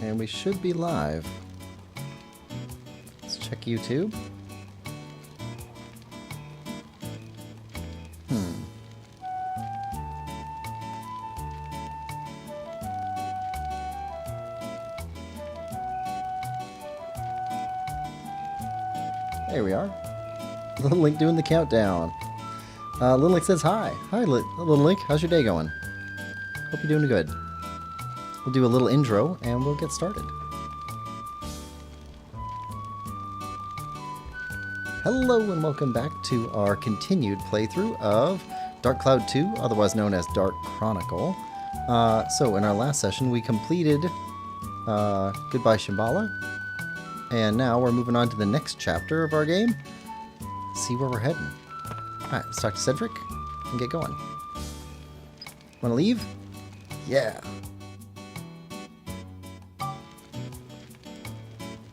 And we should be live. Let's check YouTube. There we are. Little Link doing the countdown. Little Link says hi. Hi, Little Link. How's your day going? Hope you're doing good. We'll do a little intro and we'll get started. Hello and welcome back to our continued playthrough of Dark Cloud 2, otherwise known as Dark Chronicle. So in our last session we completed Goodbye Shambhala. And now we're moving on to the next chapter of our game. See where we're heading. Alright, let's talk to Cedric and get going. Wanna leave? Yeah.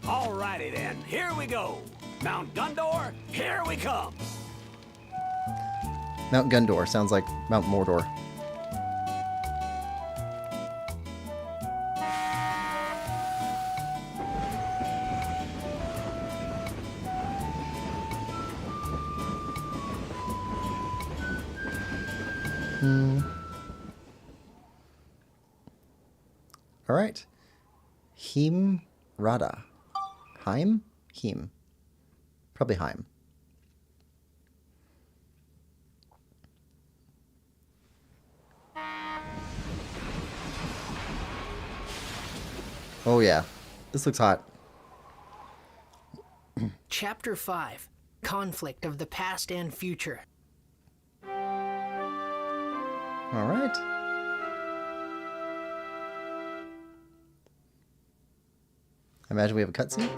Alrighty then, here we go. Mount Gundor, here we come. Mount Gundor sounds like Mount Mordor. All right. Heim Rada. Heim? Heim. Probably Heim. Oh yeah. This looks hot. Chapter 5. Conflict of the Past and Future. All right. I imagine we have a cutscene.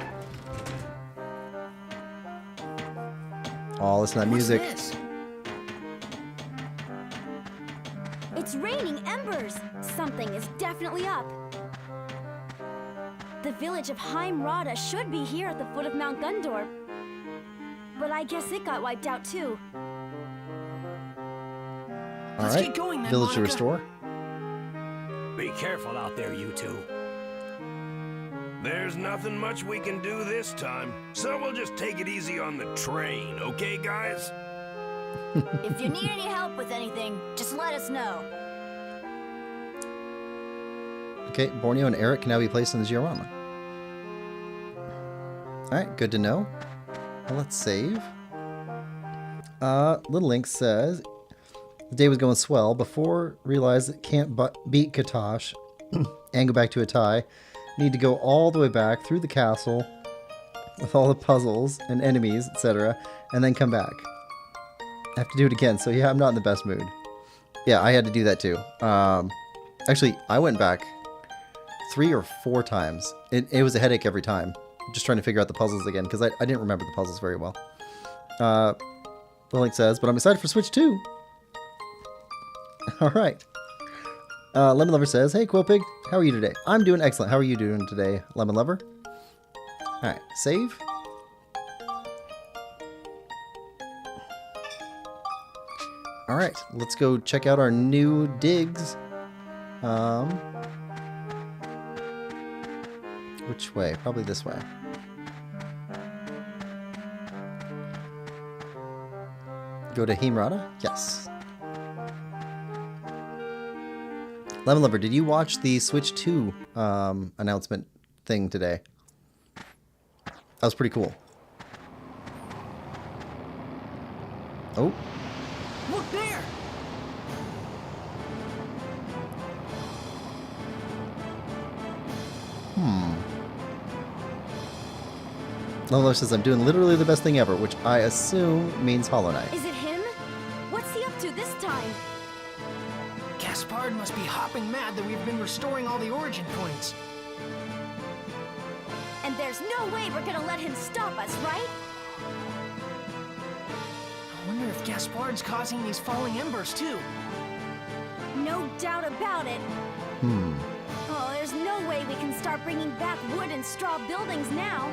Oh, listen to that music. What's this? It's raining embers! Something is definitely up. The village of Heim Rada should be here at the foot of Mount Gundor. But I guess it got wiped out too. Let's All right. get going then, Village to Monica. restore. Be careful out there, you two. There's nothing much we can do this time, so we'll just take it easy on the train, okay, guys? If you need any help with anything, just let us know. Okay, Borneo and Eric can now be placed in the Giorama. Alright, good to know. Well, let's save. Little Link says, the day was going swell before realized that can't beat Katosh and go back to a tie. Need to go all the way back through the castle with all the puzzles and enemies, etc. and then come back. I have to do it again, so yeah, I'm not in the best mood. Yeah, I had to do that too. Actually, I went back 3 or 4 times. It was a headache every time. Just trying to figure out the puzzles again, because I didn't remember the puzzles very well. Link says, but I'm excited for Switch 2. Alright. Lemon Lover says, hey Quillpig, how are you today? I'm doing excellent. How are you doing today, Lemon Lover? Alright, save. Alright, let's go check out our new digs. Which way? Probably this way. Go to Heim Rada? Yes. Lemon Lover, did you watch the Switch 2 announcement thing today? That was pretty cool. Oh. Look there! Lemon Lover says, I'm doing literally the best thing ever, which I assume means Hollow Knight. Is it him? What's he up to this time? Gaspard must be hopping mad that we've been restoring all the origin points. And there's no way we're gonna let him stop us, right? I wonder if Gaspard's causing these falling embers too. No doubt about it. Oh, there's no way we can start bringing back wood and straw buildings now.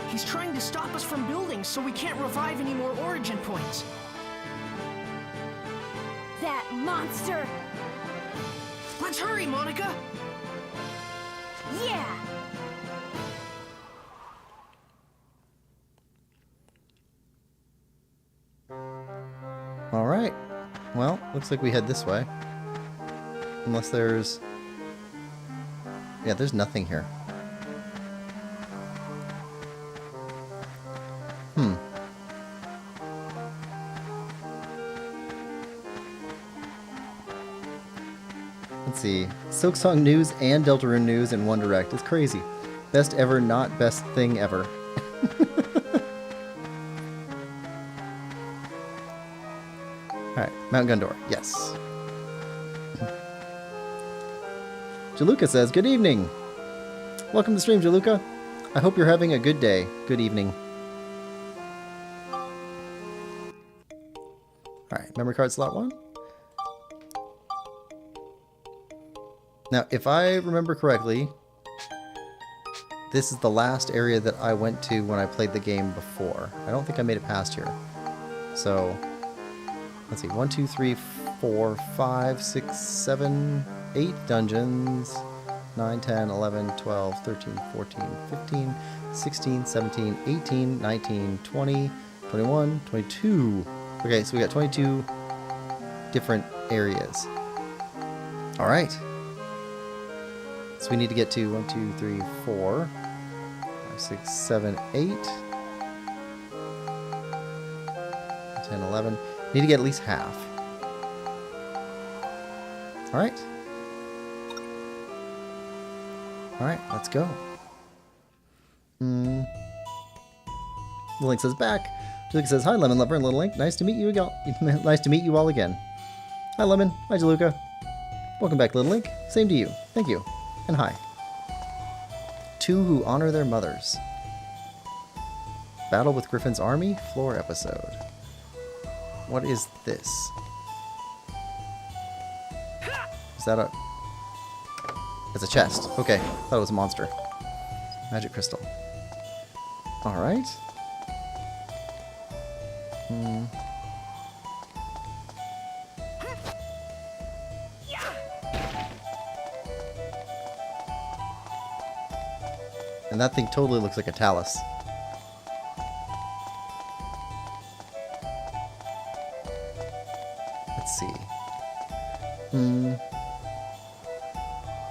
He's trying to stop us from building so we can't revive any more origin points. That monster! Let's hurry, Monica! Yeah! Alright. Well, looks like we head this way. Unless there's... Yeah, there's nothing here. Let's see. Silksong News and Deltarune News in one direct. It's crazy. Best ever, not best thing ever. Alright, Mount Gundor. Yes. Jaluka says, good evening. Welcome to the stream, Jaluka. I hope you're having a good day. Good evening. Alright, memory card slot 1. Now, if I remember correctly, this is the last area that I went to when I played the game before. I don't think I made it past here. So, let's see. 1, 2, 3, 4, 5, 6, 7, 8 dungeons. 9, 10, 11, 12, 13, 14, 15, 16, 17, 18, 19, 20, 21, 22. Okay, so we got 22 different areas. Alright. So we need to get to 1, 2, 3, 4, 5, 6, 7, 8, 10, 11. Need to get at least half. Alright. Alright, let's go. The Link says back. Jaluka says, hi, Lemon Lover and Little Link. Nice to meet you again. Nice to meet you all again. Hi, Lemon. Hi, Jaluka. Welcome back, Little Link. Same to you. Thank you. And hi. Two who honor their mothers. Battle with Griffin's Army, floor episode. What is this? Is that a... It's a chest. Okay. Thought it was a monster. Magic crystal. Alright. And that thing totally looks like a talus. Let's see.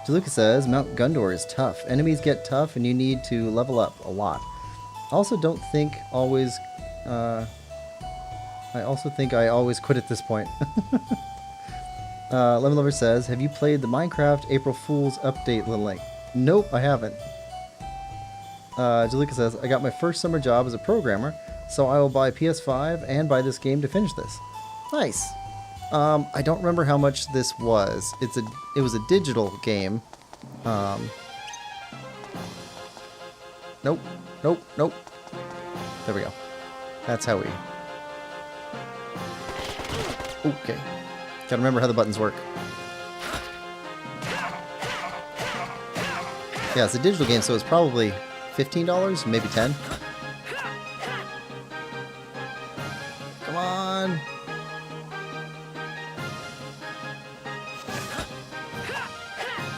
Jaluka says, Mount Gundor is tough. Enemies get tough and you need to level up a lot. I also don't think always... I also think I always quit at this point. Lemon Lover says, have you played the Minecraft April Fool's update, Little Link? Nope, I haven't. Jaluka says, I got my first summer job as a programmer, so I will buy PS5 and buy this game to finish this. Nice. I don't remember how much this was. It was a digital game. Nope. Nope. Nope. There we go. That's how we... Okay. Gotta remember how the buttons work. Yeah, it's a digital game, so it's probably $15, maybe $10. Come on.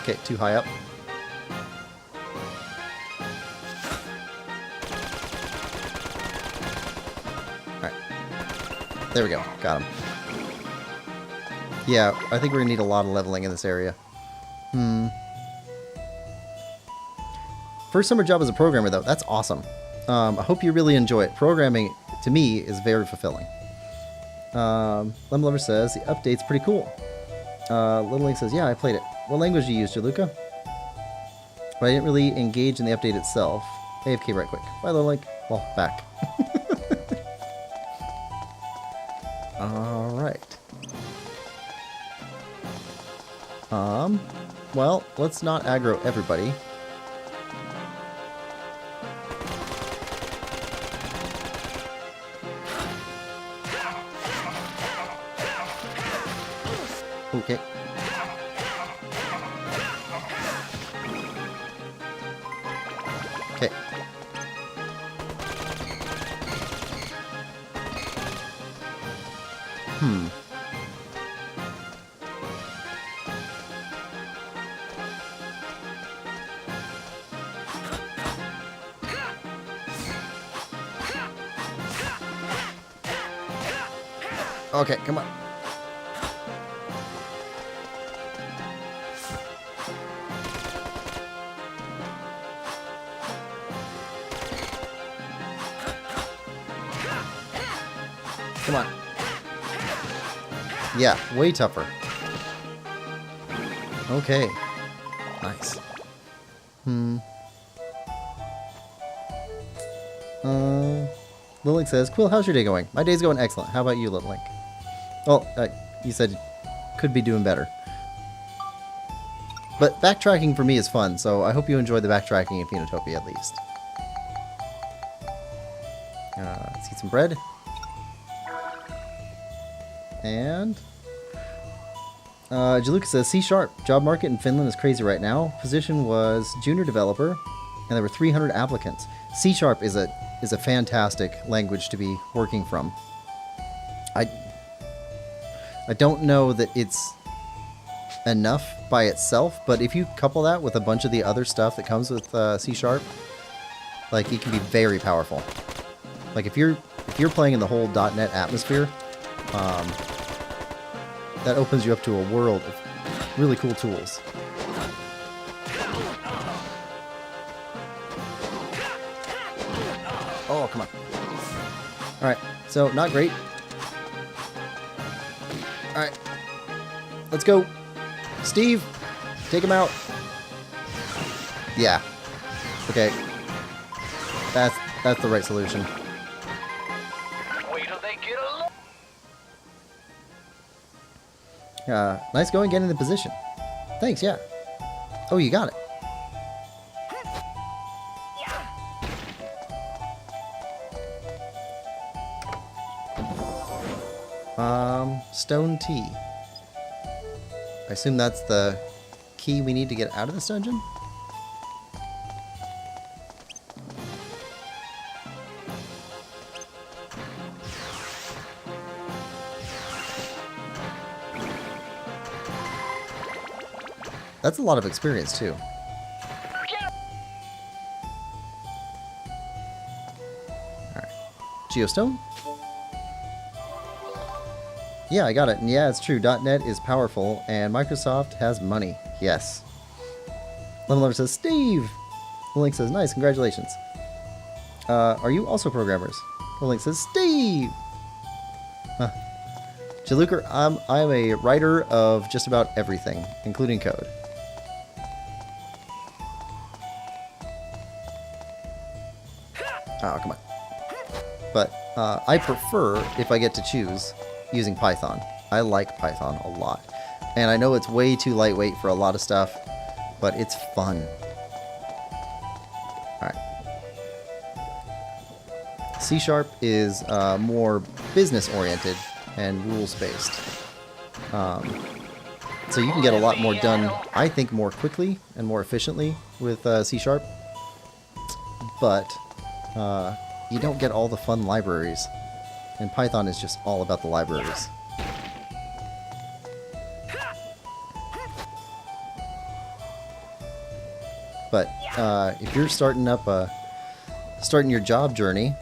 Okay, too high up. Alright. There we go. Got him. Yeah, I think we're gonna need a lot of leveling in this area. First summer job as a programmer, though. That's awesome. I hope you really enjoy it. Programming, to me, is very fulfilling. Lemon Lover says, the update's pretty cool. Little Link says, yeah, I played it. What language do you use, Jaluka? But I didn't really engage in the update itself. AFK right quick. Bye, Little Link. Well, back. Alright. Well, let's not aggro everybody. Okay. Okay. Okay, come on. Come on. Yeah, way tougher. Okay. Nice. Lilink says, Quill, how's your day going? My day's going excellent. How about you, Lilink? Well, you said could be doing better. But backtracking for me is fun, so I hope you enjoy the backtracking in Phoenotopia at least. Let's eat some bread. And Jaluka says, C#. Job market in Finland is crazy right now. Position was junior developer, and there were 300 applicants. C# is a fantastic language to be working from. I don't know that it's enough by itself, but if you couple that with a bunch of the other stuff that comes with C#, like, it can be very powerful. Like, if you're playing in the whole .NET atmosphere, that opens you up to a world of really cool tools. Oh, come on. Alright, so not great. Alright. Let's go. Steve, take him out. Yeah. Okay. That's the right solution. Nice going getting the position. Thanks, yeah. Oh, you got it. Stone tea. I assume that's the key we need to get out of this dungeon? That's a lot of experience, too. Alright. Geostone? Yeah, I got it. And yeah, it's true. .NET is powerful, and Microsoft has money. Yes. Lemon Lover says, Steve! The Link says, nice, congratulations. Are you also programmers? The Link says, Steve! Huh. Jaluker, I'm a writer of just about everything, including code. Oh, come on. But I prefer, if I get to choose, using Python. I like Python a lot. And I know it's way too lightweight for a lot of stuff, but it's fun. Alright. C# is more business-oriented and rules-based. So you can get a lot more done, I think, more quickly and more efficiently with C#. But you don't get all the fun libraries. And Python is just all about the libraries. But if you're starting your job journey,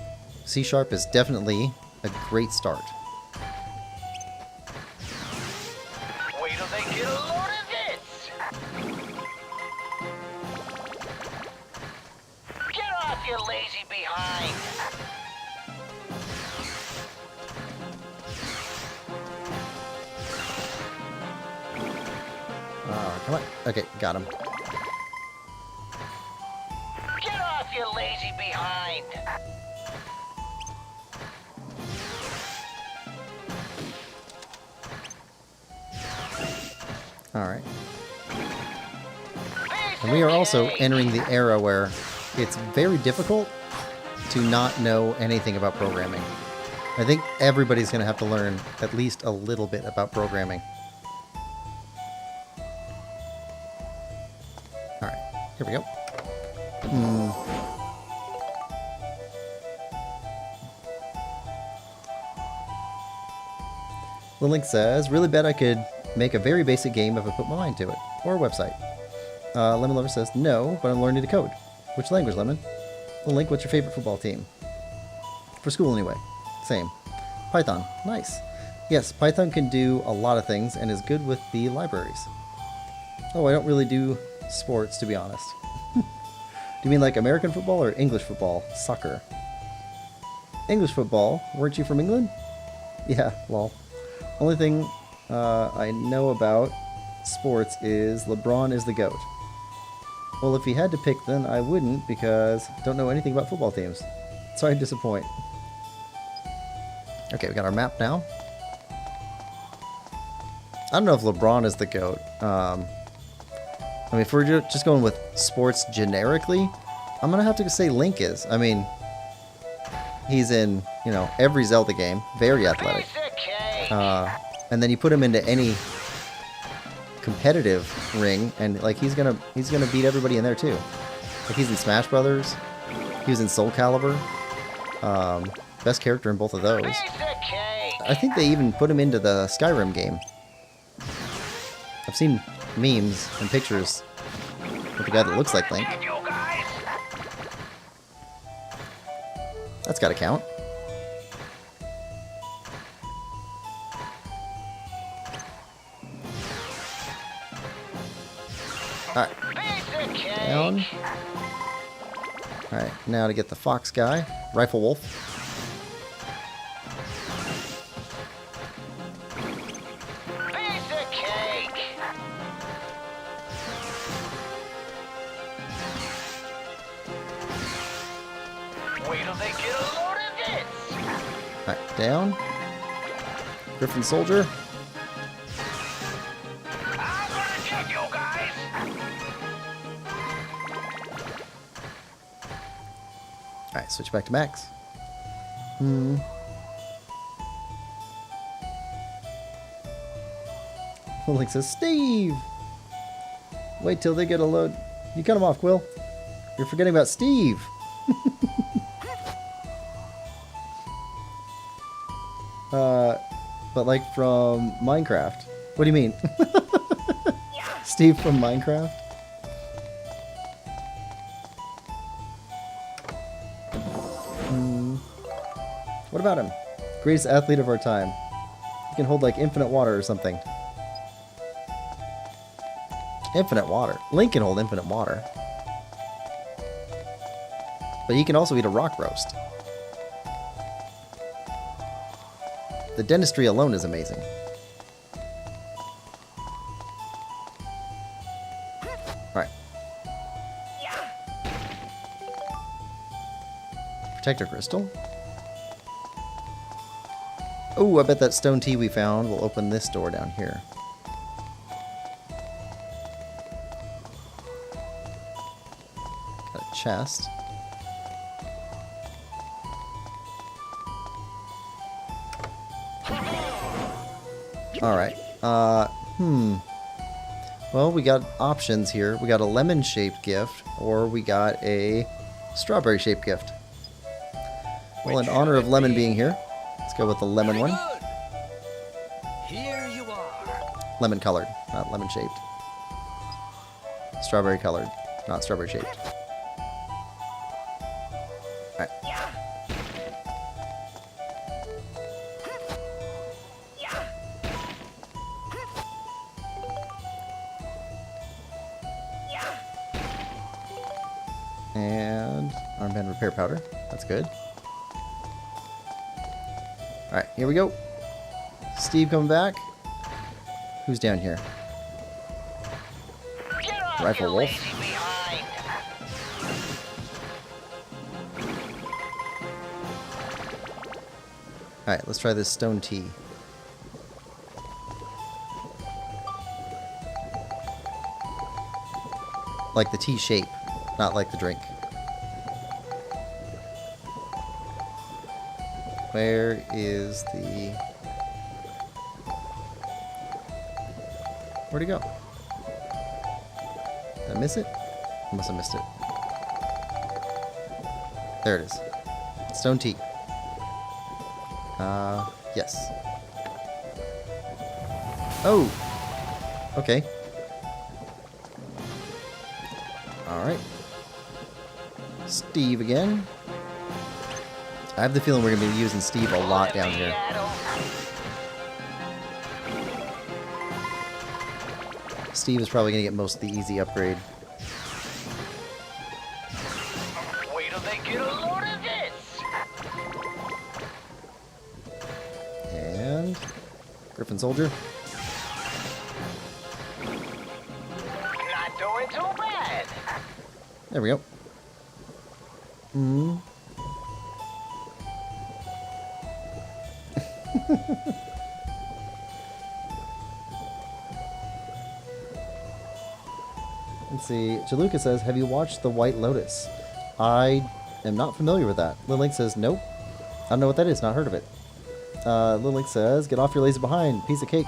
C# is definitely a great start. Wait till they get a load of this! Get off your lazy behind! Come on. Okay, got him. Get off your lazy behind! Alright. And we are also entering the era where it's very difficult to not know anything about programming. I think everybody's going to have to learn at least a little bit about programming. Alright, here we go. The Link says, really bet I could make a very basic game if I put my mind to it. Or a website. Lemon Lover says, no, but I'm learning to code. Which language, Lemon? The Link, what's your favorite football team? For school, anyway. Same. Python. Nice. Yes, Python can do a lot of things and is good with the libraries. Oh, I don't really do sports, to be honest. Do you mean like American football or English football? Soccer. English football? Weren't you from England? Yeah, lol. Only thing I know about sports is LeBron is the GOAT. Well, if you had to pick, then I wouldn't, because I don't know anything about football teams. Sorry to disappoint. Okay, we got our map now. I don't know if LeBron is the GOAT. I mean, if we're just going with sports generically, I'm going to have to say Link is. I mean, he's in, you know, every Zelda game. Very athletic. And then you put him into any competitive ring, and like he's gonna beat everybody in there too. Like he's in Smash Brothers. He was in Soul Calibur. Best character in both of those. I think they even put him into the Skyrim game. I've seen memes and pictures with the guy that looks like Link. That's gotta count. Alright. Down. Alright, now to get the fox guy. Rifle Wolf. Alright, down. Griffin Soldier. Alright, switch back to Max. Link says, Steve! Wait till they get a load. You cut him off, Quill. You're forgetting about Steve. But like from Minecraft. What do you mean? Steve from Minecraft? What about him? Greatest athlete of our time. He can hold like infinite water or something. Infinite water. Link can hold infinite water. But he can also eat a rock roast. The dentistry alone is amazing. Alright. Protector crystal. Oh, I bet that stone tea we found will open this door down here. Got a chest. Alright. Well, we got options here. We got a lemon-shaped gift, or we got a strawberry-shaped gift. Well, in honor of Lemon being here, let's go with the lemon one. Here you are. Lemon colored, not lemon shaped. Strawberry colored, not strawberry shaped. Alright. And armband repair powder. That's good. Alright, here we go. Steve coming back. Who's down here? Rifle Wolf. Alright, let's try this stone tea. Like the tea shape, not like the drink. Where is the... Where'd it go? Did I miss it? I must have missed it. There it is. Stone tea. Yes. Oh! Okay. Alright. Steve again. I have the feeling we're going to be using Steve a lot down here. Steve is probably going to get most of the easy upgrade. Wait till they get a load of this. And Griffin Soldier. Not doing too bad. There we go. Hmm. Let's see. Jaluka says, have you watched The White Lotus? I am not familiar with that. Lilink says, nope. I don't know what that is. Not heard of it. Lilink says, get off your lazy behind. Piece of cake.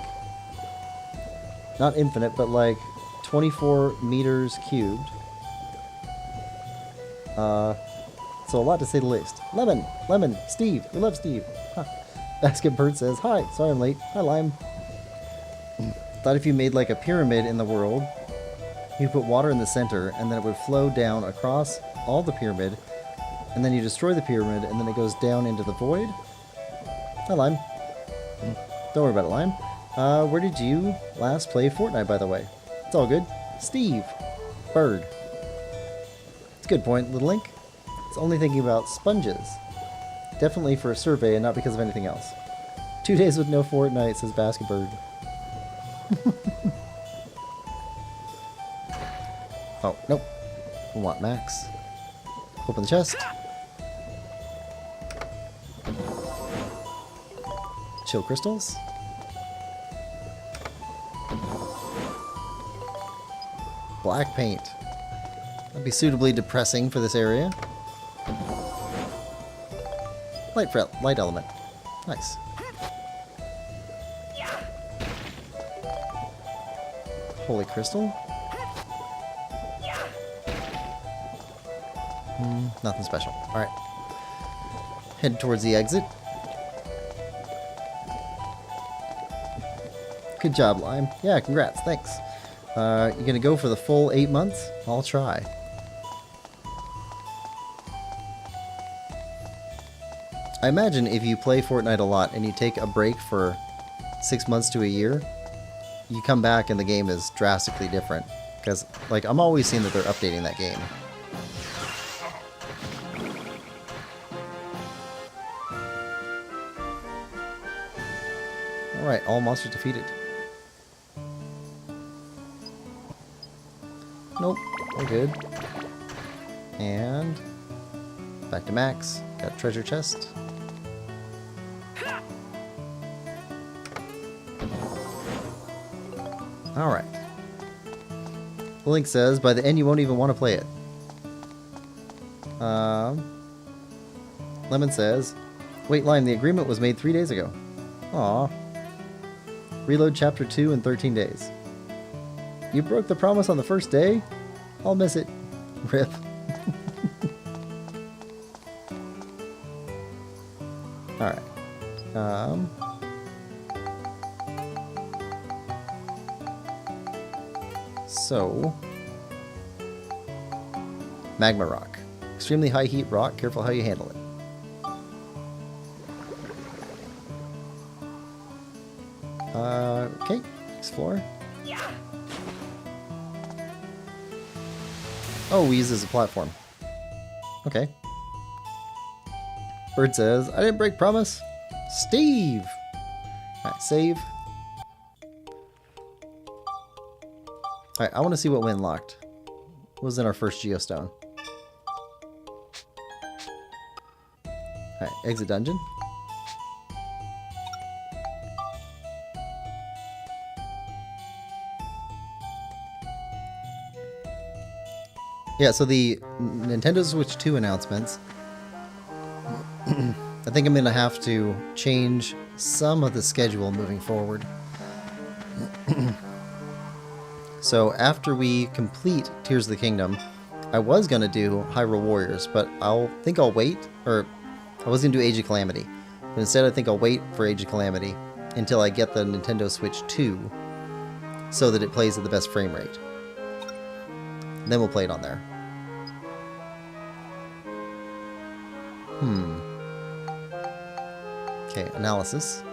Not infinite, but like 24 meters cubed. So a lot to say the least. Lemon, Steve. We love Steve. Huh. Basket Bird says, hi. Sorry I'm late. Hi, Lime. Thought if you made like a pyramid in the world, you put water in the center, and then it would flow down across all the pyramid, and then you destroy the pyramid, and then it goes down into the void. Hi, Lime. Don't worry about it, Lime. Where did you last play Fortnite, by the way? It's all good. Steve. Bird. It's a good point, Little Link. It's only thinking about sponges. Definitely for a survey and not because of anything else. 2 days with no Fortnite, says Basket Bird. Oh, nope. We want Max. Open the chest. Chill crystals. Black paint. That'd be suitably depressing for this area. Light element. Nice. Holy crystal. Nothing special. Alright. Head towards the exit. Good job, Lime. Yeah, congrats. Thanks. You gonna go for the full 8 months? I'll try. I imagine if you play Fortnite a lot and you take a break for 6 months to a year, you come back and the game is drastically different. Because, like, I'm always seeing that they're updating that game. Alright, all monsters defeated. Nope, we're good. And back to Max. Got a treasure chest. Alright. Link says, by the end you won't even want to play it. Lemon says, wait, Lime, the agreement was made 3 days ago. Aw. Reload Chapter 2 in 13 days. You broke the promise on the first day? I'll miss it. Rip. Alright. So, Magma Rock. Extremely high heat rock. Careful how you handle it. Okay. Explore. Oh, we use it as a platform. Okay. Bird says, I didn't break promise. Steve! Alright, save. Alright, I want to see what we unlocked. What was in our first Geostone? Alright, exit dungeon. Yeah, so the Nintendo Switch 2 announcements. I think I'm going to have to change some of the schedule moving forward. So after we complete Tears of the Kingdom, I was going to do Hyrule Warriors, but I think I'll wait, or I was going to do Age of Calamity. But instead I think I'll wait for Age of Calamity until I get the Nintendo Switch 2 so that it plays at the best frame rate. And then we'll play it on there. Okay, analysis.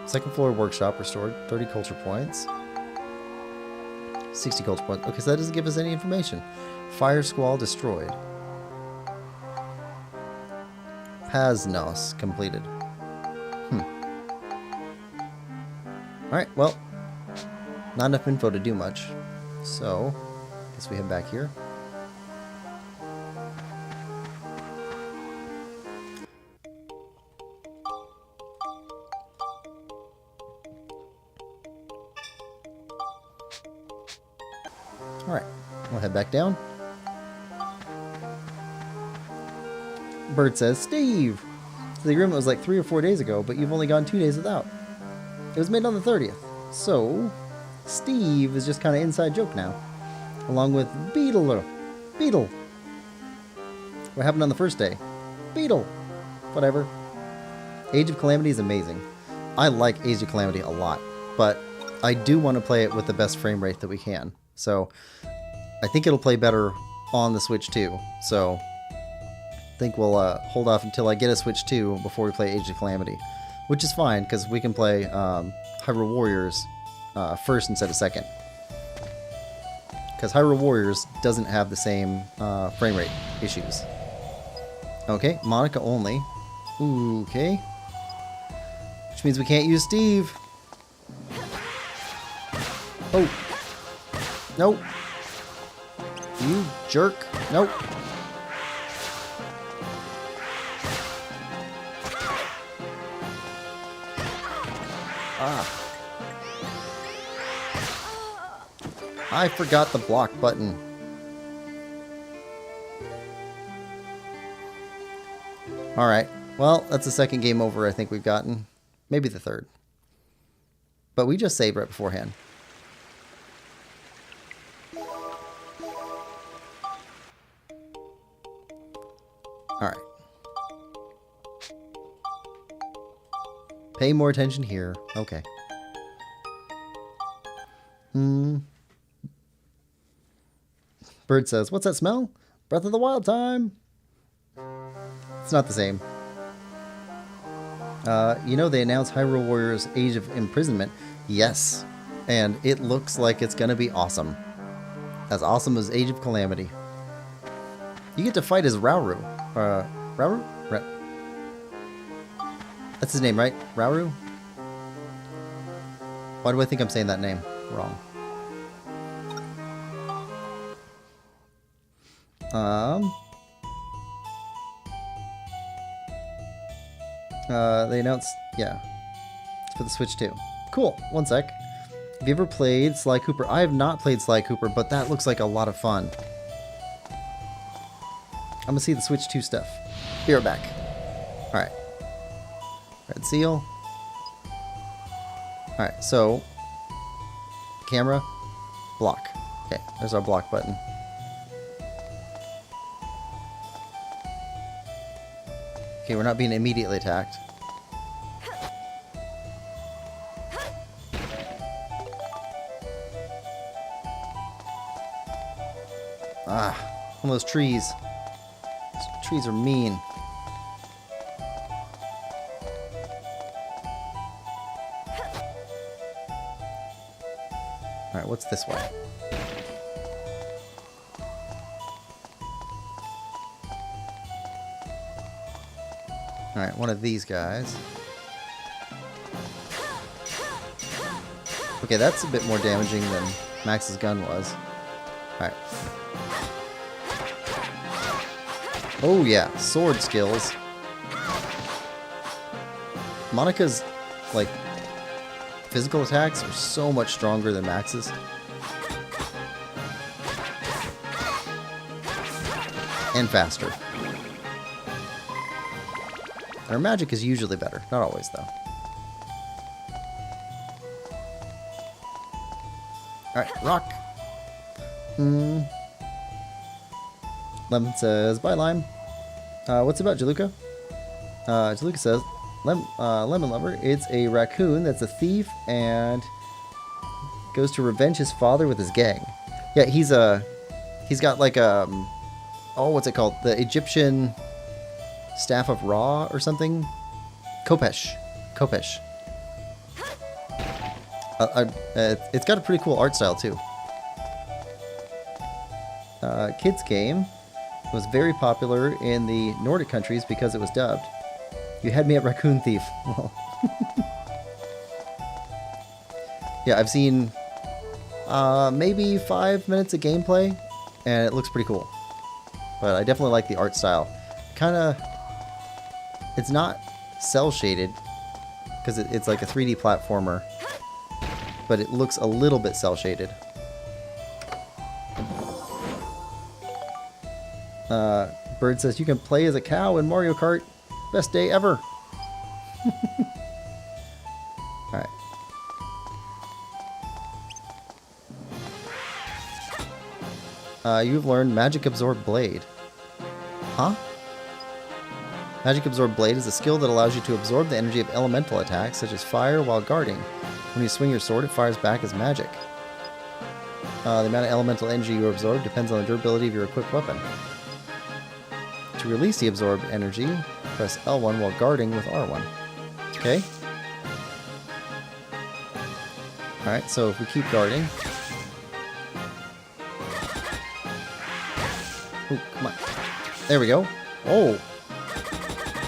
Second floor workshop restored 30 culture points. 60 culture points. Okay, so that doesn't give us any information. Fire Squall destroyed. Pasnos completed. Alright, well, not enough info to do much. So, guess we head back here. Alright, we'll head back down. Bird says, Steve! So the agreement was like 3 or 4 days ago, but you've only gone 2 days without. It was made on the 30th. So, Steve is just kind of inside joke now. Along with Beetle. Beetle! What happened on the first day? Beetle! Whatever. Age of Calamity is amazing. I like Age of Calamity a lot, but I do want to play it with the best frame rate that we can. So, I think it'll play better on the Switch 2. So, I think we'll hold off until I get a Switch 2 before we play Age of Calamity. Which is fine, because we can play Hyrule Warriors first instead of second. Because Hyrule Warriors doesn't have the same frame rate issues. Okay, Monica only. Ooh, okay. Which means we can't use Steve. Oh. Nope. You jerk. Nope. Ah. I forgot the block button. Alright. Well, that's the second game over I think we've gotten. Maybe the third. But we just saved right beforehand. Alright. Pay more attention here. Okay. Bird says, what's that smell? Breath of the Wild time. It's not the same. You know they announced Hyrule Warriors Age of Imprisonment. Yes. And it looks like it's going to be awesome. As awesome as Age of Calamity. You get to fight as Rauru. Rauru? That's his name, right? Rauru? Why do I think I'm saying that name wrong? They announced, yeah, it's for the Switch too. Cool. One sec. Have you ever played Sly Cooper? I have not played Sly Cooper, but that looks like a lot of fun. I'm gonna see the Switch 2 stuff. Be right back. Alright. Red seal. Alright, so camera, block. Okay, there's our block button. Okay, we're not being immediately attacked. Ah, one of those trees. Those trees are mean. Alright, what's this way? Alright, one of these guys. Okay, that's a bit more damaging than Max's gun was. Alright. Oh yeah, sword skills. Monica's, like, physical attacks are so much stronger than Max's. And faster. Her magic is usually better. Not always, though. Alright, rock. Lemon says, bye, Lime. What's about Jaluka? Jaluka says, Lemon Lover, it's a raccoon that's a thief and goes to revenge his father with his gang. Yeah, he's got like a, oh, what's it called? The Egyptian Staff of Ra or something? Kopesh. It's got a pretty cool art style too. kids game. Was very popular in the Nordic countries because it was dubbed. You had me at Raccoon Thief. Well, yeah, I've seen maybe 5 minutes of gameplay, and it looks pretty cool. But I definitely like the art style. It's not cell shaded because it's like a 3D platformer, but it looks a little bit cell shaded. Bird says you can play as a cow in Mario Kart. Best day ever. Alright. You've learned Magic Absorb Blade. Huh? Magic Absorb Blade is a skill that allows you to absorb the energy of elemental attacks, such as fire, while guarding. When you swing your sword, it fires back as magic. The amount of elemental energy you absorb depends on the durability of your equipped weapon. To release the absorbed energy, press L1 while guarding with R1. Okay. Alright, so if we keep guarding... Oh, come on. There we go. Oh!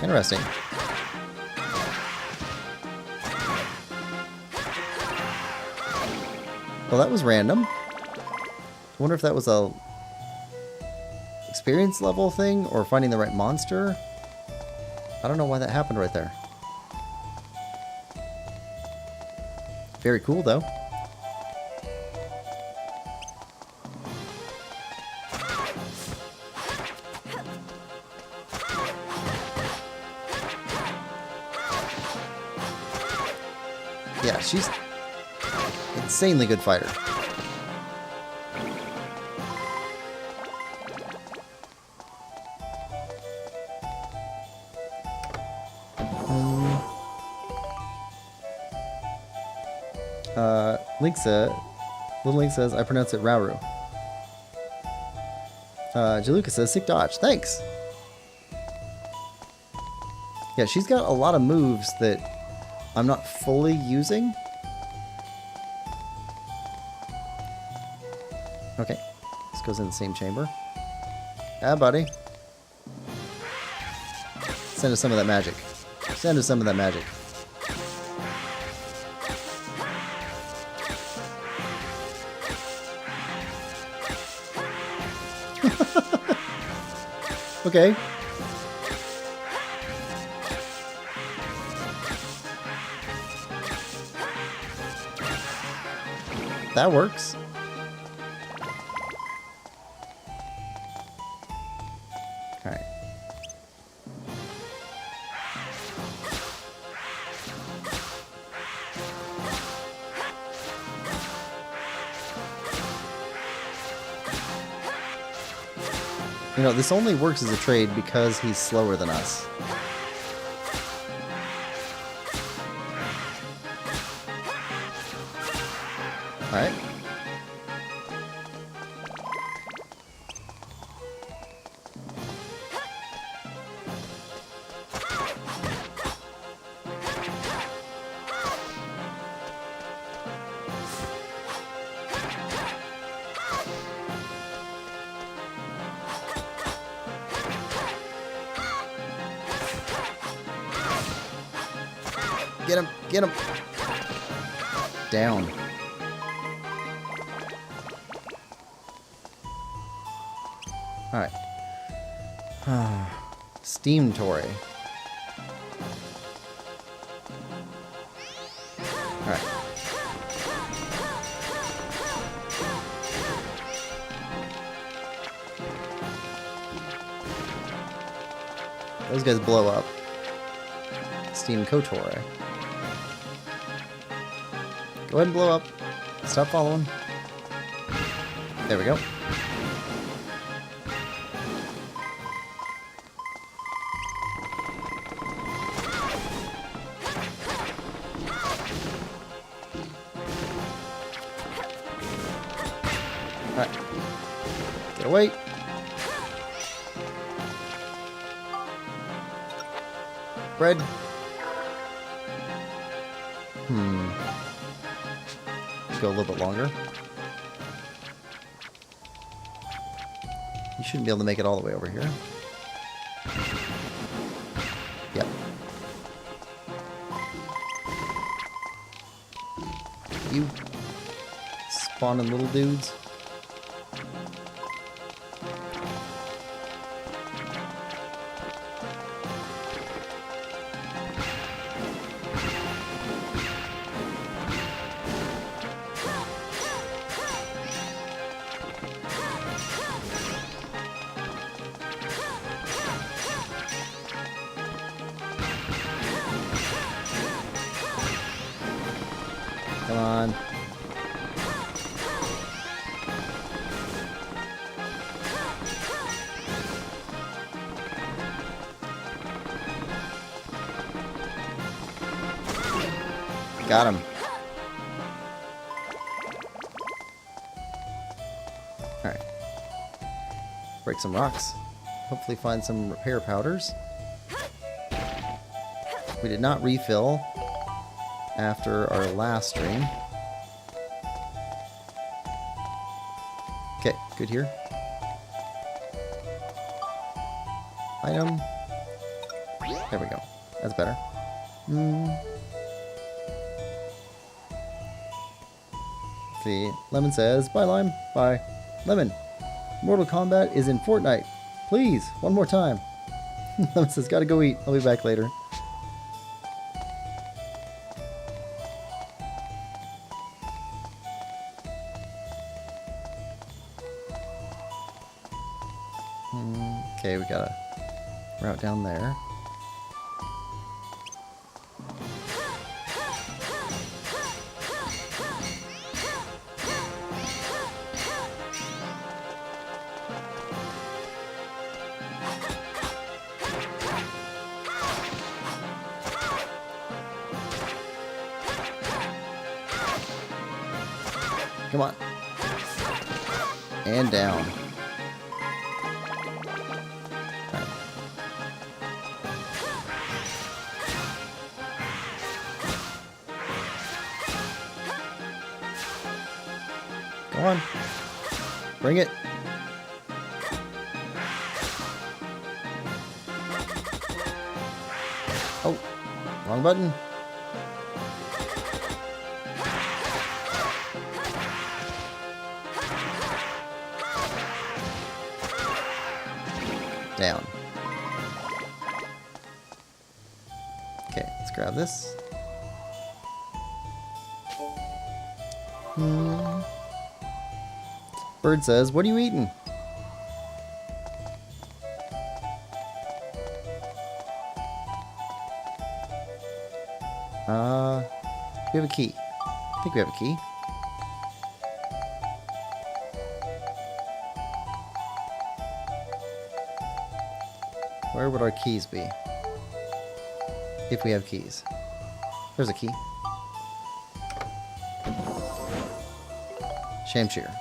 Interesting. Well, that was random. I wonder if that was a... experience level thing or finding the right monster. I don't know why that happened right there. Very cool though. Yeah, she's an insanely good fighter. Little Link says, I pronounce it Rauru. Jaluka says, sick dodge. Thanks! Yeah, she's got a lot of moves that I'm not fully using. Okay, this goes in the same chamber. Ah, buddy. Send us some of that magic. Send us some of that magic. Okay. That works. All right. You know, this only works as a trade because he's slower than us. Alright. Get him! Get him! Down. Alright. Steam Tory. Alright. Those guys blow up. Steam Kotore. Go ahead and blow up. Stop following. There we go. Alright. Get away. Bread. Go a little bit longer. You shouldn't be able to make it all the way over here. Yep. You spawning little dudes. Come on. Got him. Alright. Break some rocks. Hopefully find some repair powders. We did not refill after our last stream. Okay, good here. Item. There we go. That's better. See, Lemon says, bye Lime, bye. Lemon, Mortal Kombat is in Fortnite. Please, one more time. Lemon says, gotta go eat. I'll be back later. Okay, we got a route down there. Come on. And down. Right. Go on. Bring it. Oh, wrong button. Down. Okay, let's grab this. Bird says, what are you eating? We have a key. I think we have a key. Where would our keys be? If we have keys. There's a key. Shamshir.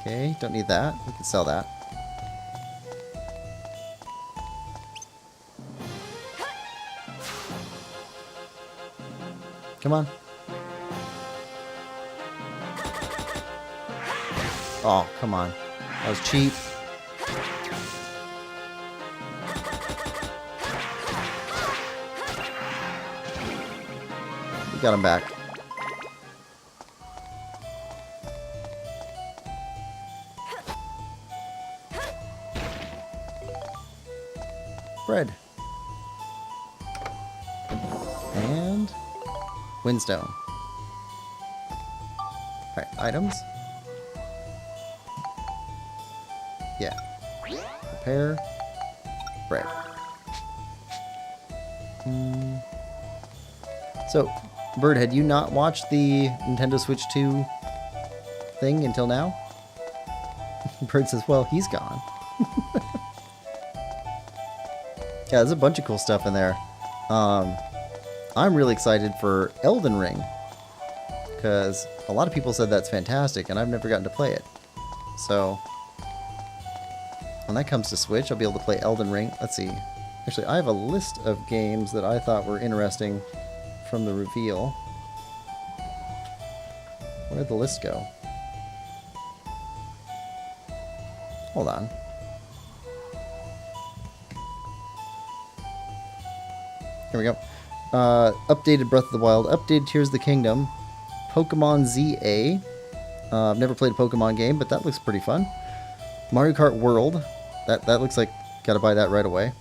Okay, don't need that. We can sell that. Come on. Oh, come on. That was cheap. We got him back. Bread. And Windstone. Alright, items. Yeah. Repair. Bread. So, Bird, had you not watched the Nintendo Switch 2 thing until now? Bird says, well, he's gone. Yeah, there's a bunch of cool stuff in there. I'm really excited for Elden Ring, because a lot of people said that's fantastic, and I've never gotten to play it. So, when that comes to Switch, I'll be able to play Elden Ring. Let's see. Actually, I have a list of games that I thought were interesting from the reveal. Where'd the list go? Hold on. Here we go. Updated Breath of the Wild. Updated Tears of the Kingdom. Pokemon ZA. I've never played a Pokemon game, but that looks pretty fun. Mario Kart World. That looks like... Gotta buy that right away.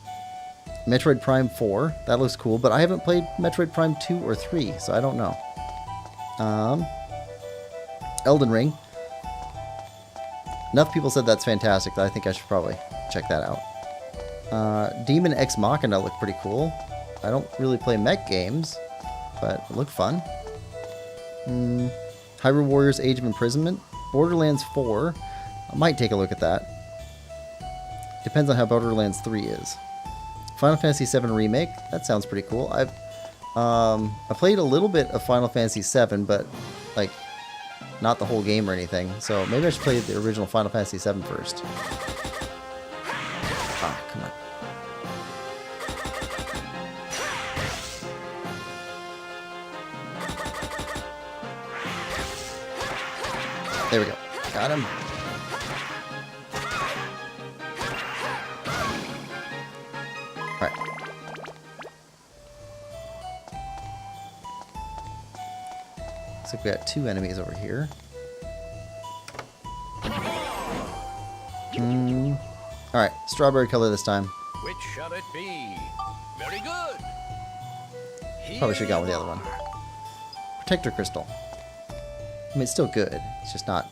Metroid Prime 4. That looks cool, but I haven't played Metroid Prime 2 or 3, so I don't know. Elden Ring. Enough people said that's fantastic that I think I should probably check that out. Demon Ex Machina looked pretty cool. I don't really play mech games, but it looked fun. Hyrule Warriors Age of Imprisonment. Borderlands 4. I might take a look at that. Depends on how Borderlands 3 is. Final Fantasy VII Remake. That sounds pretty cool. I played a little bit of Final Fantasy VII, but like not the whole game or anything. So maybe I should play the original Final Fantasy VII first. Ah, come on. There we go. Got him. Alright. Looks like we got 2 enemies over here. Alright, strawberry color this time. Which shall it be? Very good. Probably should have gone with the other one. Protector Crystal. I mean, it's still good. It's just not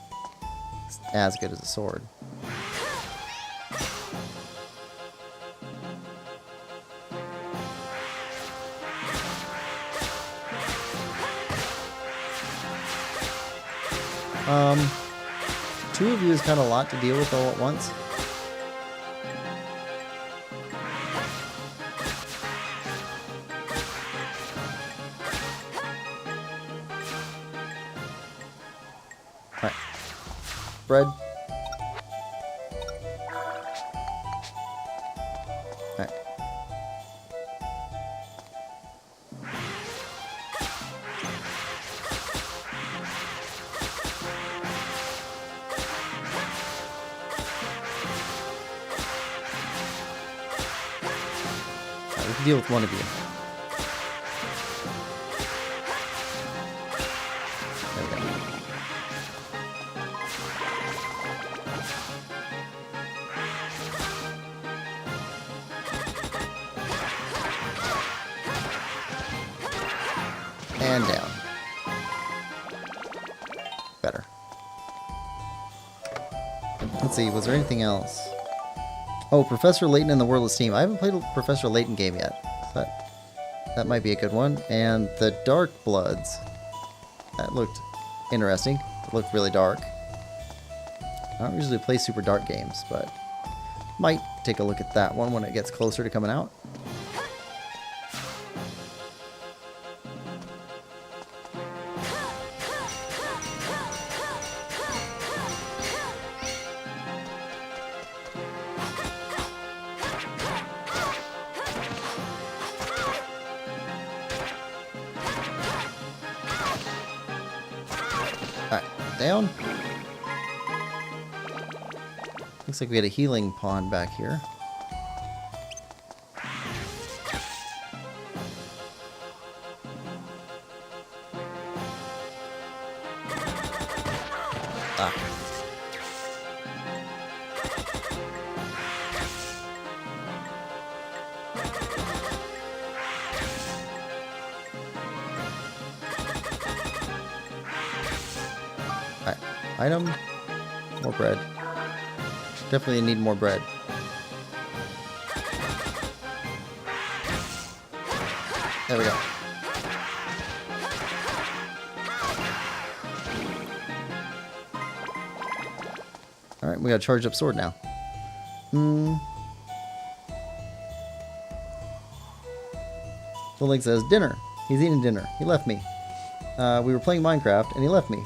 as good as a sword. Two of you is kind of a lot to deal with all at once. Alright. Bread. Alright. We can deal with one of you. There we go. And down. Better. Let's see, was there anything else? Oh, Professor Layton and the World of Steam. I haven't played a Professor Layton game yet. So that might be a good one. And the Dark Bloods. That looked interesting. It looked really dark. I don't usually play super dark games, but might take a look at that one when it gets closer to coming out. Down. Looks like we had a healing pond back here. Ah. Alright, item, more bread. Definitely need more bread. There we go. Alright, we got a charged up sword now. Little Link says, dinner. He's eating dinner. He left me. We were playing Minecraft and he left me.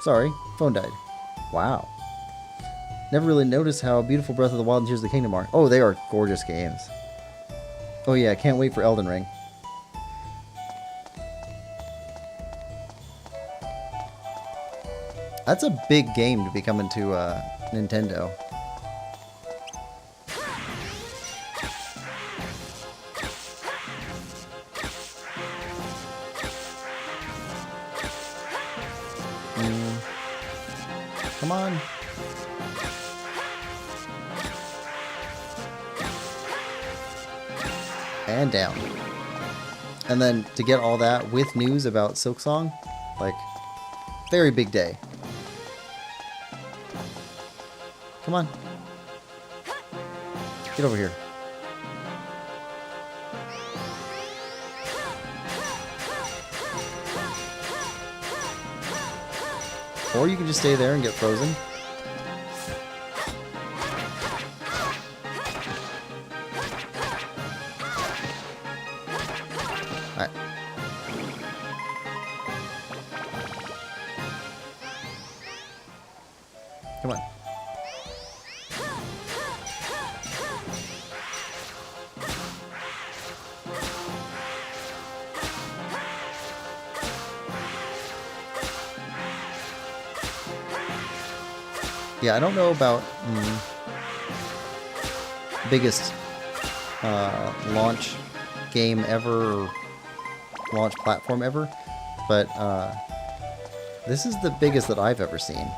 Sorry, phone died. Wow. Never really noticed how beautiful Breath of the Wild and Tears of the Kingdom are. Oh, they are gorgeous games. Oh yeah, can't wait for Elden Ring. That's a big game to be coming to Nintendo. and down. And then to get all that with news about Silksong, like, very big day. Come on. Get over here. Or you can just stay there and get frozen. Alright. Come on. Yeah, I don't know about biggest launch game ever, or launch platform ever, but this is the biggest that I've ever seen.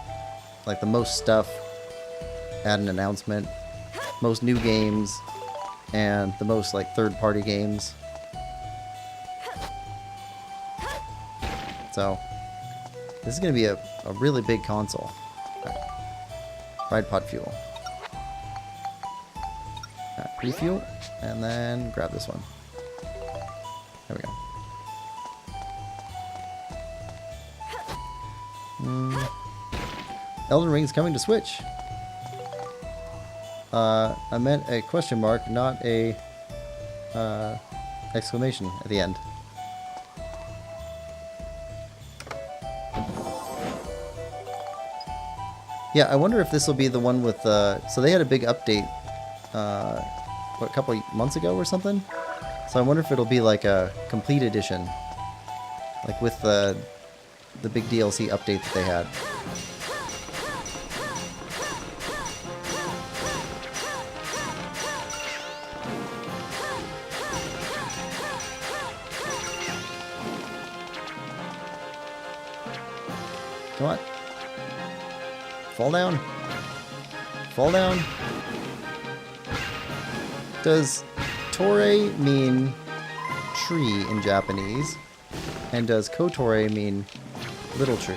Like the most stuff at an announcement, most new games, and the most like third-party games. So this is going to be a really big console. Ride pod fuel. Refuel, and then grab this one. There we go. Elden Ring's coming to Switch. I meant a question mark, not a exclamation at the end. Yeah, I wonder if this will be the one with so they had a big update what, a couple months ago or something. So I wonder if it'll be like a complete edition, like with the big DLC update that they had. Come on. Fall down. Fall down. Does Tore mean tree in Japanese? And does Kotore mean little tree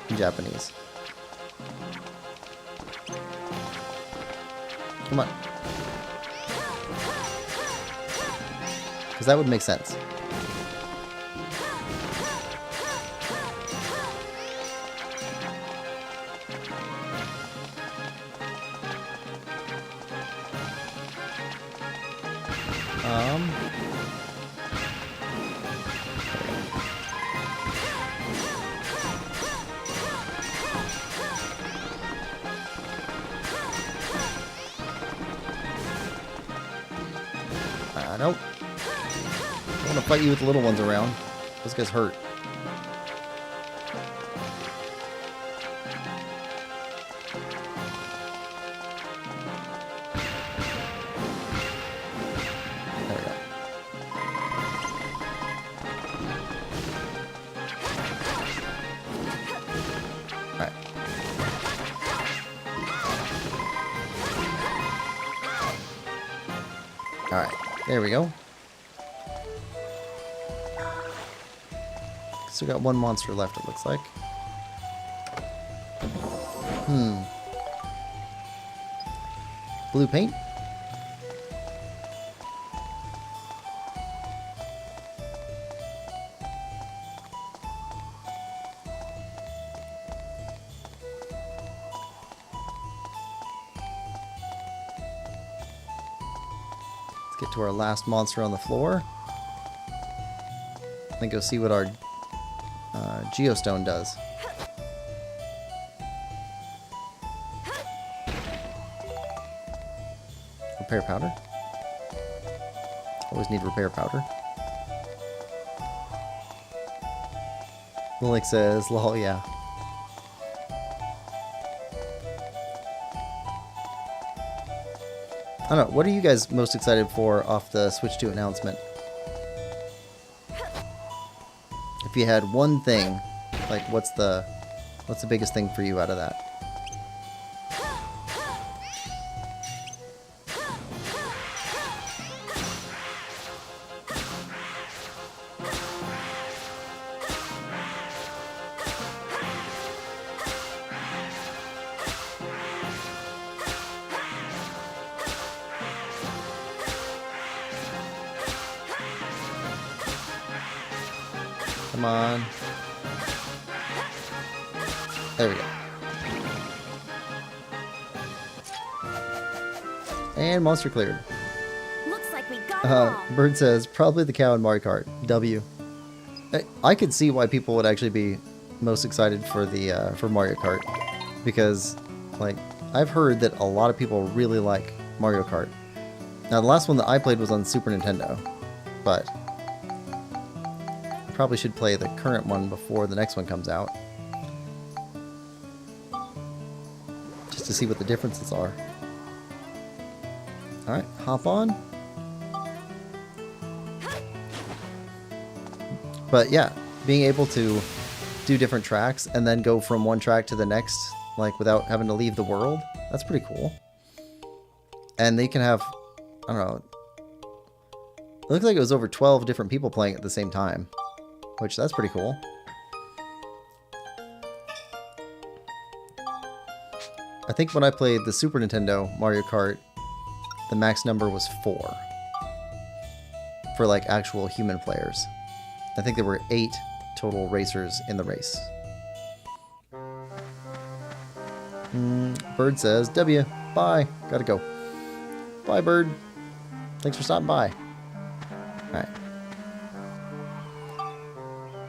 in Japanese? Come on. Because that would make sense. Nope. I want to fight you with the little ones around. Those guys hurt. There we go. Alright. Alright. There we go. Still got one monster left, it looks like. Blue paint? Get to our last monster on the floor. And go see what our Geostone does. Repair powder. Always need repair powder. Lilik says, lol, yeah. I don't know, what are you guys most excited for off the Switch 2 announcement? If you had one thing, like what's the biggest thing for you out of that? Come on. There we go. And monster cleared. Looks like we got it all. Bird says, probably the cow in Mario Kart. W. I could see why people would actually be most excited for the for Mario Kart. Because, like, I've heard that a lot of people really like Mario Kart. Now, the last one that I played was on Super Nintendo. But probably should play the current one before the next one comes out. Just to see what the differences are. Alright, hop on. But yeah, being able to do different tracks and then go from one track to the next, like without having to leave the world, that's pretty cool. And they can have, I don't know, it looks like it was over 12 different people playing at the same time, which that's pretty cool. I think when I played the Super Nintendo Mario Kart, the max number was 4 for like actual human players. I think there were 8 total racers in the race. Bird says, W, bye, gotta go. Bye, Bird. Thanks for stopping by. Alright.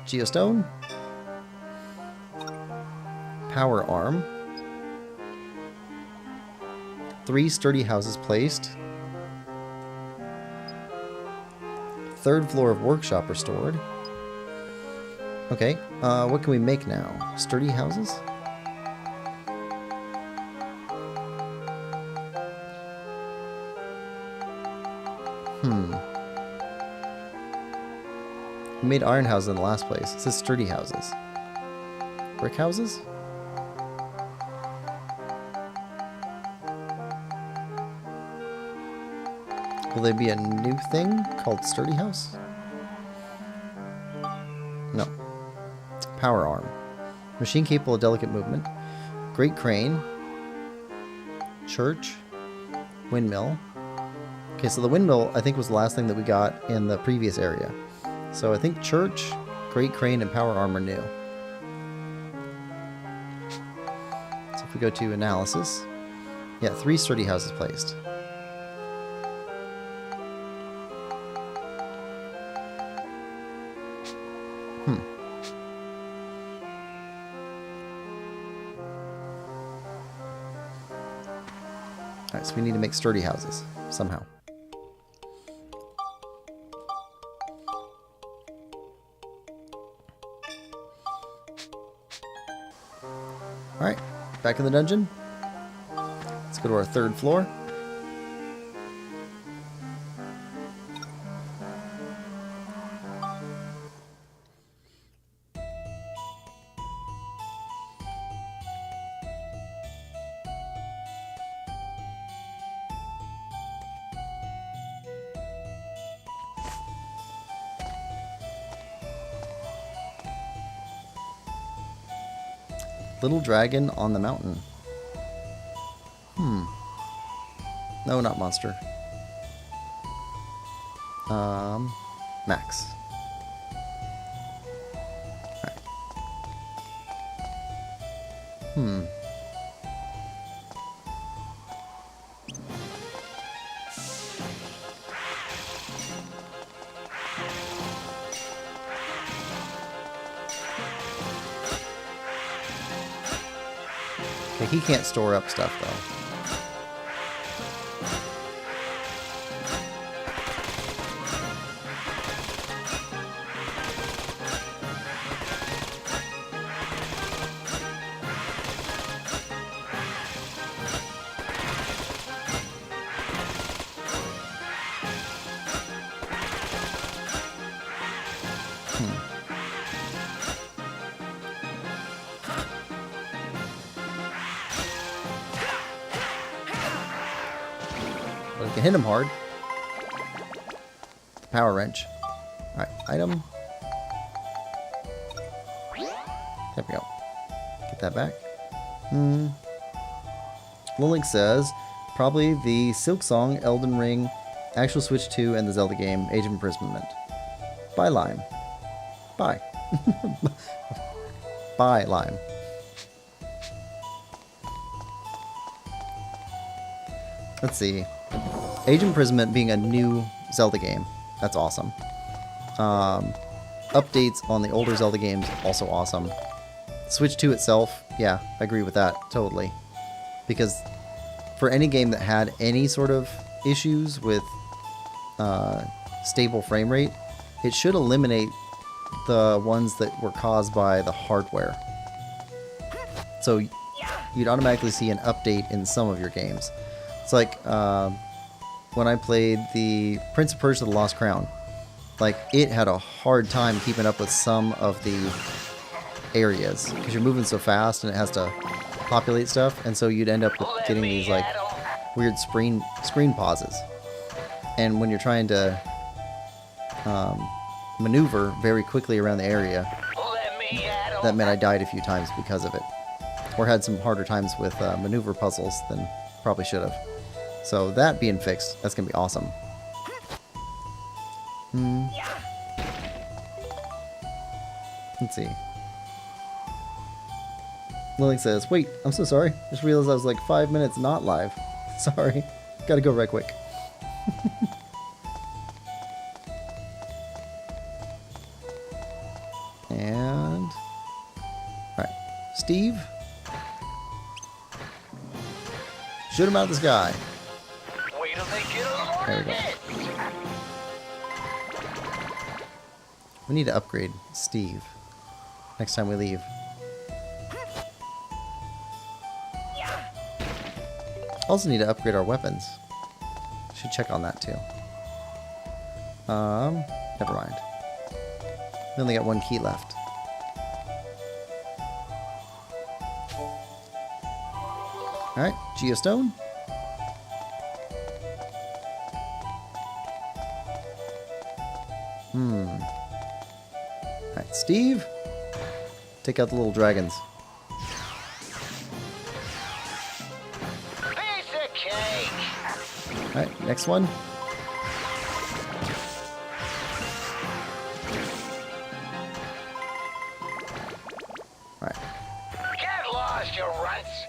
Geostone. Power arm. 3 sturdy houses placed. 3rd floor of workshop restored. Okay, what can we make now? Sturdy houses? We made iron houses in the last place. It says sturdy houses. Brick houses? Will there be a new thing called sturdy house? No. Power arm. Machine capable of delicate movement. Great crane. Church. Windmill. Okay, so the windmill, I think, was the last thing that we got in the previous area. So I think church, great crane, and power arm are new. So if we go to analysis, yeah, 3 sturdy houses placed. Alright, so we need to make sturdy houses, somehow. Alright, back in the dungeon. Let's go to our 3rd floor. Little dragon on the mountain. No, not monster. Max. Alright. Okay, he can't store up stuff though. But I can hit him hard. Power wrench. Alright, item. There we go. Get that back. Lilink says, probably the Silk Song, Elden Ring, Actual Switch 2, and the Zelda game, Age of Imprisonment. Bye, Lime. Bye. Bye, Lime. Let's see. Age Imprisonment being a new Zelda game. That's awesome. Updates on the older Zelda games, also awesome. Switch 2 itself, yeah, I agree with that, totally. Because for any game that had any sort of issues with stable frame rate, it should eliminate the ones that were caused by the hardware. So you'd automatically see an update in some of your games. It's like when I played the Prince of Persia: The Lost Crown. Like, it had a hard time keeping up with some of the areas because you're moving so fast and it has to populate stuff, and so you'd end up with getting these like weird screen pauses. And when you're trying to maneuver very quickly around the area, that meant I died a few times because of it, or had some harder times with maneuver puzzles than probably should have. So that being fixed, that's gonna be awesome. Let's see. Lily says, wait, I'm so sorry. Just realized I was like 5 minutes not live. Sorry. Gotta go right quick. And... Alright. Steve? Shoot him out of the sky. Wait till they get a There we go. We need to upgrade Steve next time we leave. Also need to upgrade our weapons. Should check on that too. Never mind. We only got one key left. Alright, Geostone. Alright, Steve. Take out the little dragons. piece of cake. Alright, next one. Alright. Get lost, you runts.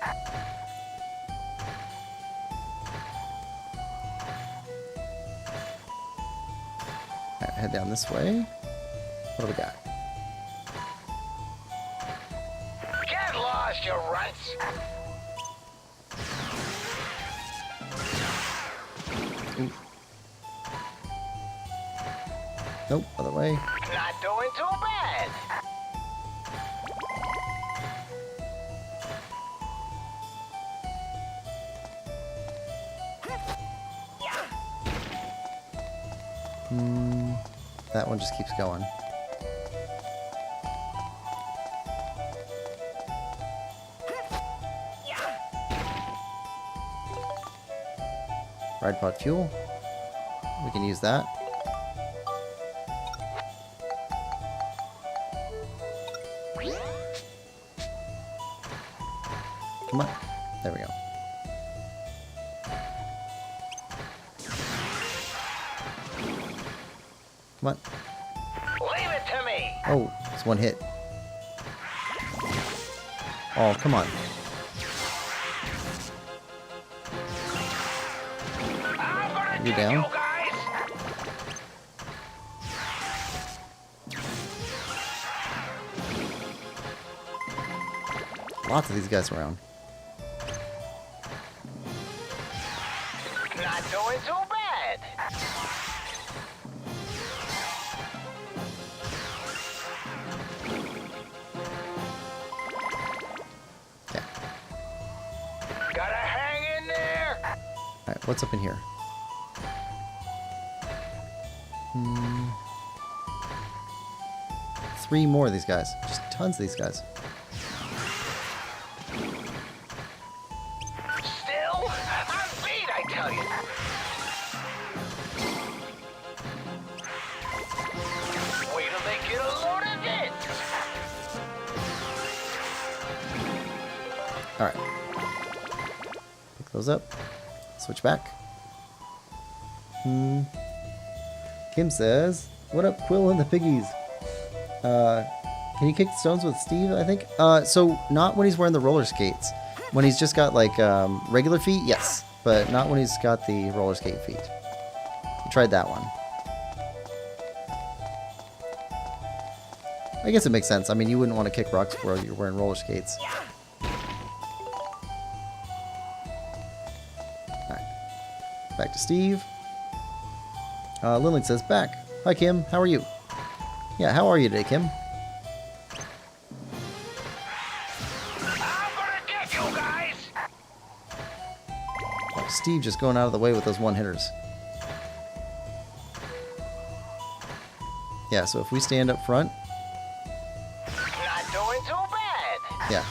Alright, head down this way. What do we got? Get lost, you runts. Nope, other way. Not doing too bad. That one just keeps going. Ride pod fuel. We can use that. Come on. There we go. Come on. Leave it to me. Oh, it's one hit. Oh, come on. I'm gonna You take down? you guys. Lots of these guys around. Not doing too bad. Okay. Gotta hang in there. Alright, what's up in here? Three more of these guys. Just tons of these guys. Still, I'm beat, I tell you. Wait till they get a load of this. Alright. Pick those up. Switch back. Kim says, what up, Quill and the piggies? Can you kick the stones with Steve, I think? So not when he's wearing the roller skates. When he's just got like regular feet, yes. But not when he's got the roller skate feet. I tried that one. I guess it makes sense. I mean, you wouldn't want to kick rocks while you're wearing roller skates. Alright. Back to Steve. Lillian says, back. Hi, Kim. How are you? Yeah, how are you today, Kim? I'm gonna get you guys. Oh, Steve just going out of the way with those one-hitters. Yeah, so if we stand up front, Not doing too bad. yeah,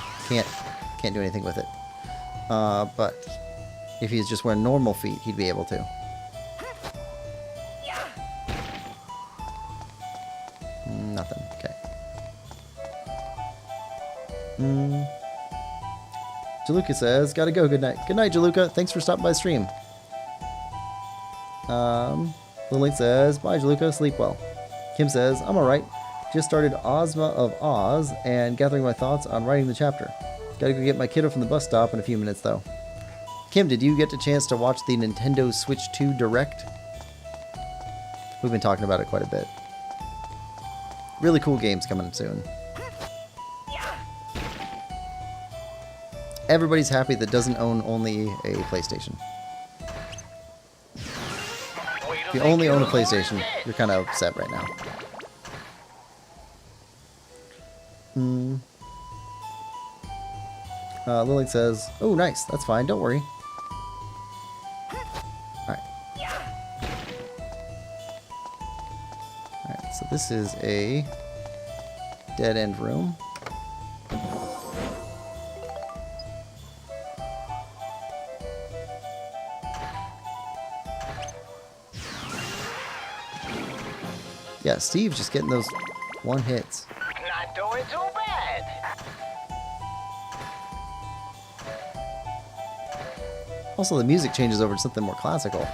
can't do anything with it. But if he's just wearing normal feet, he'd be able to. Nothing. Okay. Jaluka says, gotta go. Good night. Good night, Jaluka. Thanks for stopping by the stream. Lily says, bye, Jaluka. Sleep well. Kim says, I'm alright. Just started Ozma of Oz and gathering my thoughts on writing the chapter. Gotta go get my kiddo from the bus stop in a few minutes, though. Kim, did you get a chance to watch the Nintendo Switch 2 Direct? We've been talking about it quite a bit. Really cool games coming soon. Everybody's happy that doesn't own only a PlayStation. If you only own a PlayStation, you're kind of upset right now. Lily says, oh, nice. That's fine. Don't worry. Alright. Alright, so this is a dead-end room. Yeah, Steve's just getting those one hits. Not doing too bad. Also, the music changes over to something more classical.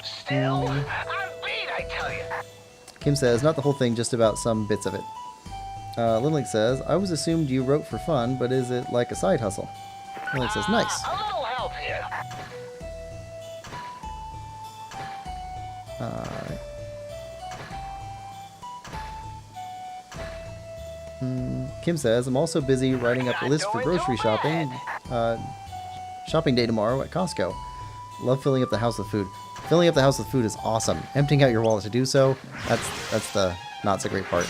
Still, I'm beat, I tell you. Kim says, not the whole thing, just about some bits of it. Lily says, I always assumed you wrote for fun, but is it like a side hustle? Lily says, nice. A little help here. Kim says, I'm also busy writing up a list for grocery shopping. Shopping day tomorrow at Costco. Love filling up the house with food. Filling up the house with food is awesome. Emptying out your wallet to do so, that's the not so great part.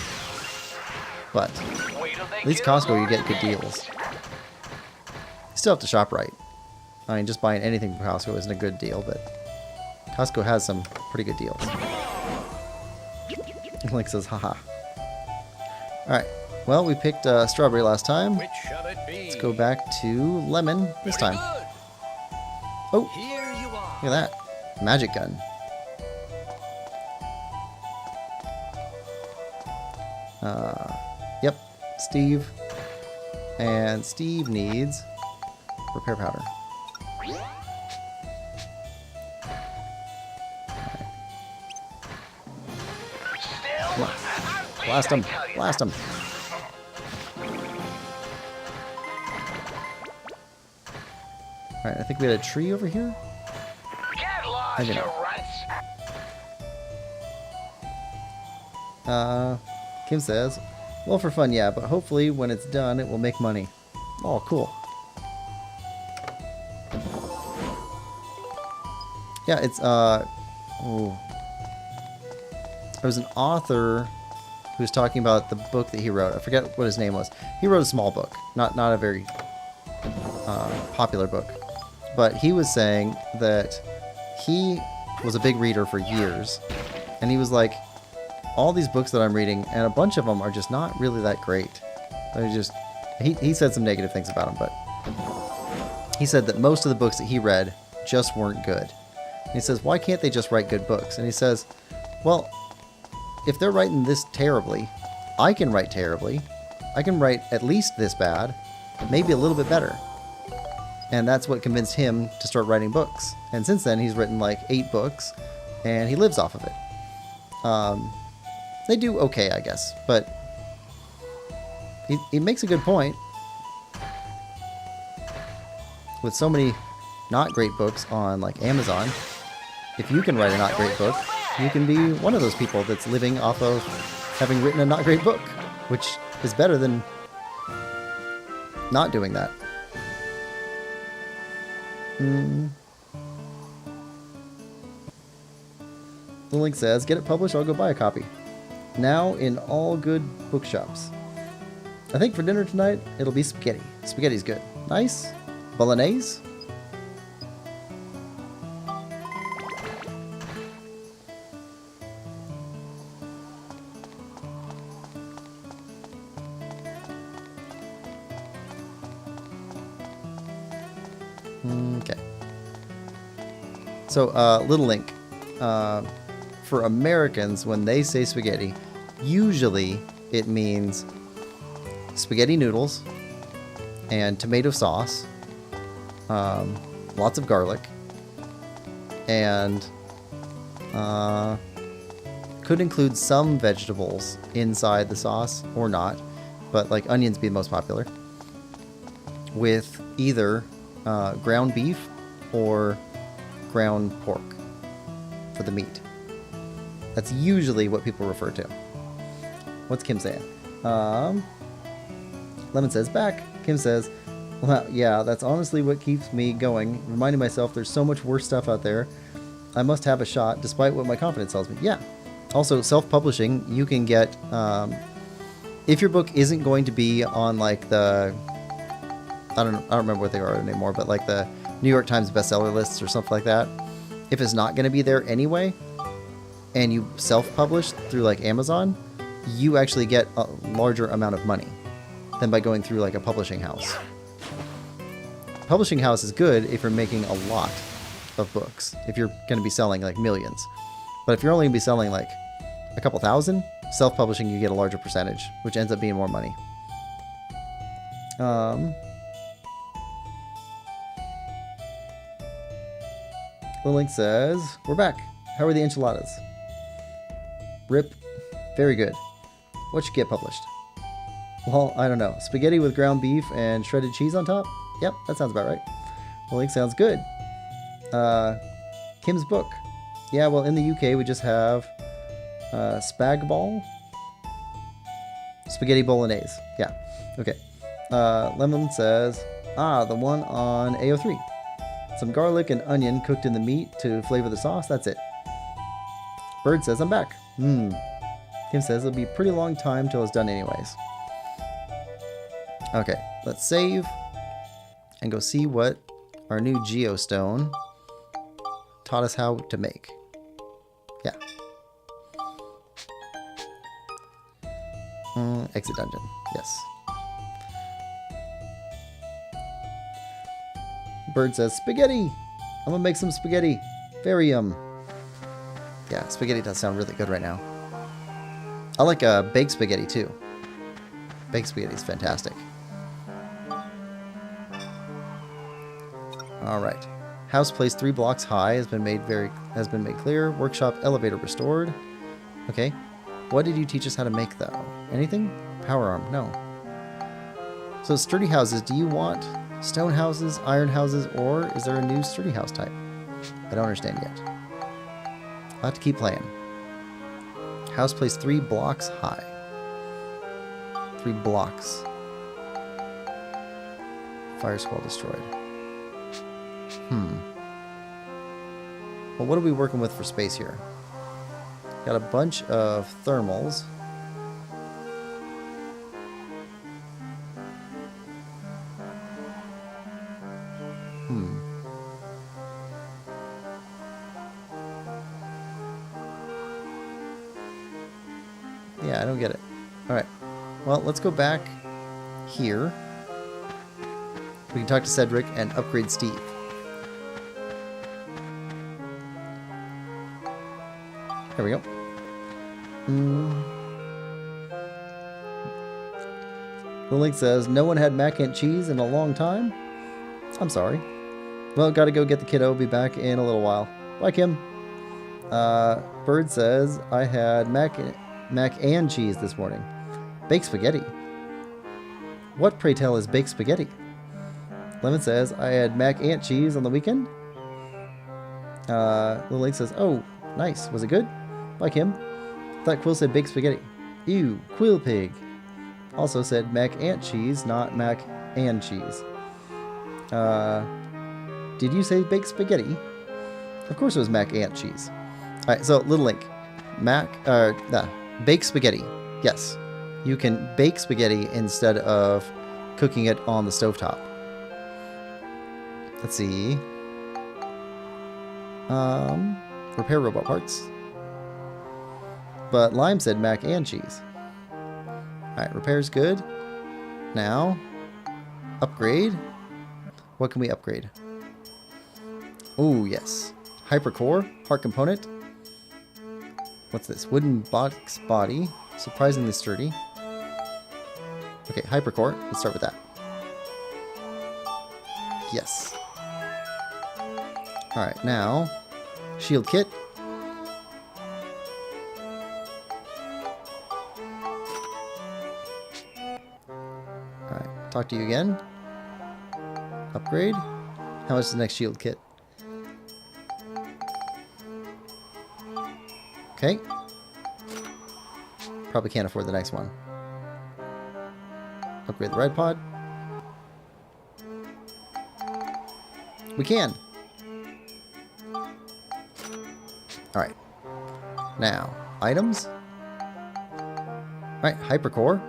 But at least Costco, you get good deals. You still have to shop right. I mean, just buying anything from Costco isn't a good deal, but Costco has some pretty good deals. Link says, haha. Alright, well, we picked strawberry last time. Which shall it be? Let's go back to lemon this time. Good. Oh, Here you are. look at that. Magic gun. Yep, Steve. And Steve needs repair powder. Still, Come on. I'm beat, Blast him. I tell you. Blast him. Alright, I think we had a tree over here. Get lost, Maybe you not. runts. Kim says, well, for fun, yeah, but hopefully when it's done, it will make money. Oh, cool. Yeah, it's, oh. There was an author who was talking about the book that he wrote. I forget what his name was. He wrote a small book, not a very popular book. But he was saying that he was a big reader for years. And he was like, all these books that I'm reading, and a bunch of them are just not really that great. They're just, he said some negative things about them, but he said that most of the books that he read just weren't good. And he says, why can't they just write good books? And he says, well, if they're writing this terribly, I can write terribly. I can write at least this bad, maybe a little bit better. And that's what convinced him to start writing books. And since then, he's written like 8 books, and he lives off of it. They do okay, I guess, but he makes a good point. With so many not great books on like Amazon, if you can write a not great book, you can be one of those people that's living off of having written a not great book, which is better than not doing that. The link says, get it published, I'll go buy a copy. Now in all good bookshops. I think for dinner tonight, it'll be spaghetti. Spaghetti's good. Nice. Bolognese. Okay. So, little link. For Americans, when they say spaghetti, usually it means spaghetti noodles and tomato sauce, lots of garlic, and could include some vegetables inside the sauce or not, but like onions be the most popular, with either ground beef or ground pork for the meat. That's usually what people refer to. What's Kim saying? Lemon says back. Kim says, well, yeah, that's honestly what keeps me going, reminding myself there's so much worse stuff out there. I must have a shot, despite what my confidence tells me. Yeah. Also, self-publishing, you can get, if your book isn't going to be on like the, I don't remember what they are anymore, but like the New York Times bestseller lists or something like that. If it's not going to be there anyway, and you self-publish through like Amazon, you actually get a larger amount of money than by going through like a publishing house. Publishing house is good if you're making a lot of books, if you're going to be selling like millions. But if you're only going to be selling like a couple thousand, self-publishing you get a larger percentage, which ends up being more money. The link says, we're back. How are the enchiladas? Rip. Very good. What should get published? Well, I don't know. Spaghetti with ground beef and shredded cheese on top? Yep, that sounds about right. The link sounds good. Kim's book. Yeah, well, in the UK, we just have spag ball. Spaghetti bolognese. Yeah. Okay. Lemon says, the one on AO3. Some garlic and onion cooked in the meat to flavor the sauce. That's it. Bird says, I'm back. Kim says, it'll be a pretty long time till it's done anyways. Okay, let's save and go see what our new geostone taught us how to make. Yeah. Exit dungeon. Yes. Bird says, spaghetti! I'm gonna make some spaghetti. Very yeah, spaghetti does sound really good right now. I like baked spaghetti too. Baked spaghetti is fantastic. All right. House place 3 blocks high has been made clear. Workshop elevator restored. Okay. What did you teach us how to make though? Anything? Power arm. No. So sturdy houses, do you want stone houses, iron houses, or is there a new sturdy house type? I don't understand yet. I'll have to keep playing. House place 3 blocks high. 3 blocks. Fire squall destroyed. Well, what are we working with for space here? Got a bunch of thermals. Yeah, I don't get it. Alright. Well, let's go back here. We can talk to Cedric and upgrade Steve. There we go. The link says, no one had mac and cheese in a long time. I'm sorry. Well, gotta go get the kiddo. Be back in a little while. Bye, Kim. Bird says, I had mac mac and cheese this morning. Baked spaghetti. What, pray tell, is baked spaghetti? Lemon says, I had mac and cheese on the weekend. Little Link says, oh, nice. Was it good? Like him. Thought Quill said baked spaghetti. Ew, Quillpig. Also said mac and cheese, not mac and cheese. Did you say baked spaghetti? Of course it was mac and cheese. Alright, so Little Link. Baked spaghetti. Yes. You can bake spaghetti instead of cooking it on the stovetop. Let's see. Repair robot parts. But Lime said mac and cheese. Alright, repair's good. Now, upgrade. What can we upgrade? Oh, yes. Hypercore, heart component. What's this? Wooden box body. Surprisingly sturdy. Okay, hypercore. Let's start with that. Yes. Alright, now, shield kit. Alright, talk to you again. Upgrade. How much is the next shield kit? Okay. Probably can't afford the next one. Upgrade the ride pod. We can. Alright. Now, items. Alright, hypercore.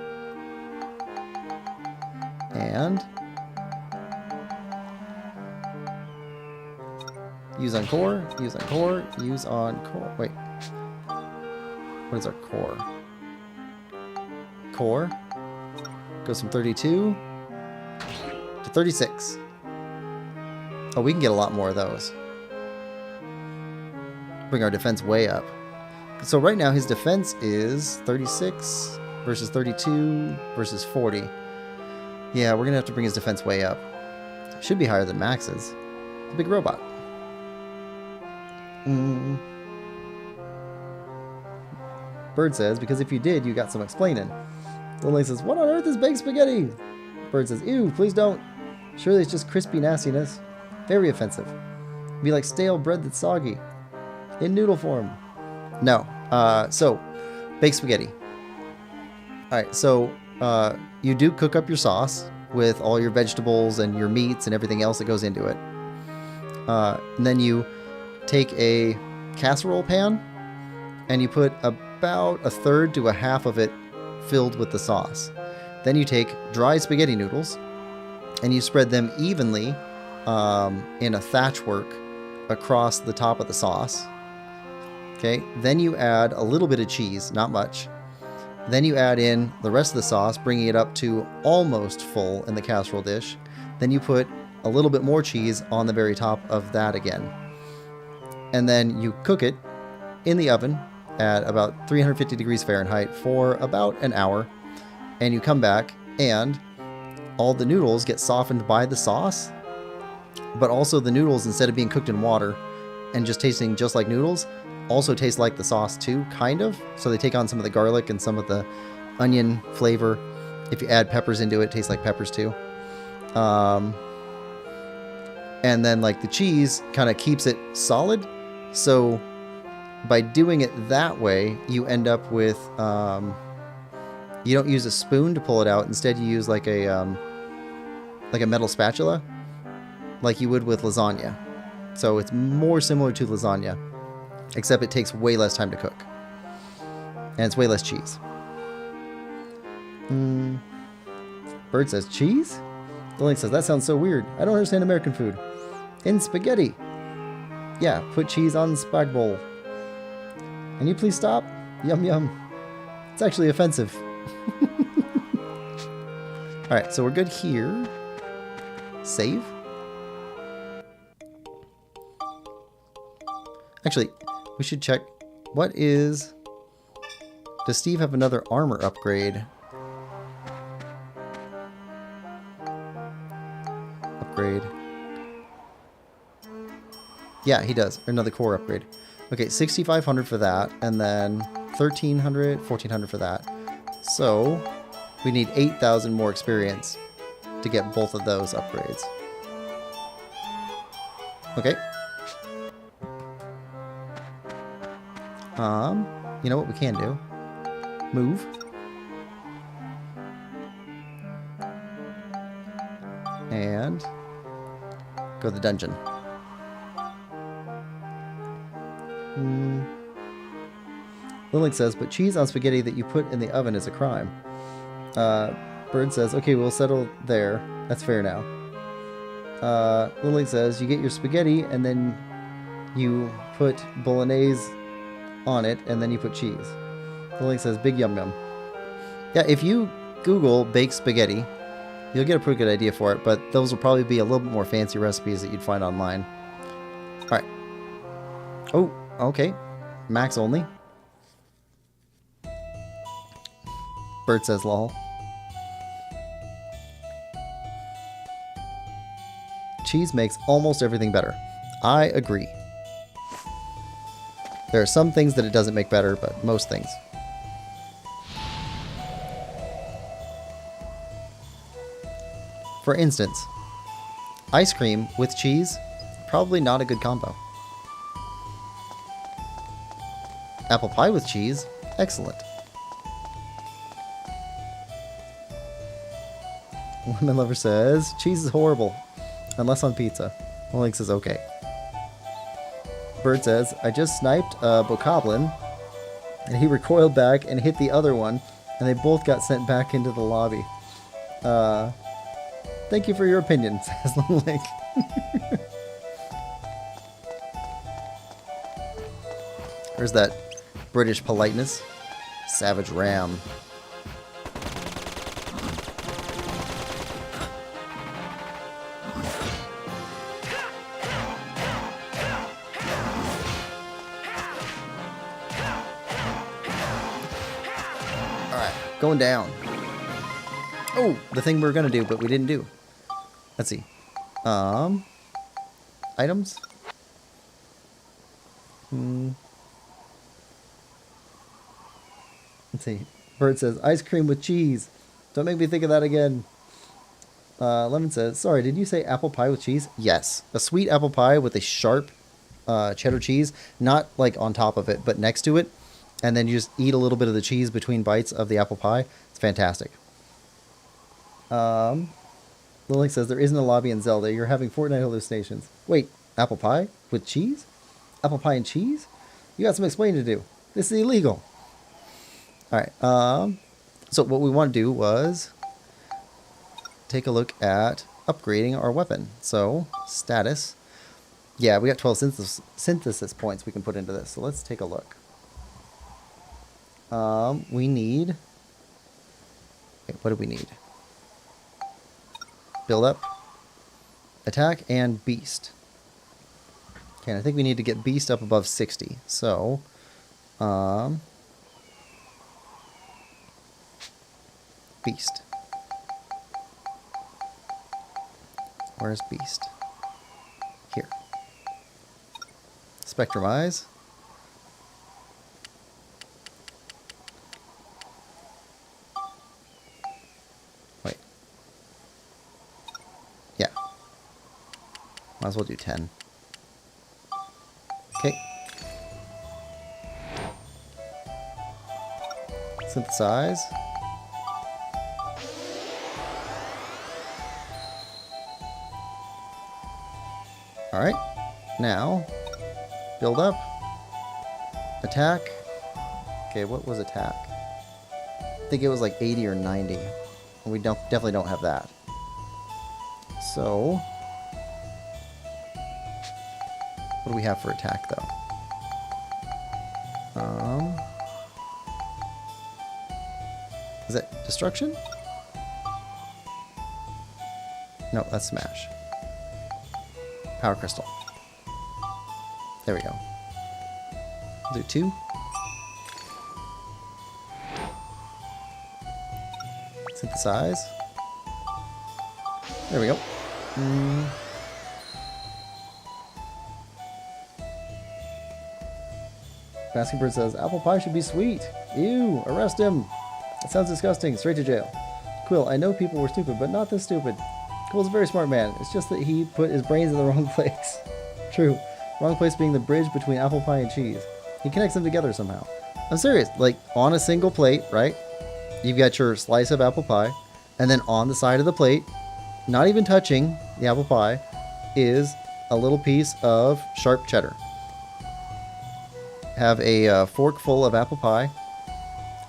And use on core, use on core, use on core. Wait. What is our core? Core goes from 32 to 36. Oh, we can get a lot more of those. Bring our defense way up. So right now his defense is 36 versus 32 versus 40. Yeah, we're gonna have to bring his defense way up. Should be higher than Max's. The big robot. Bird says, because if you did, you got some explaining. Little Link says, what on earth is baked spaghetti? Bird says, ew, please don't. Surely it's just crispy nastiness. Very offensive. It'd be like stale bread that's soggy. In noodle form. No. So, baked spaghetti. Alright, so, you do cook up your sauce with all your vegetables and your meats and everything else that goes into it. And then you take a casserole pan and you put about a third to a half of it filled with the sauce. Then you take dry spaghetti noodles and you spread them evenly in a thatch work across the top of the sauce. Okay, then you add a little bit of cheese, not much. Then you add in the rest of the sauce, bringing it up to almost full in the casserole dish. Then you put a little bit more cheese on the very top of that again. And then you cook it in the oven at about 350 degrees Fahrenheit for about an hour. And you come back and all the noodles get softened by the sauce. But also the noodles, instead of being cooked in water and just tasting just like noodles, also taste like the sauce too, kind of. So they take on some of the garlic and some of the onion flavor. If you add peppers into it, it tastes like peppers too. And then like the cheese kind of keeps it solid. So by doing it that way, you end up with, you don't use a spoon to pull it out. Instead, you use like a metal spatula, like you would with lasagna. So it's more similar to lasagna, except it takes way less time to cook. And it's way less cheese. Bird says, cheese? The Link says, that sounds so weird. I don't understand American food. In spaghetti. Yeah, put cheese on spag bowl. Can you please stop? Yum yum. It's actually offensive. Alright, so we're good here. Save. Actually, we should check. What is... Does Steve have another armor upgrade? Upgrade. Yeah, he does. Another core upgrade. Okay, 6,500 for that, and then 1,300, 1,400 for that. So we need 8,000 more experience to get both of those upgrades. Okay. You know what we can do? Move. And go to the dungeon. Lilink says, but cheese on spaghetti that you put in the oven is a crime. Bird says, okay, we'll settle there. That's fair now. Lilink says, you get your spaghetti and then you put bolognese on it and then you put cheese. Lilink says, big yum yum. Yeah, if you Google baked spaghetti, you'll get a pretty good idea for it, but those will probably be a little bit more fancy recipes that you'd find online. Alright. Oh, okay. Max only. Bird says lol. Cheese makes almost everything better. I agree. There are some things that it doesn't make better, but most things. For instance, ice cream with cheese, probably not a good combo. Apple pie with cheese, excellent. Lemon Lover says, cheese is horrible, unless on pizza. Link says, okay. Bird says, I just sniped a bokoblin, and he recoiled back and hit the other one, and they both got sent back into the lobby. Thank you for your opinion, says Link. There's that British politeness. Savage Ram. Alright, going down. Oh, the thing we were gonna do, but we didn't do. Let's see. Items? Let's see. Bird says, ice cream with cheese. Don't make me think of that again. Lemon says, sorry, did you say apple pie with cheese? Yes. A sweet apple pie with a sharp cheddar cheese. Not like on top of it, but next to it. And then you just eat a little bit of the cheese between bites of the apple pie. It's fantastic. Lilink says, there isn't a lobby in Zelda. You're having Fortnite hallucinations. Wait, apple pie with cheese? Apple pie and cheese? You got some explaining to do. This is illegal. Alright, so what we want to do was take a look at upgrading our weapon. So, status. Yeah, we got 12 synthesis points we can put into this. So let's take a look. We need... Okay, what do we need? Build up, attack, and beast. Okay, and I think we need to get beast up above 60. So, beast. Where's beast? Here. Spectrum eyes. Wait. Yeah. Might as well do 10. Okay. Synthesize. Alright, now, build up, attack. Okay, what was attack? I think it was like 80 or 90. And we definitely don't have that. So, what do we have for attack though? Is it destruction? No, that's smash. Power crystal. There we go. Do 2. Synthesize. There we go. Basking Bird says, apple pie should be sweet. Ew, arrest him. That sounds disgusting. Straight to jail. Quill, I know people were stupid, but not this stupid. Quill's a very smart man. It's just that he put his brains in the wrong place. True. Wrong place being the bridge between apple pie and cheese. He connects them together somehow. I'm serious. Like, on a single plate, right? You've got your slice of apple pie. And then on the side of the plate, not even touching the apple pie, is a little piece of sharp cheddar. Have a fork full of apple pie.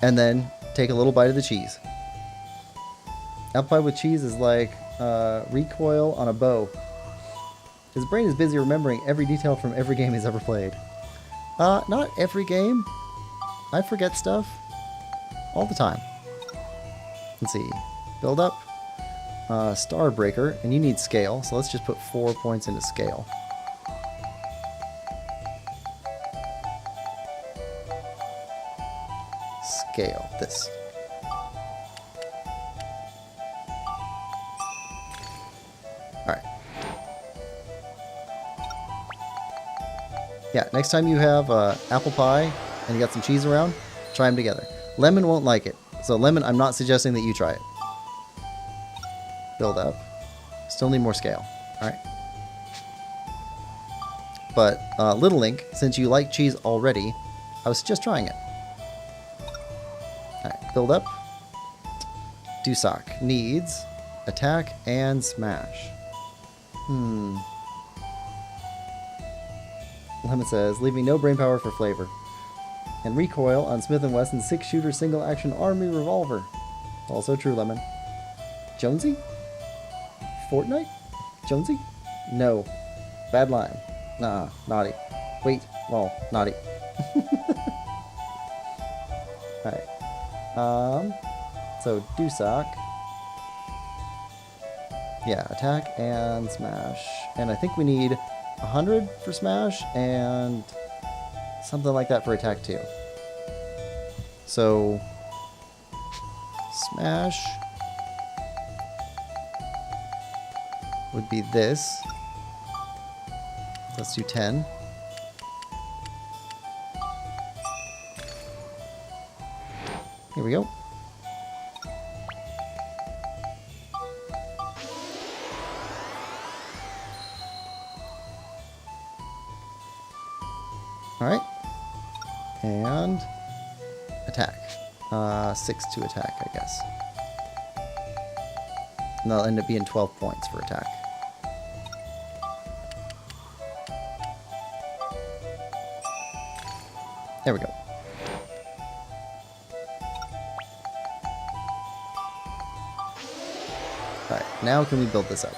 And then take a little bite of the cheese. Apple pie with cheese is like recoil on a bow. His brain is busy remembering every detail from every game he's ever played. Not every game. I forget stuff all the time. Let's see. Build up. Star Breaker. And you need scale. So let's just put 4 points into scale. Scale. This. Alright. Yeah, next time you have apple pie and you got some cheese around, try them together. Lemon won't like it. So Lemon, I'm not suggesting that you try it. Build up. Still need more scale. Alright. But Little Link, since you like cheese already, I was just trying it. Alright, build up. Dusak needs attack and smash. Lemon says, leaving no brain power for flavor. And recoil on Smith & Wesson's 6-shooter single-action army revolver. Also true, Lemon. Jonesy? Fortnite? Jonesy? No. Bad line. Nah, naughty. Wait, well, naughty. Alright. So, Dusak. Yeah, attack and smash. And I think we need 100 for smash and something like that for attack too. So, smash would be this. Let's do 10. Here we go. Alright. And attack. 6 to attack, I guess. And that'll end up being 12 points for attack. There we go. Alright, now can we build this up?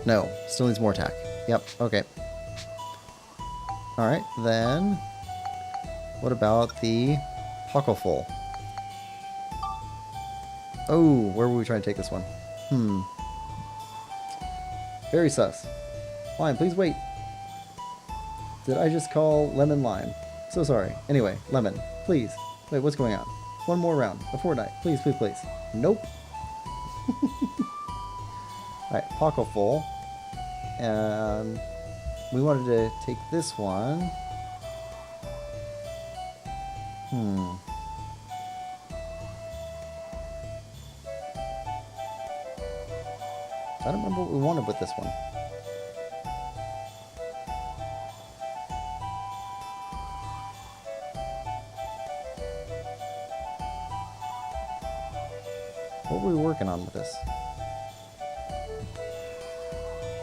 No, still needs more attack. Yep, okay. Alright, then what about the Hucklefull? Oh, where were we trying to take this one? Very sus. Lime, please wait. Did I just call Lemon Lime? So sorry. Anyway, Lemon, please. Wait, what's going on? One more round. A Fortnite. Please, please, please. Nope. Alright, Hucklefull. And we wanted to take this one. I don't remember what we wanted with this one. What were we working on with this?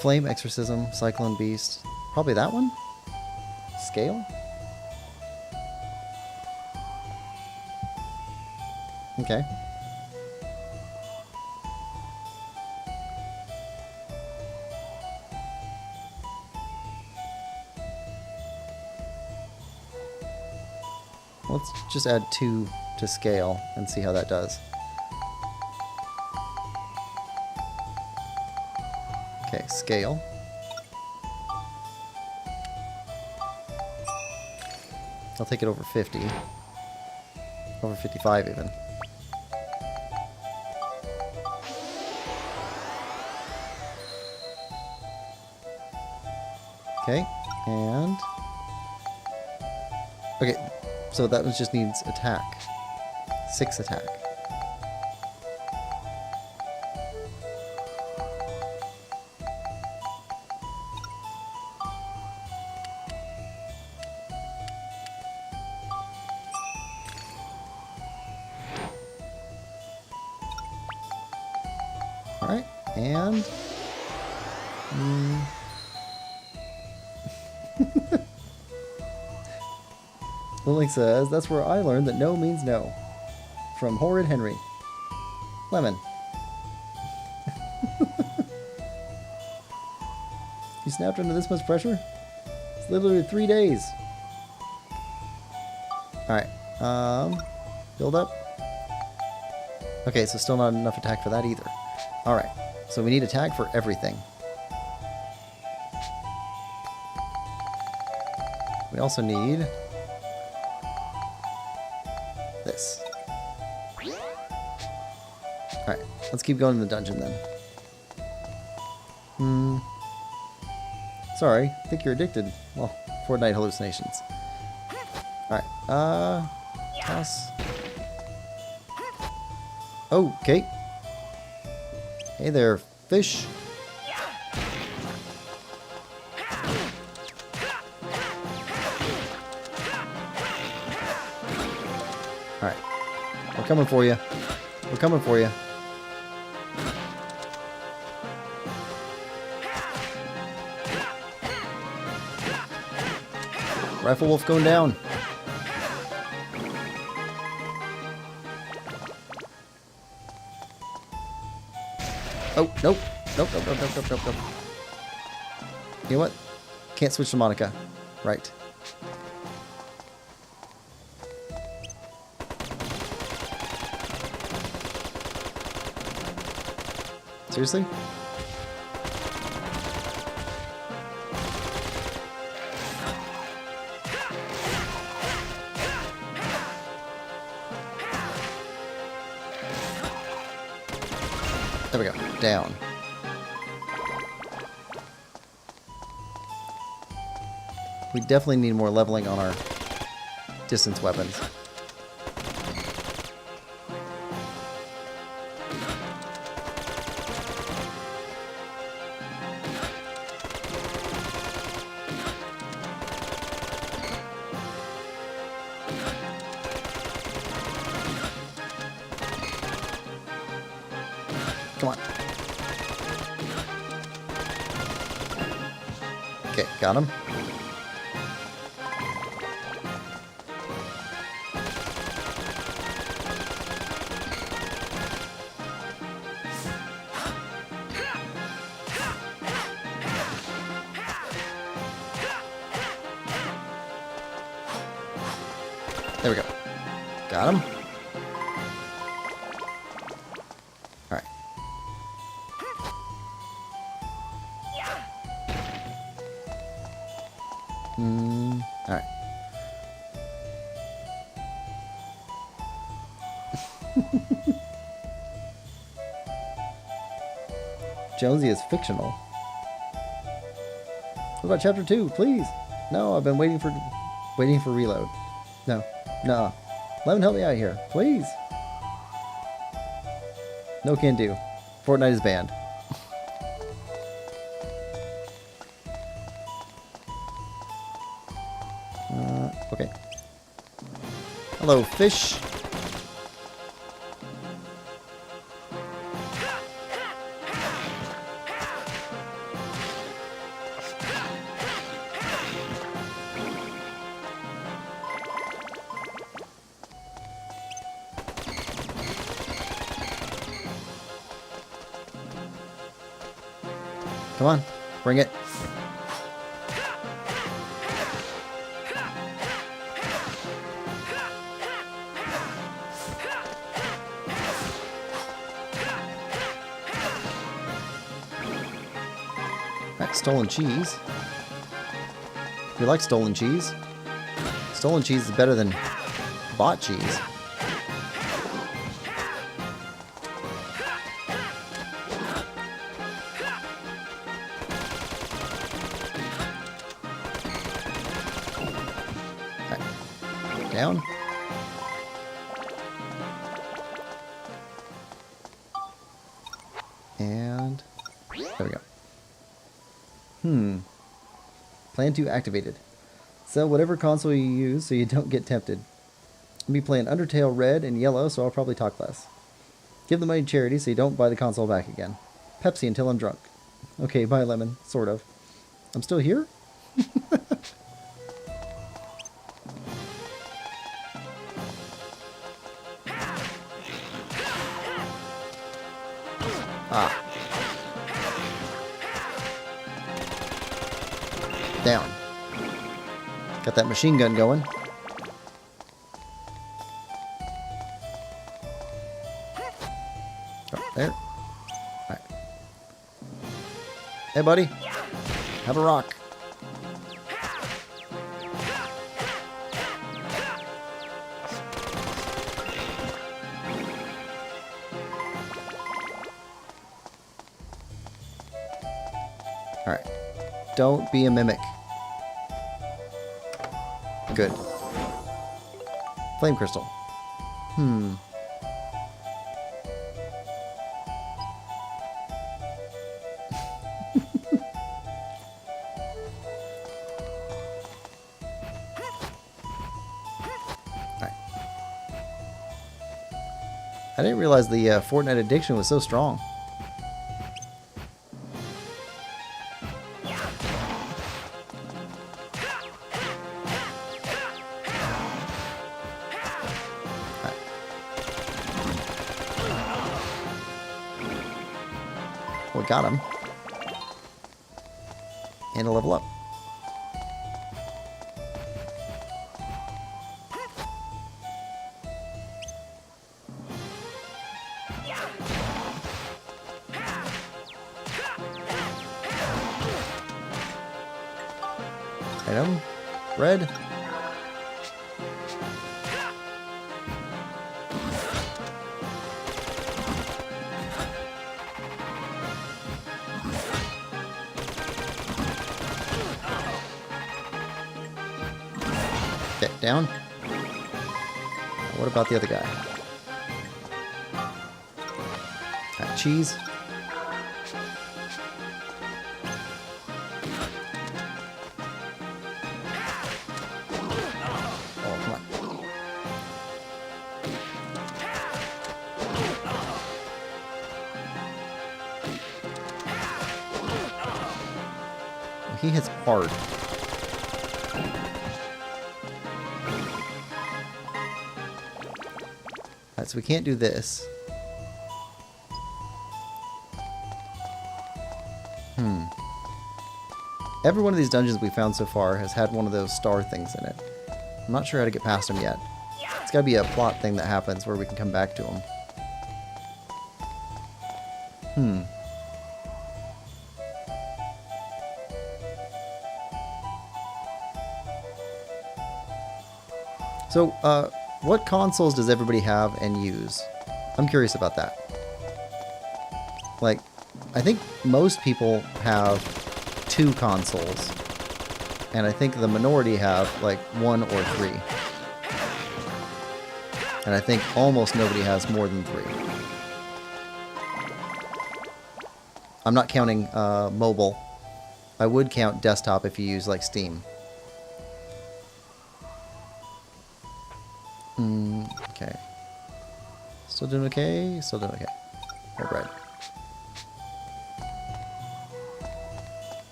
Flame, Exorcism, Cyclone Beast. Probably that one? Scale? Okay. Let's just add 2 to scale and see how that does. Okay, scale. I'll take it over 50. Over 55 even. Okay, and... Okay, so that one just needs attack. 6 attack. Alright, and... Lily says, that's where I learned that no means no. From Horrid Henry. Lemon. You snapped under this much pressure? It's literally 3 days. Alright, build up. Okay, so still not enough attack for that either. Alright, so we need attack for everything. We also need this. Alright, let's keep going in the dungeon then. Sorry, I think you're addicted. Well, Fortnite hallucinations. Alright, toss. Oh, okay. Hey there, fish. Alright. We're coming for you. We're coming for you. Rifle Wolf going down. Oh, nope. Nope, nope, nope, nope, nope, nope, nope. You know what? Can't switch to Monica. Right. Seriously? There we go. Down. We definitely need more leveling on our distance weapons. Come on. Okay, got him. There we go. Got him. Alright. Alright. Jonesy is fictional. What about chapter 2, please? No, I've been waiting for reload. No. No. Lemon, help me out here, please. No can do. Fortnite is banned. Okay. Hello, fish. Come on, bring it. That's stolen cheese. We like stolen cheese. Stolen cheese is better than bought cheese. down. And there we go. Plan 2 activated. Sell whatever console you use so you don't get tempted. I'll be playing Undertale Red and Yellow, so I'll probably talk less. Give the money to charity so you don't buy the console back again. Pepsi until I'm drunk. Okay, bye Lemon. Sort of. I'm still here? Ah. Down. Got that machine gun going. Oh, there. Alright. Hey, buddy. Have a rock. Alright. Don't be a mimic. Good. Flame crystal. Alright. I didn't realize the Fortnite addiction was so strong. We got him. And a level up. Item. Red. Okay, down. What about the other guy? Cheese. Oh, come on. He hits hard. So we can't do this. Every one of these dungeons we found so far has had one of those star things in it. I'm not sure how to get past them yet. It's got to be a plot thing that happens where we can come back to them. So, what consoles does everybody have and use? I'm curious about that. Like, I think most people have 2 consoles. And I think the minority have, like, 1 or 3. And I think almost nobody has more than 3. I'm not counting mobile. I would count desktop if you use, like, Steam. Okay. Still doing okay? Still doing okay. Red, red.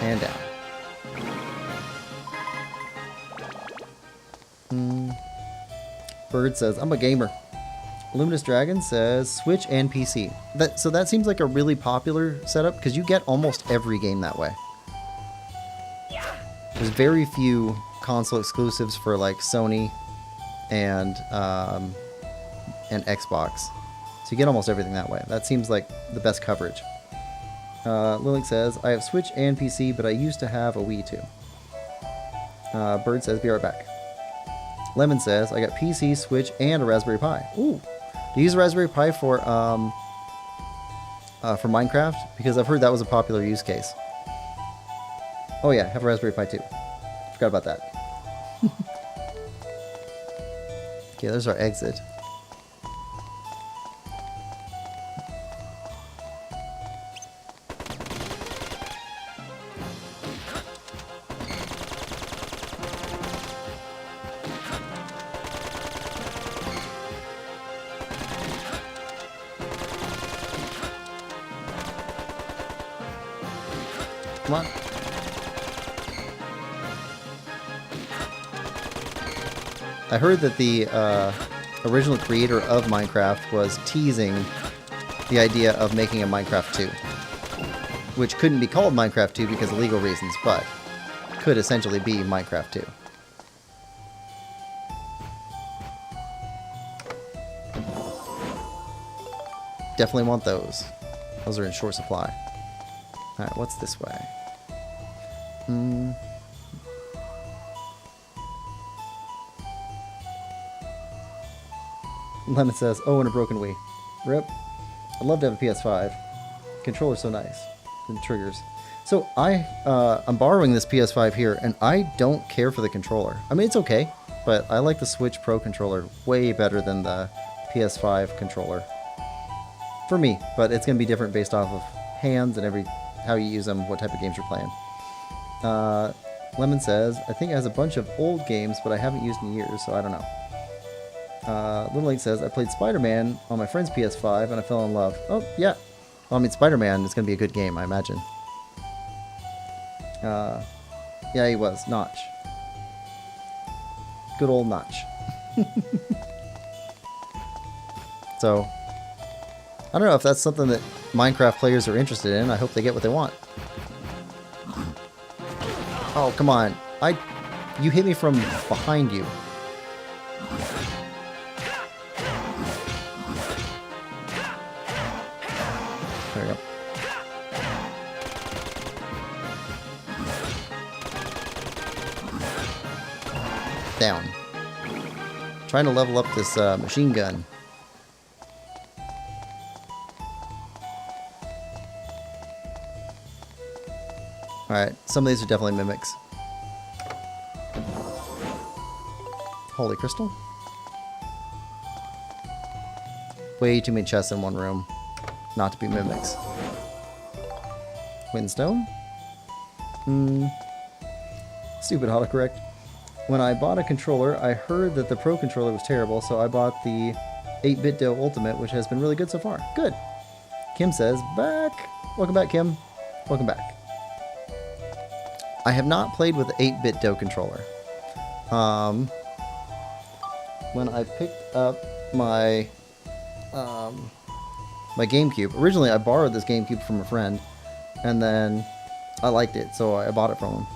And down. Bird says, I'm a gamer. Luminous Dragon says, Switch and PC. So that seems like a really popular setup, because you get almost every game that way. There's very few console exclusives for like Sony and Xbox. So you get almost everything that way. That seems like the best coverage. Lilink says, I have Switch and PC, but I used to have a Wii too. Bird says, be right back. Lemon says, I got PC, Switch, and a Raspberry Pi. Ooh. Do you use a Raspberry Pi for Minecraft? Because I've heard that was a popular use case. Oh yeah, I have a Raspberry Pi too. Forgot about that. Okay, there's our exit. Come on. I heard that the original creator of Minecraft was teasing the idea of making a Minecraft 2. Which couldn't be called Minecraft 2 because of legal reasons, but could essentially be Minecraft 2. Definitely want those. Those are in short supply. Alright, what's this way? Lemon says, oh, and a broken Wii. Rip. I'd love to have a PS5. Controller's so nice. And triggers. So I'm borrowing this PS5 here, and I don't care for the controller. I mean, it's okay, but I like the Switch Pro controller way better than the PS5 controller. For me, but it's going to be different based off of hands and how you use them, what type of games you're playing. Lemon says, I think it has a bunch of old games, but I haven't used in years, so I don't know. Little Link says, I played Spider-Man on my friend's PS5 and I fell in love. Oh, yeah. Well, I mean, Spider-Man is going to be a good game, I imagine. Yeah, he was. Notch. Good old Notch. So, I don't know if that's something that Minecraft players are interested in. I hope they get what they want. Oh, come on. You hit me from behind you. There we go. Down. Trying to level up this machine gun. Alright, some of these are definitely mimics. Holy crystal. Way too many chests in one room. Not to be mimics. Windstone? Stupid autocorrect. When I bought a controller, I heard that the Pro controller was terrible, so I bought the 8-Bit Do Ultimate, which has been really good so far. Good. Kim says, back. Welcome back, Kim. Welcome back. I have not played with the 8-Bit Do controller. When I picked up my my GameCube, originally I borrowed this GameCube from a friend, and then I liked it, so I bought it from him.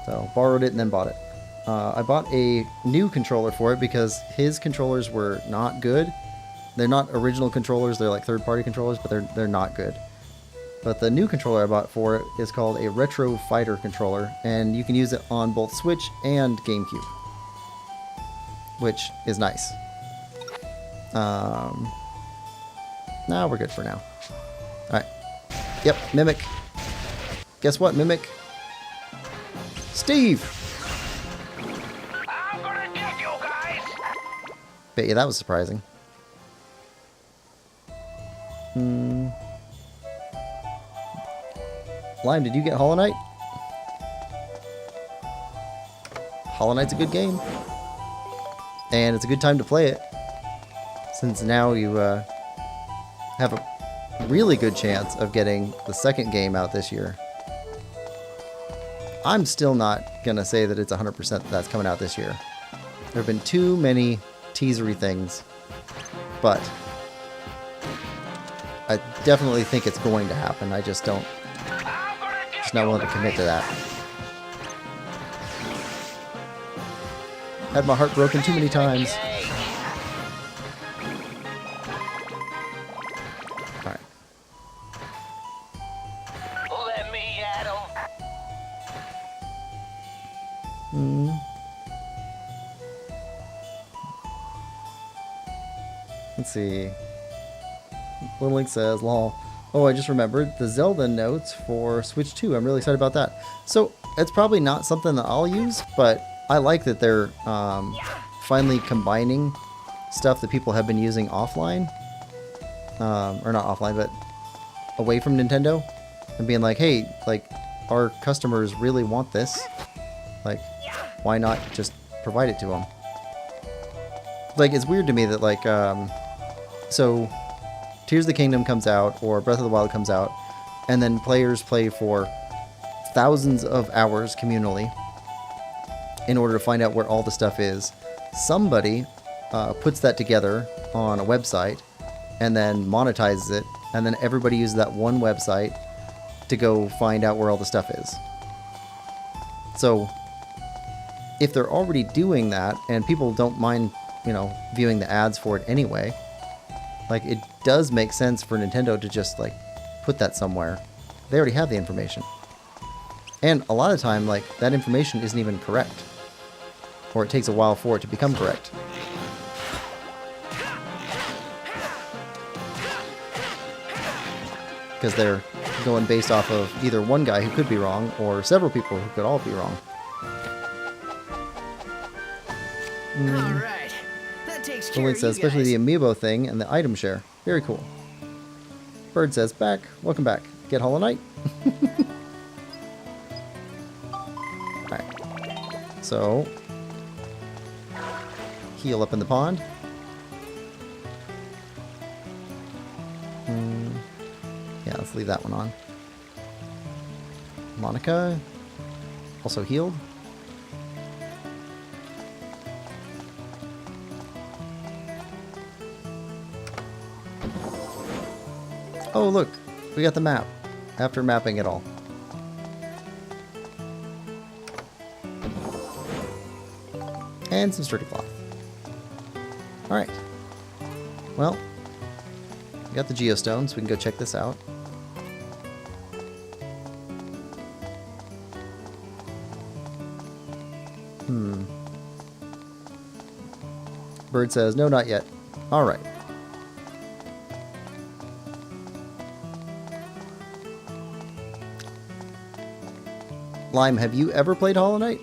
So, borrowed it and then bought it. I bought a new controller for it because his controllers were not good. They're not original controllers, they're like third-party controllers, but they're not good. But the new controller I bought for it is called a Retro Fighter controller, and you can use it on both Switch and GameCube, which is nice. Nah, we're good for now. Alright. Yep, Mimic. Guess what, Mimic? Steve! I'm gonna get you guys! Bet you that was surprising. Lime, did you get Hollow Knight? Hollow Knight's a good game. And it's a good time to play it, since now you have a really good chance of getting the second game out this year. I'm still not going to say that it's 100% that's coming out this year. There have been too many teasery things, but I definitely think it's going to happen. I just don't... just not willing to commit to that. Had my heart broken too many times. Alright. Let me at 'em. Let's see. Little Link says, lol. Oh, I just remembered the Zelda notes for Switch 2. I'm really excited about that. So it's probably not something that I'll use, but I like that they're finally combining stuff that people have been using offline. Or not offline, but away from Nintendo. And being like, hey, like, our customers really want this. Like, why not just provide it to them? Like, it's weird to me that, like, so Tears of the Kingdom comes out, or Breath of the Wild comes out, and then players play for thousands of hours communally in order to find out where all the stuff is. Somebody puts that together on a website and then monetizes it, and then everybody uses that one website to go find out where all the stuff is. So if they're already doing that, and people don't mind, you know, viewing the ads for it anyway, like, it does make sense for Nintendo to just, like, put that somewhere. They already have the information. And a lot of time, like, that information isn't even correct. Or it takes a while for it to become correct. Because they're going based off of either one guy who could be wrong, or several people who could all be wrong. Alright. That takes care Link of says, you especially guys. the amiibo thing and the item share. Very cool. Bird says, back. Welcome back. Get Hollow Knight. Alright. So, heal up in the pond. Yeah, let's leave that one on. Monica, also healed. Oh, look, we got the map after mapping it all. And some sturdy cloth. Alright. Well, we got the geostone, so we can go check this out. Bird says, no, not yet. Alright. Lime, have you ever played Hollow Knight?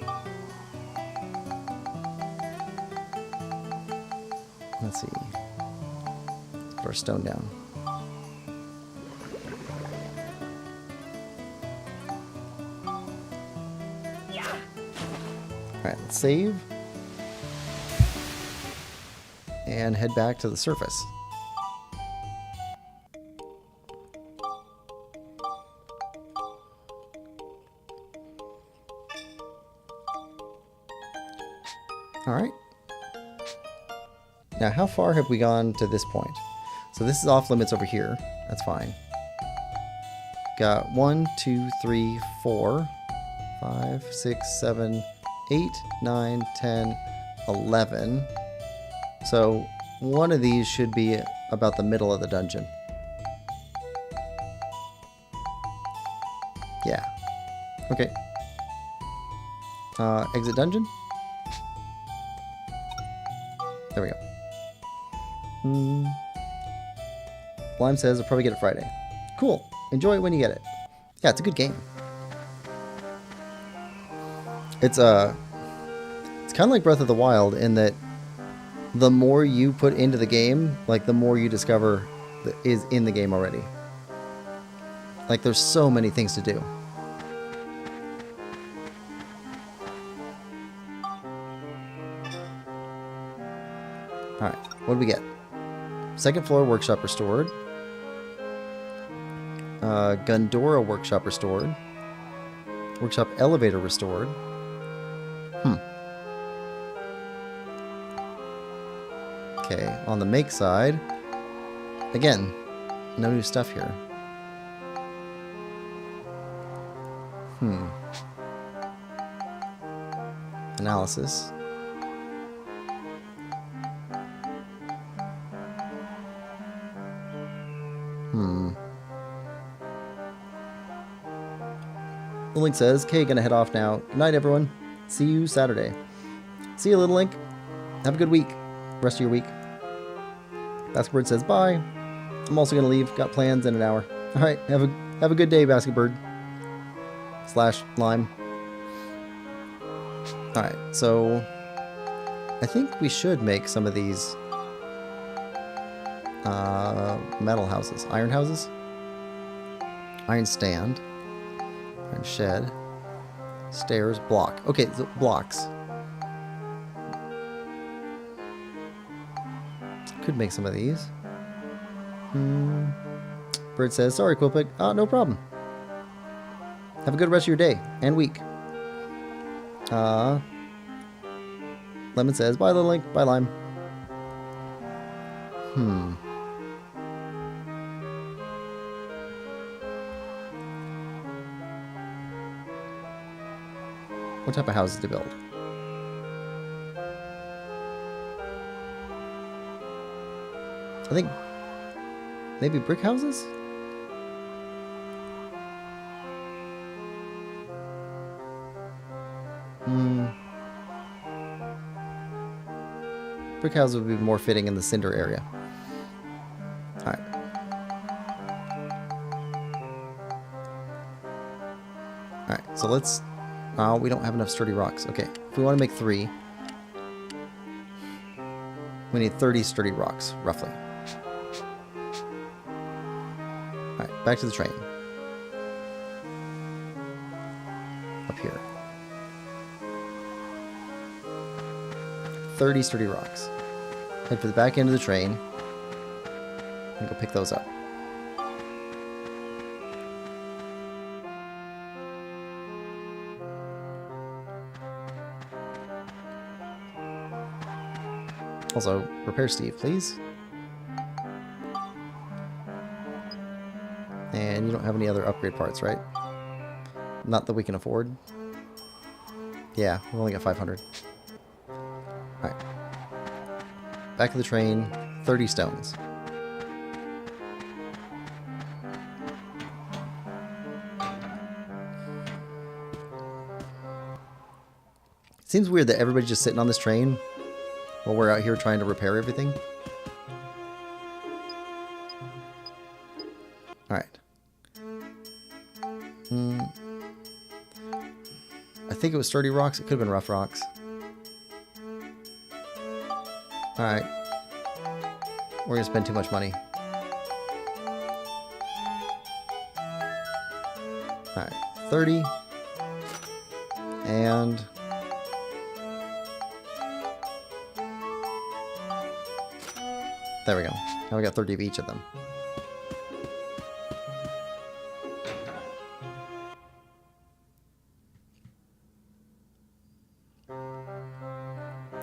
Let's see. Let's put our stone down. Alright, let's save. And head back to the surface. Alright. Now, how far have we gone to this point? So this is off limits over here. That's fine. Got 1, 2, 3, 4, 5, 6, 7, 8, 9, 10, 11. So one of these should be about the middle of the dungeon. Yeah. Okay. Exit dungeon. There we go. Lime says I'll probably get it Friday. Cool. Enjoy it when you get it. Yeah, it's a good game. It's kind of like Breath of the Wild in that the more you put into the game, like the more you discover that is in the game already. Like there's so many things to do. Alright, what do we get? Second floor workshop restored. Gundora workshop restored. Workshop elevator restored. Okay, on the make side, again, no new stuff here. Analysis. The Link says, okay, gonna head off now. Good night, everyone. See you Saturday. See you, Little Link. Have a good week. Rest of your week. Basketbird says bye. I'm also gonna leave. Got plans in an hour. All right, have a good day, Basketbird. / Lime. All right, so I think we should make some of these metal houses, iron houses, iron stand, iron shed, stairs, block. Okay, so blocks. Could make some of these. Bird says, sorry, Quillpig. No problem. Have a good rest of your day and week. Lemon says, bye, Little Link. Bye, Lime. What type of houses to build? I think maybe brick houses? Brick houses would be more fitting in the cinder area. Alright. Alright, so let's... Oh, we don't have enough sturdy rocks. Okay, if we want to make 3, we need 30 sturdy rocks, roughly. Alright, back to the train. Up here. 30 sturdy rocks. Head for the back end of the train and go pick those up. Also, repair Steve, please. And you don't have any other upgrade parts, right? Not that we can afford. Yeah, we only got 500. Alright. Back of the train, 30 stones. It seems weird that everybody's just sitting on this train while we're out here trying to repair everything. Alright. I think it was sturdy rocks. It could have been rough rocks. Alright. We're gonna spend too much money. Alright. 30. And... there we go. Now we got 30 of each of them.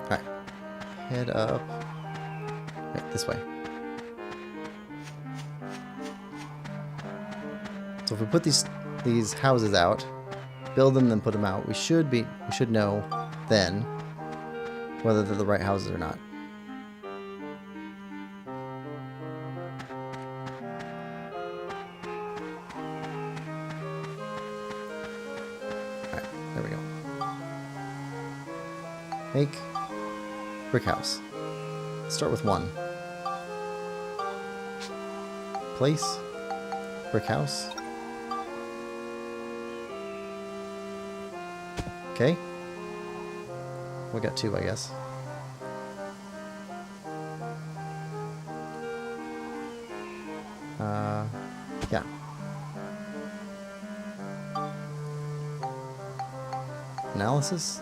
Alright. Head up. Right, this way. So if we put these houses out, build them, then put them out, we should know then whether they're the right houses or not. There we go. Make brick house. Start with 1. Place brick house. Okay. We got 2, I guess. Yeah. Analysis?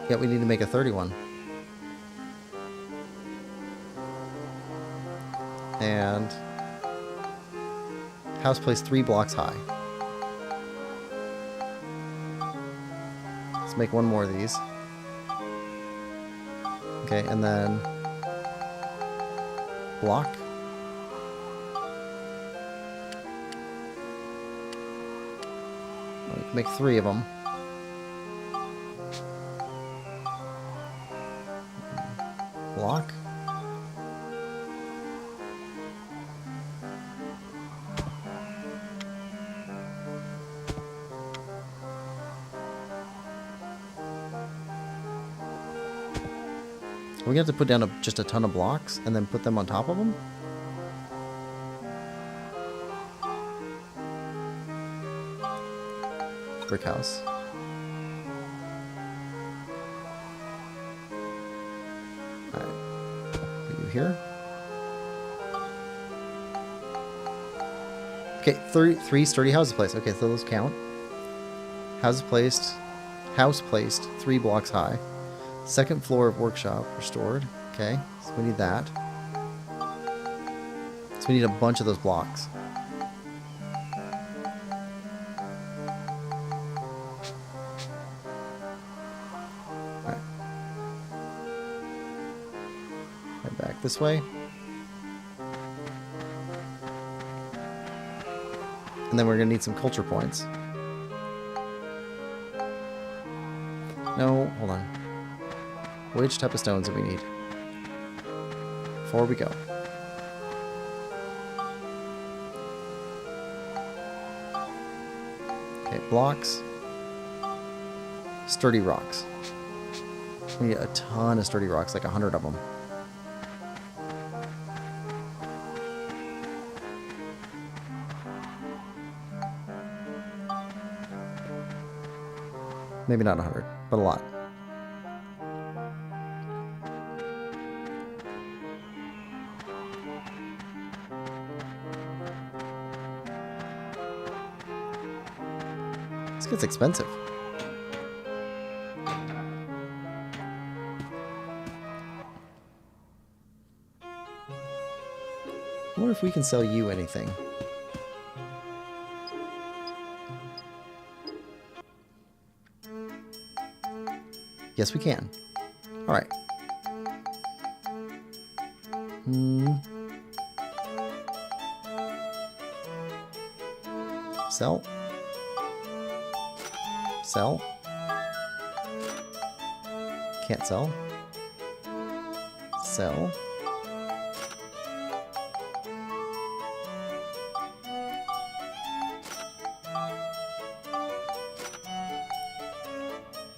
Yeah, we need to make a 31. And house placed 3 blocks high. Let's make 1 more of these. Okay, and then block. We can make 3 of them. Block. we have to put down just a ton of blocks and then put them on top of them? Brick house. Alright. Put you here. Okay, three sturdy houses placed. Okay, so those count. House placed 3 blocks high. Second floor of workshop restored. Okay, so we need that. So we need a bunch of those blocks. Alright. Head back this way. And then we're going to need some culture points. No, hold on. Which type of stones do we need? Before we go. Okay, blocks. Sturdy rocks. We need a ton of sturdy rocks, like 100 of them. Maybe not 100, but a lot. This gets expensive. I wonder if we can sell you anything. Yes, we can. All right. Sell. Sell. Can't sell. Sell.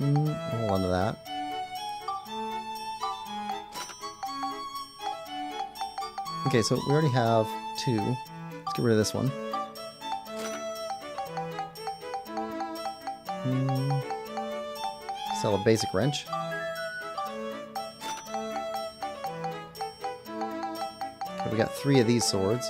Hold on to that. Okay, so we already have 2. Let's get rid of this one. Sell a basic wrench. Okay, we got 3 of these swords.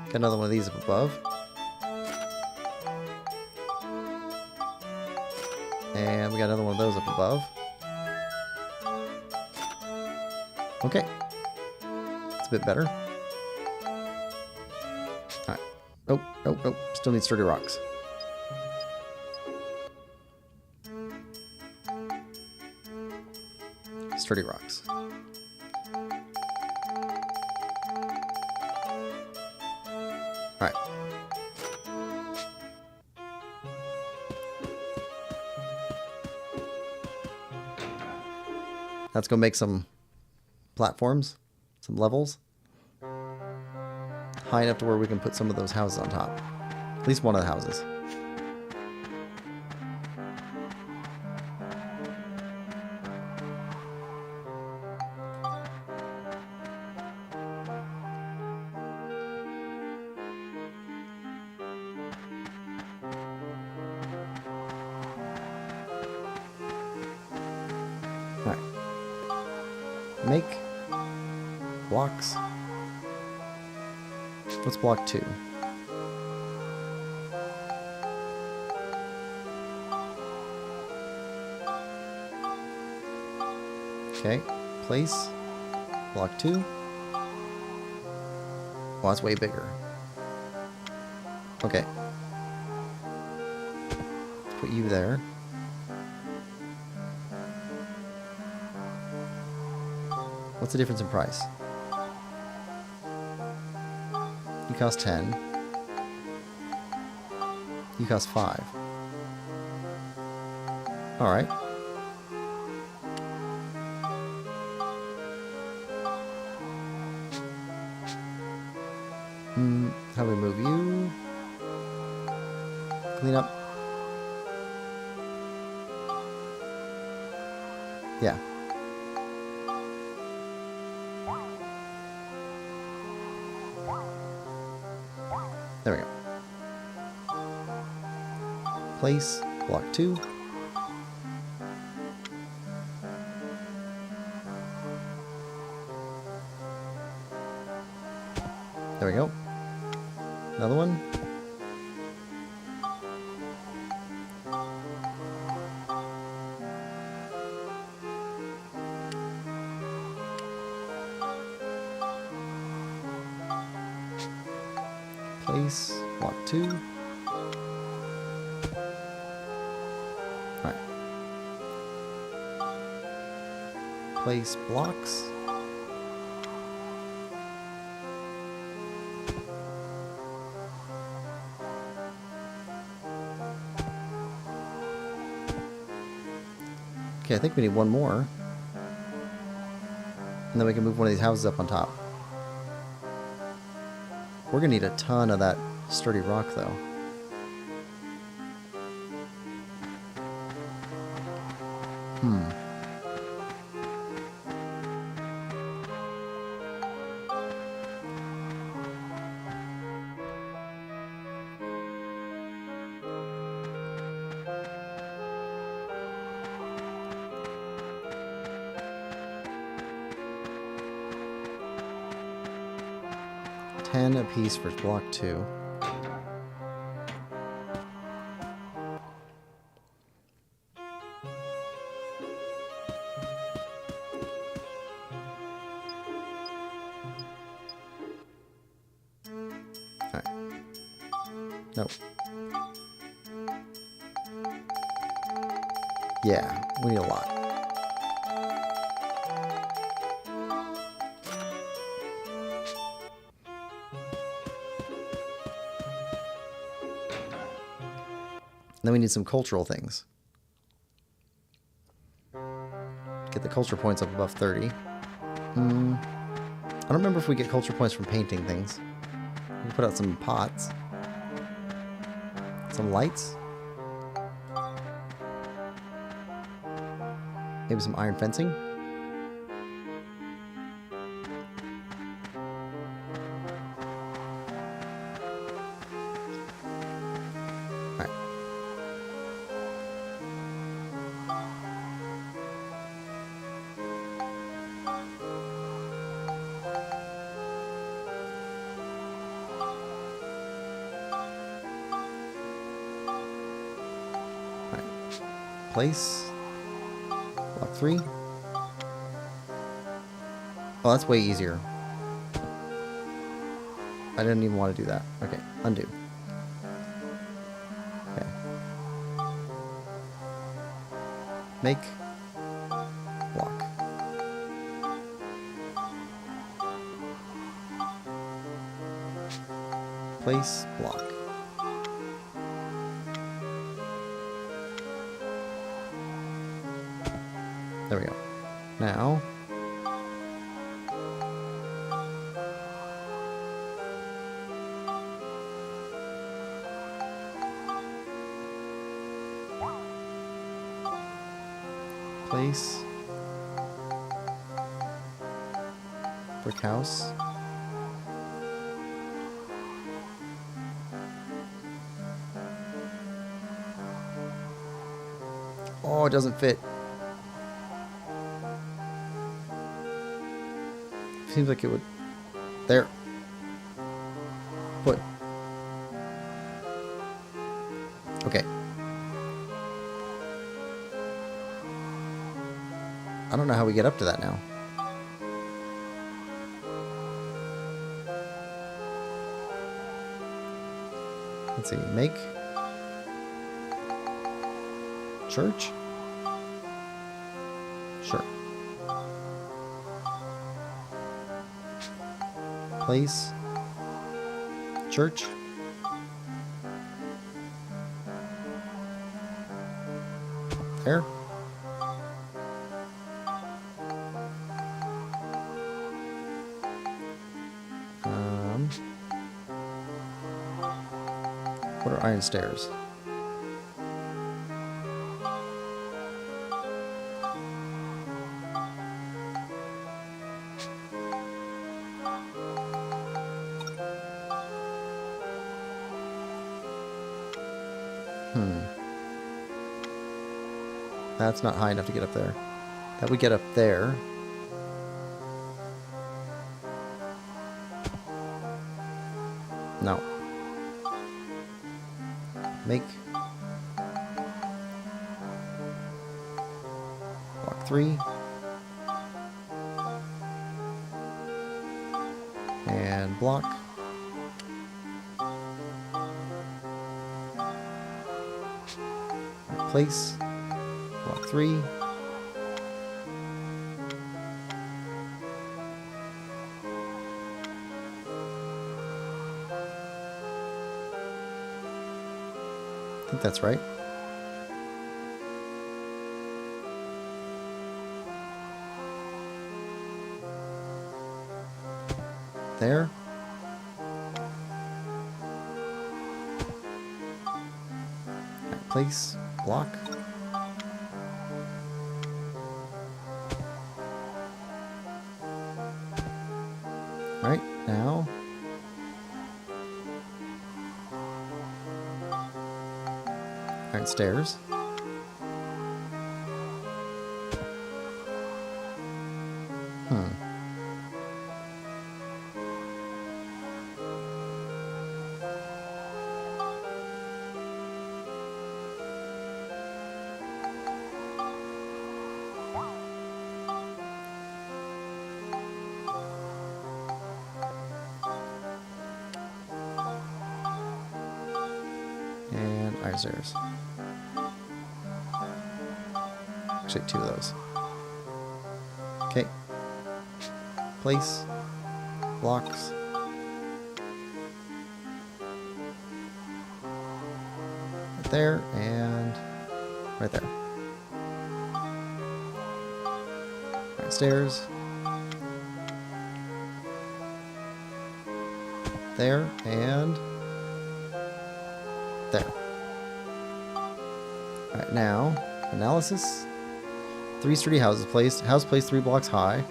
Got another one of these up above. And we got another one of those up above. Okay. It's a bit better. Alright. Oh, oh, oh. Still need sturdy rocks. Sturdy rocks. Alright. Let's go make some platforms, some levels. High enough to where we can put some of those houses on top. At least one of the houses. Alright. Make blocks. What's block 2? Okay, place block 2. Oh, that's way bigger. Okay. Let's put you there. What's the difference in price? You cost 10. You cost 5. Alright. How do we move you? Clean up. Yeah. There we go. Place, block 2. There we go. Another one. Place, block 2. Alright. Place blocks. Okay, I think we need one more. And then we can move one of these houses up on top. We're gonna need a ton of that sturdy rock, though. Hmm. A piece for block 2. Alright. Nope. Yeah, we need a lot. Then we need some cultural things. Get the culture points up above 30. I don't remember if we get culture points from painting things. We can put out some pots. Some lights. Maybe some iron fencing. Place. Block 3. Oh, that's way easier. I didn't even want to do that. Okay, undo. Okay. Make. Block. Place. Block. There we go. Now, place, brick house, oh, it doesn't fit. Seems like it would. There. Put. Okay. I don't know how we get up to that now. Let's see. Make. Church? Sure. Place. Church. There. What are iron stairs? That's not high enough to get up there. That would get up there. No. Make block 3. And block. Place. Block 3. I think that's right. There. Right, place, block. Right, now. Alright, stairs. And iron stairs. Actually, 2 of those. Okay. Place. Blocks. Right there and right there. Right, stairs. There and there. Alright, now, analysis. 3 sturdy houses placed. House placed 3 blocks high.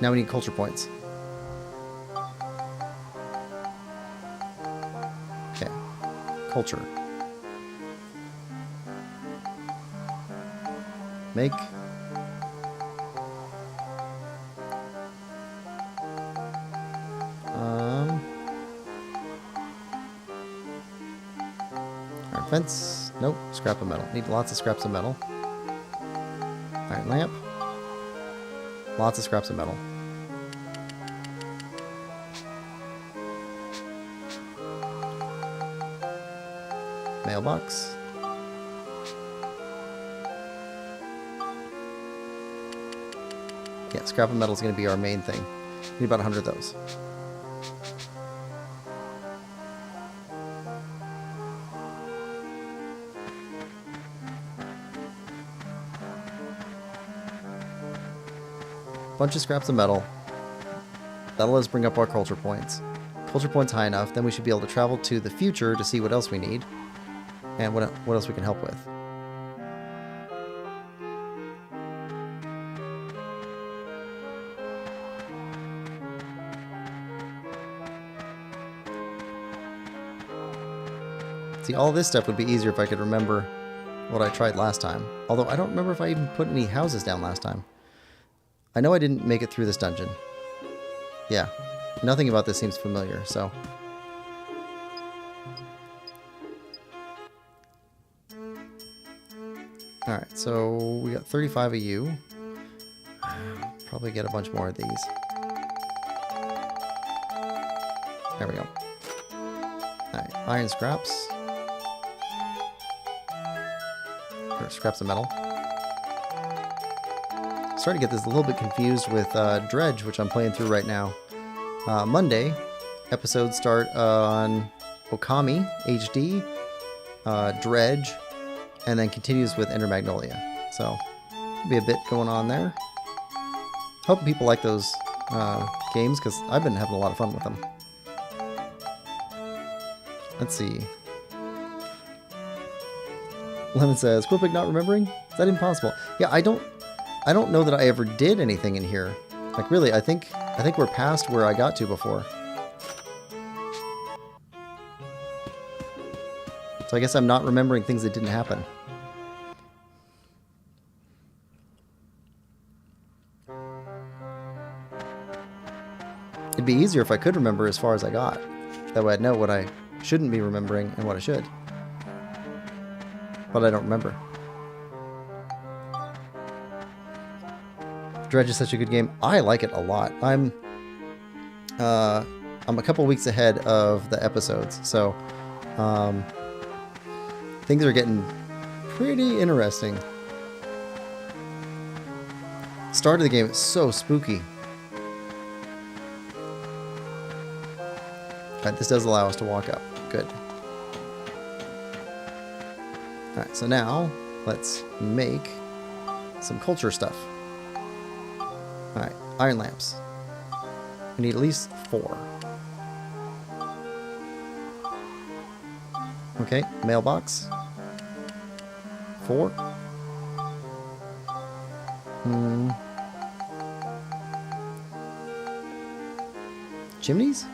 Now we need culture points. Okay. Culture. Make. Alright, fence. Nope. Scrap of metal. Need lots of scraps of metal. Alright, lamp. Lots of scraps of metal. Mailbox. Yeah, scrap of metal is going to be our main thing. Need about 100 of those. Bunch of scraps of metal. That'll let us bring up our culture points. Culture points high enough, then we should be able to travel to the future to see what else we need and what else we can help with. See, all this stuff would be easier if I could remember what I tried last time. Although I don't remember if I even put any houses down last time. I know I didn't make it through this dungeon. Yeah, nothing about this seems familiar, so. Alright, so we got 35 of you. Probably get a bunch more of these. There we go. Alright, iron scraps. Or scraps of metal. Starting to get this a little bit confused with Dredge, which I'm playing through right now. Monday, episodes start on Okami HD, Dredge, and then continues with Ender Magnolia. So, be a bit going on there. Hope people like those games, because I've been having a lot of fun with them. Let's see. Lemon says, Quillpig not remembering? Is that impossible? Yeah, I don't know that I ever did anything in here. Like really, I think we're past where I got to before. So I guess I'm not remembering things that didn't happen. It'd be easier if I could remember as far as I got. That way I'd know what I shouldn't be remembering and what I should. But I don't remember. Dredge is such a good game. I like it a lot. I'm a couple weeks ahead of the episodes, so things are getting pretty interesting. Start of the game is so spooky. Alright, this does allow us to walk up. Good. Alright, so now let's make some culture stuff. Alright, iron lamps. We need at least 4. Okay, mailbox. 4. Chimneys?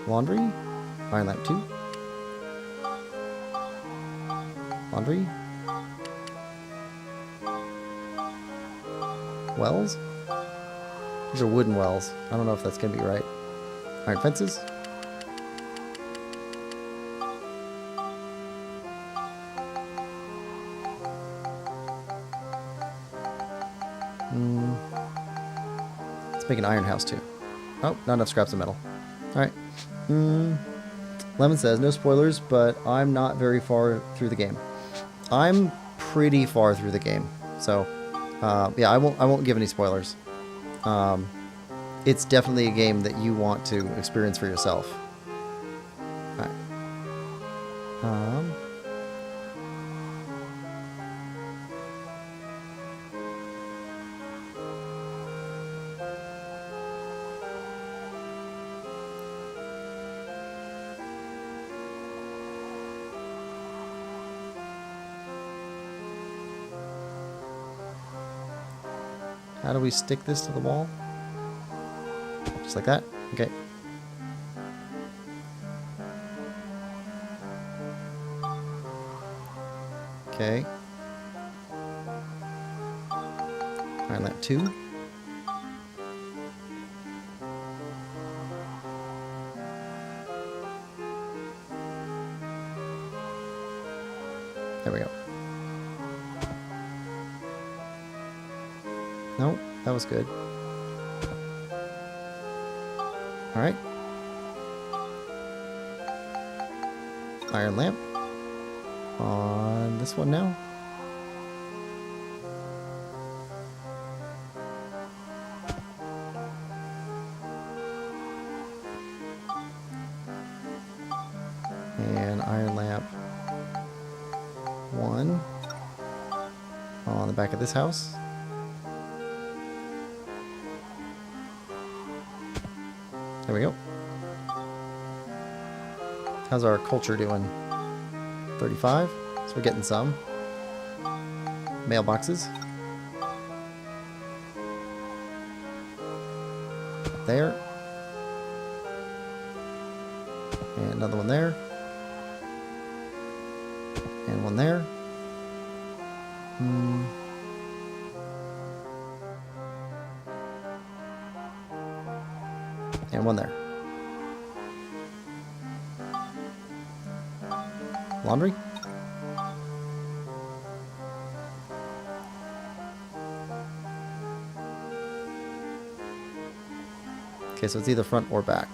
Laundry? Iron lamp 2. Laundry? Wells? These are wooden wells. I don't know if that's going to be right. Iron fences? Let's make an iron house too. Oh, not enough scraps of metal. Alright. Lemon says, no spoilers, but I'm not very far through the game. I'm pretty far through the game. So, yeah, I won't give any spoilers. It's definitely a game that you want to experience for yourself. Alright. How do we stick this to the wall? Just like that? Okay. Okay. Iron lamp 2. There we go. Nope, that was good. Alright. Iron lamp. On this one now. And iron lamp 1 on the back of this house. There we go. How's our culture doing? 35. So we're getting some. Mailboxes. There. And another one there. And one there. And one there. Laundry? Okay, so it's either front or back.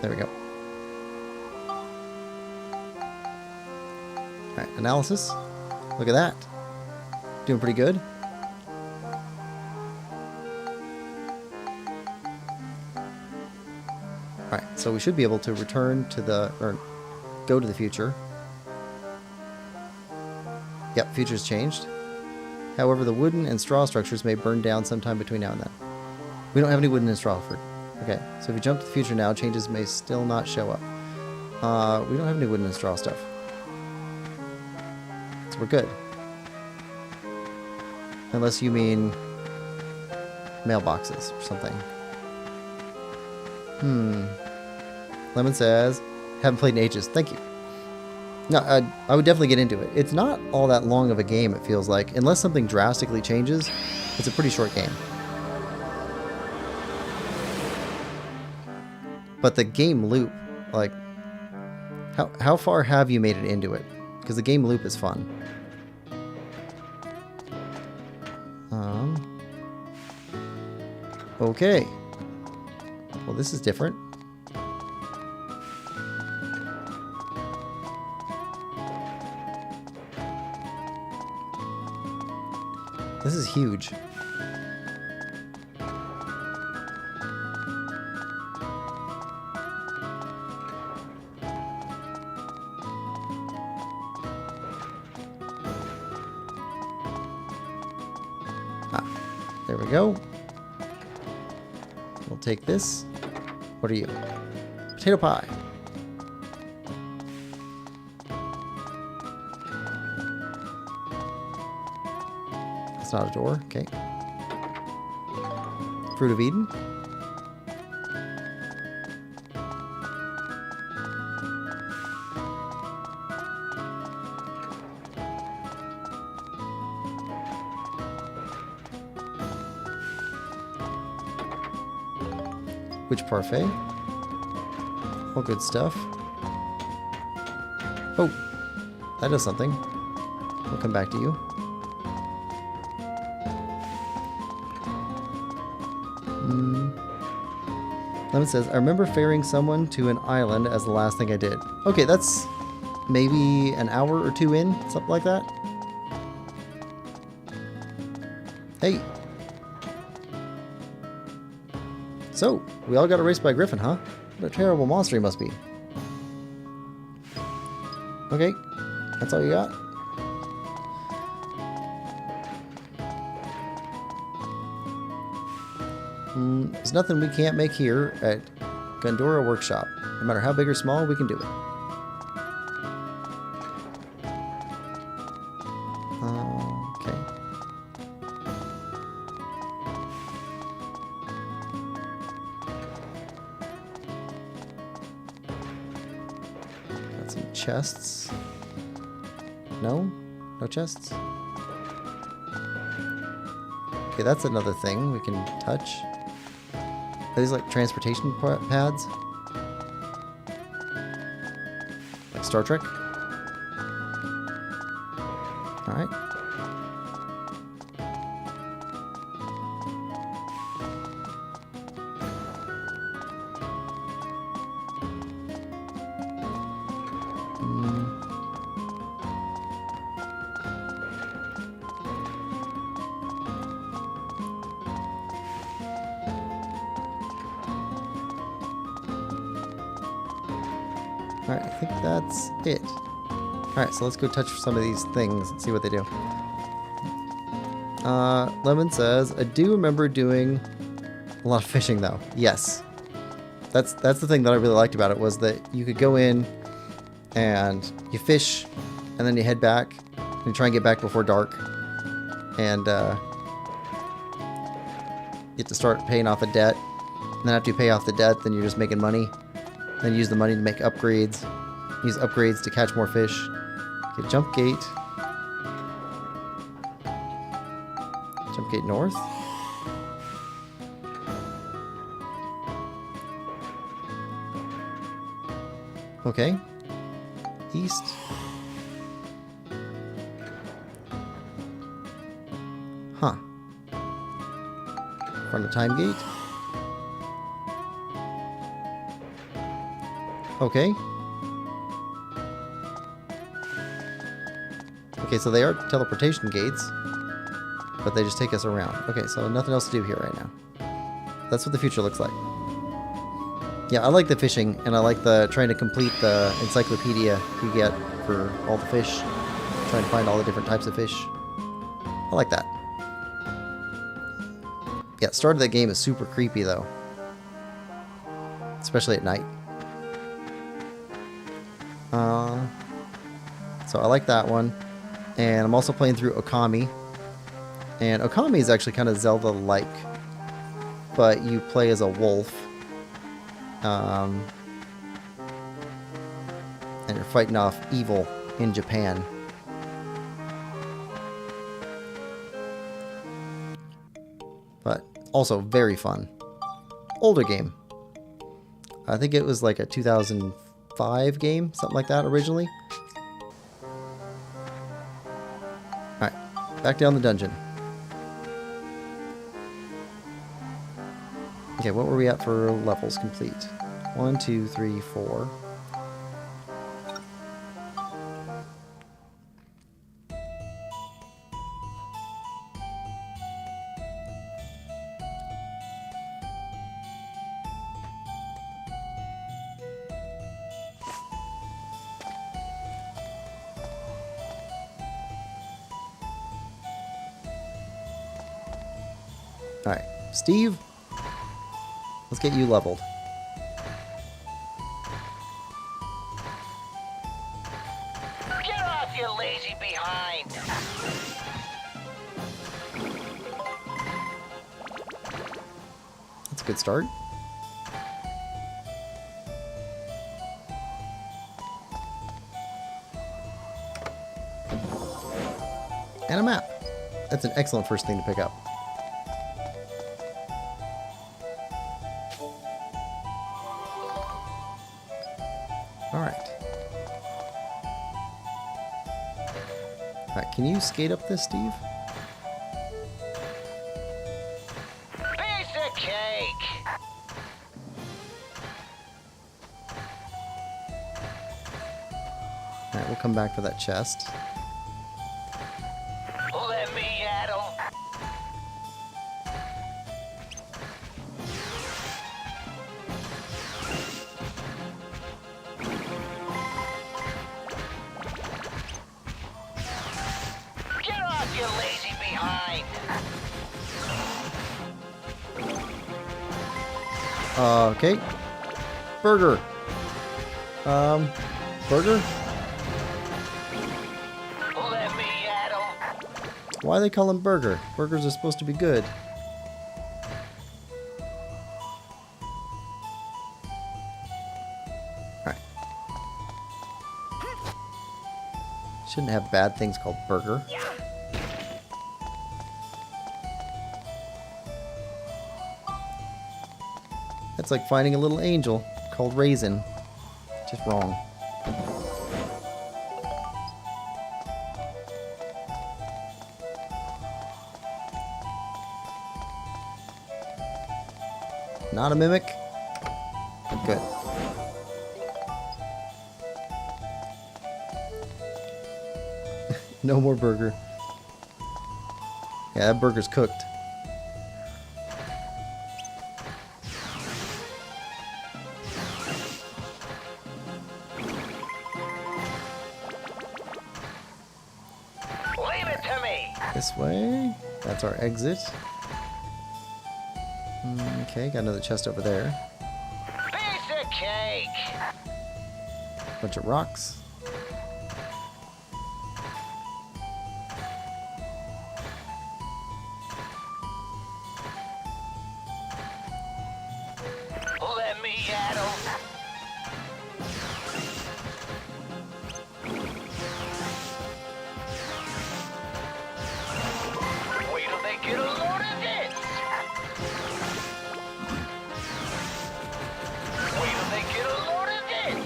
There we go. Alright, analysis. Look at that. Doing pretty good. Alright, so we should be able to return to the, or go to the future. Yep, future's changed. However, the wooden and straw structures may burn down sometime between now and then. We don't have any wooden and straw for it. Okay, so if we jump to the future now, changes may still not show up. We don't have any wooden and straw stuff. So we're good. Unless you mean mailboxes or something. Lemon says, haven't played in ages. Thank you. No, I would definitely get into it. It's not all that long of a game, it feels like. Unless something drastically changes, it's a pretty short game. But the game loop, like, how far have you made it into it? Because the game loop is fun. Okay. Well, this is different. This is huge. There we go. We'll take this. What are you? Potato pie. That's not a door. Okay. Fruit of Eden. Witch parfait. All good stuff. Oh, that does something. We'll come back to you. Lemon says, I remember ferrying someone to an island as the last thing I did. Okay, that's maybe an hour or two in, something like that. Hey. So, we all got erased by Griffin, huh? What a terrible monster he must be. Okay, that's all you got? There's nothing we can't make here at Gundora Workshop. No matter how big or small, we can do it. Okay. Got some chests. No? No chests? Okay, that's another thing we can touch. Are these like transportation pads? Like Star Trek? Alright. Alright, I think that's it. Alright, so let's go touch some of these things and see what they do. Lemon says, I do remember doing a lot of fishing though. Yes. That's the thing that I really liked about it, was that you could go in and you fish and then you head back and you try and get back before dark. And you get to start paying off a debt. And then after you pay off the debt, then you're just making money. Then use the money to make upgrades. Use upgrades to catch more fish. Okay, jump gate. Jump gate north. Okay. East. Huh. Front of time gate. Okay. Okay, so they are teleportation gates, but they just take us around. Okay, so nothing else to do here right now. That's what the future looks like. Yeah, I like the fishing, and I like the trying to complete the encyclopedia you get for all the fish. Trying to find all the different types of fish. I like that. Yeah, the start of that game is super creepy, though. Especially at night. So I like that one. And I'm also playing through Okami. And Okami is actually kind of Zelda-like. But you play as a wolf. And you're fighting off evil in Japan. But also very fun. Older game. I think it was like a 2005 game, something like that originally. Alright, back down the dungeon. Okay, what were we at for levels complete? 1, 2, 3, 4. Alright, Steve, let's get you leveled. Get off, you lazy behind! That's a good start. And a map. That's an excellent first thing to pick up. Alright, can you skate up this, Steve? Piece of cake! Alright, we'll come back for that chest. Let me at 'em! Get off, you lazy behind! Okay. Burger. Burger? Let me at 'em! Why they call him Burger? Burgers are supposed to be good. Alright. Shouldn't have bad things called Burger. That's like finding a little angel called Raisin. Just wrong. Not a mimic? Good. No more burger. Yeah, that burger's cooked. Leave it to me! This way. That's our exit. Okay, got another chest over there. Piece of cake! Bunch of rocks. Let me at 'em! Wait till they get a load of this! Wait till they get a load of this!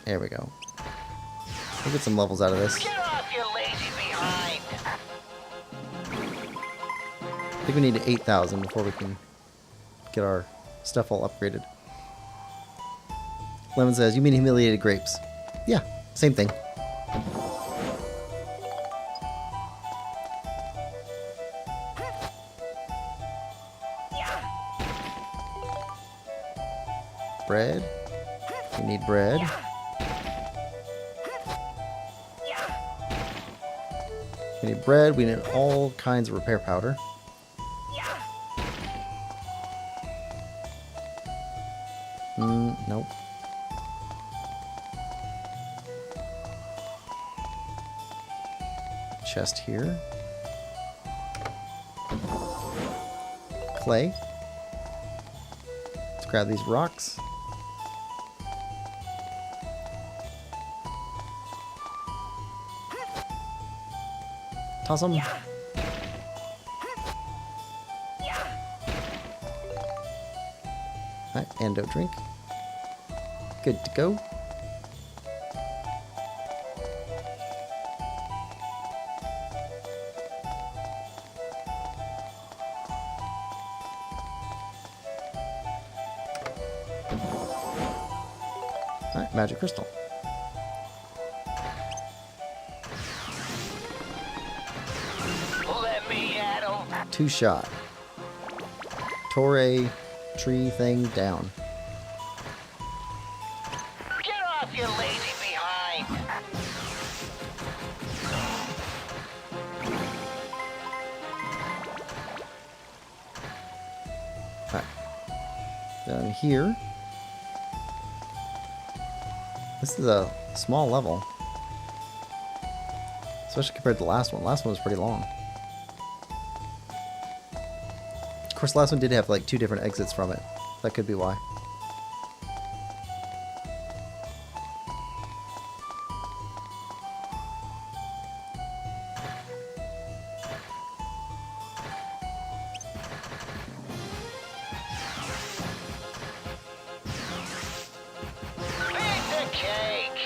There we go. We'll get some levels out of this. Get off, you lazy behind! I think we need 8,000 before we can get our stuff all upgraded. Lemon says, you mean humiliated grapes? Yeah, same thing. We need bread. We need bread. We need all kinds of repair powder. Nope. Chest here. Clay. Let's grab these rocks. Toss them. Alright, antidote drink. Good to go. Alright, magic crystal. Let me at 'em. Two shot. Torre tree thing down. Get off your lazy behind. Alright. Down here. This is a small level. Especially compared to the last one. The last one was pretty long. Of course, the last one did have like 2 different exits from it. That could be why. Piece of cake.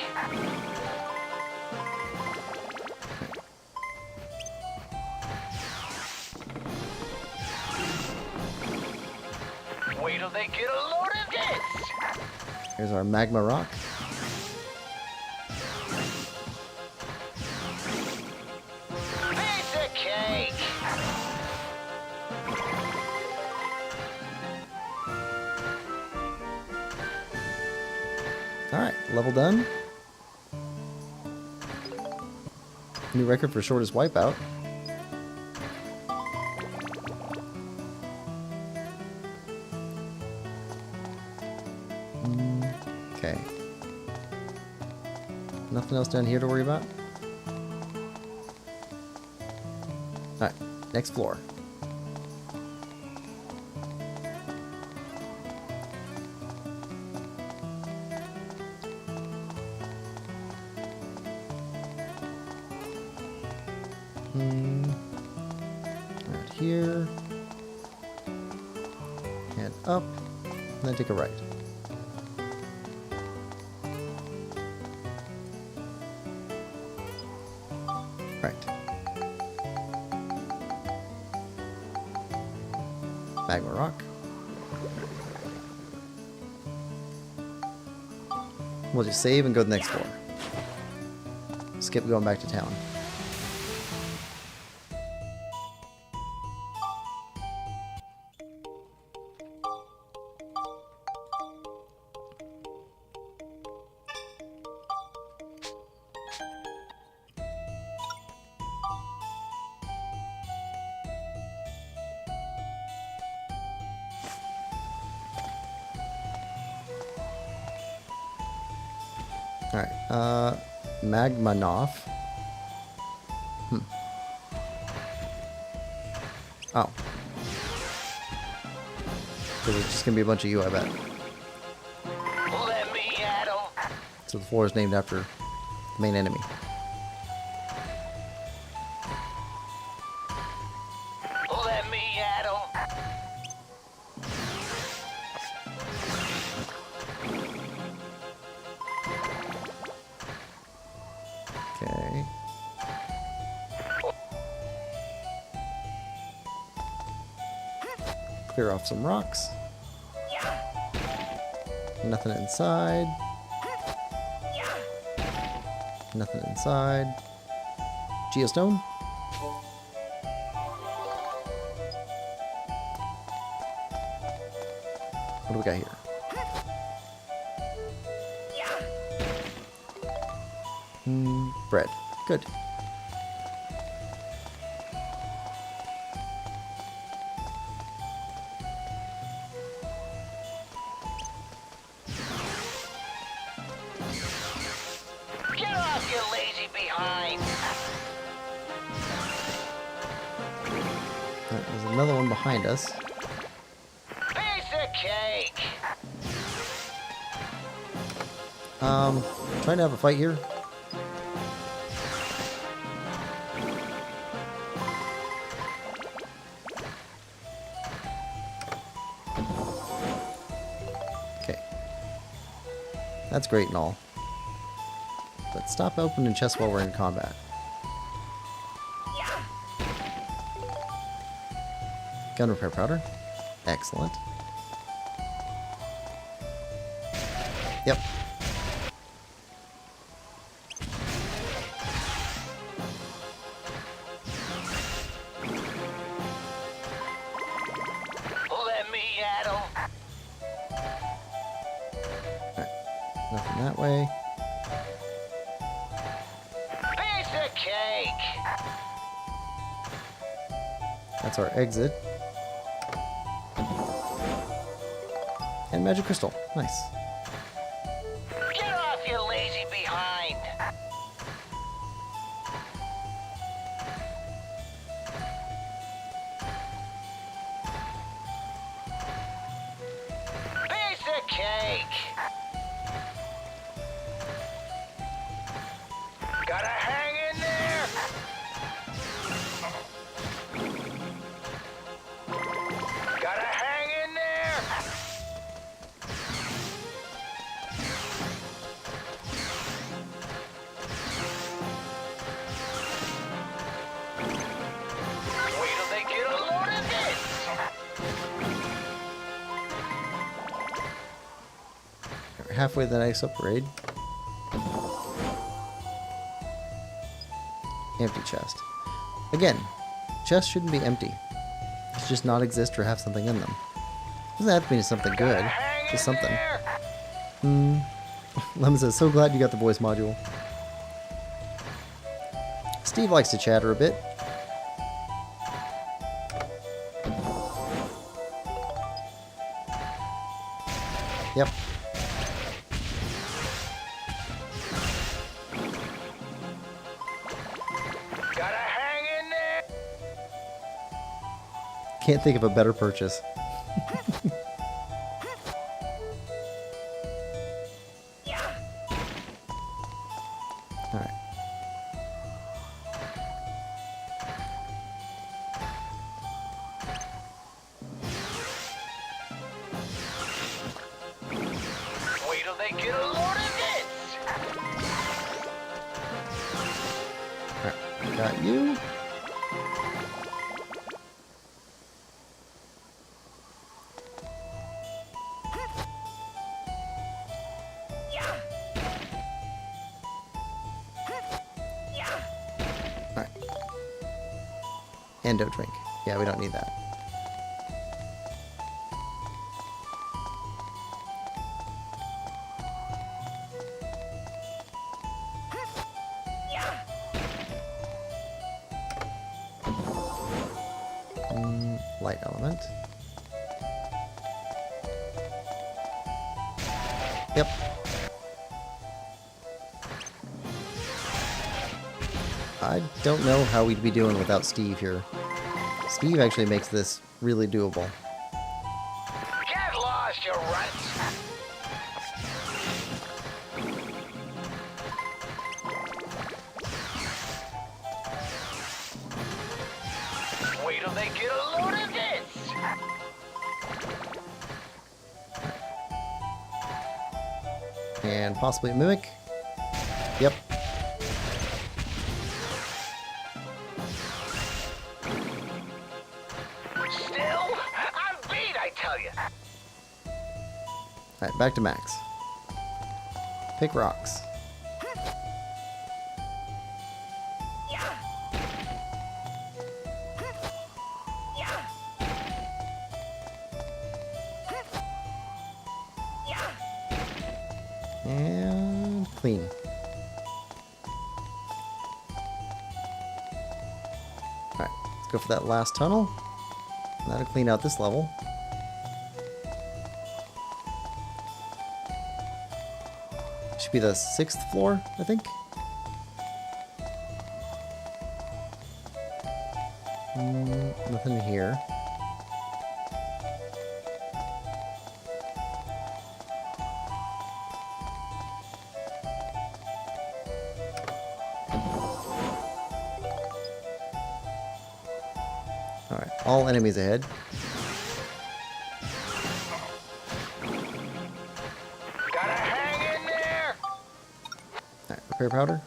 Wait till they get a load of this. Here's our magma rock. Piece of cake. Alright, level done. New record for shortest wipeout. Okay. Nothing else down here to worry about? Alright, next floor. Right here. Head up, and then take a right. Right. Magma rock. We'll just save and go to the next floor. Skip going back to town. Alright, Magmanoff. Oh. So there's just gonna be a bunch of you, I bet. Let me at 'em. So the floor is named after the main enemy. Let me at 'em. Okay. Clear off some rocks. Nothing inside. Nothing inside. Geostone. What do we got here? Bread. Good. Get off your lazy behind. Alright, there's another one behind us. Piece of cake. Trying to have a fight here. Okay. That's great and all. But stop opening chests while we're in combat. Gun repair powder. Excellent. Yep. Let me at 'em. Alright. Nothing that way. Piece of cake. That's our exit. And magic crystal. Nice. Get off your lazy behind. Piece of cake. Gotta hang in there. Gotta hang in there. Wait till they get a load of this. We're halfway to the next upgrade. Empty chest. Again, chests shouldn't be empty. They should just not exist or have something in them. Doesn't have to mean something good. Hang Just in something. there. Lemon says, so glad you got the voice module. Steve likes to chatter a bit. Yep. Gotta hang in there. Can't think of a better purchase. Alright. Wait till they get a load of this. Alright. Got you. Alright. Endo drink. Yeah, we don't need that. Light element. Yep. I don't know how we'd be doing without Steve here. Steve actually makes this really doable. Get lost, you runts. Wait till they get a load of this. And possibly a mimic. Yep. Still, I'm beat, I tell you. Alright, back to Max. Pick rocks. And clean. Go for that last tunnel. That'll clean out this level. Should be the 6th floor, I think. Nothing here. Alright, all enemies ahead. Gotta hang in there. Alright, repair powder.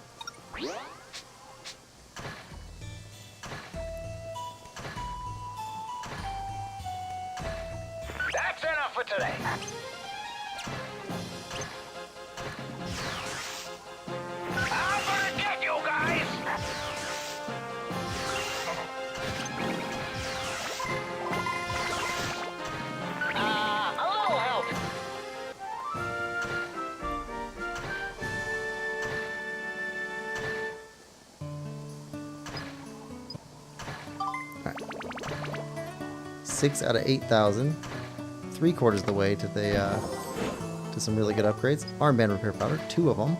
That's enough for today. I'm gonna get you guys. A little help. Alright. 6 out of 8,000. 3/4 of the way to the to some really good upgrades. Armband repair powder, 2 of them.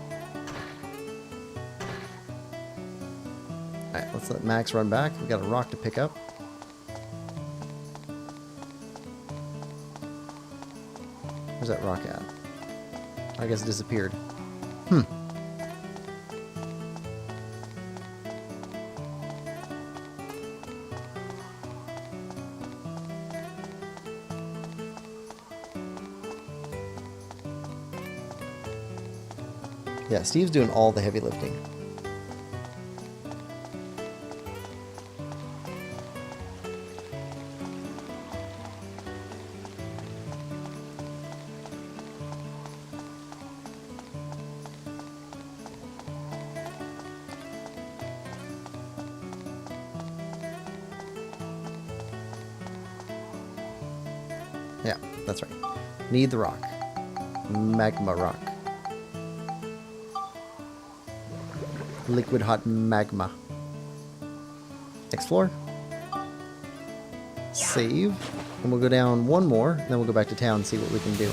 Alright, let's let Max run back. We got a rock to pick up. Where's that rock at? I guess it disappeared. Yeah, Steve's doing all the heavy lifting. Yeah, that's right. Need the rock. Magma rock. Liquid hot magma. Next floor. Save. And we'll go down one more, and then we'll go back to town and see what we can do.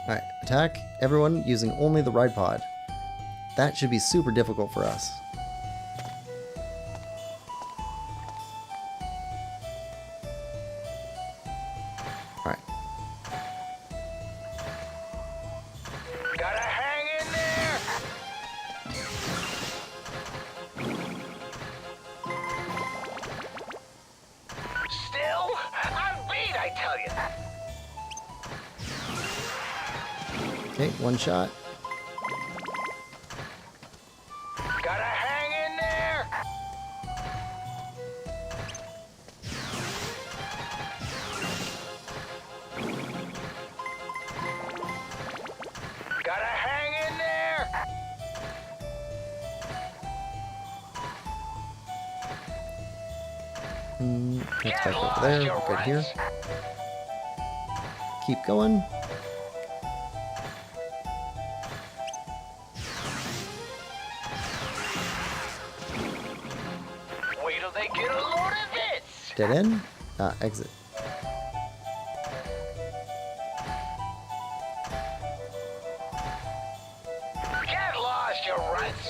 Alright, attack everyone using only the ride pod. That should be super difficult for us. Alright. Gotta hang in there. Still, I'm beat, I tell you. Okay, one shot. Gotta hang in there. Gotta hang in there. That's back over there. We're good here. Keep going. Wait till they get a load of this. Dead end. Exit. Get lost, you runts.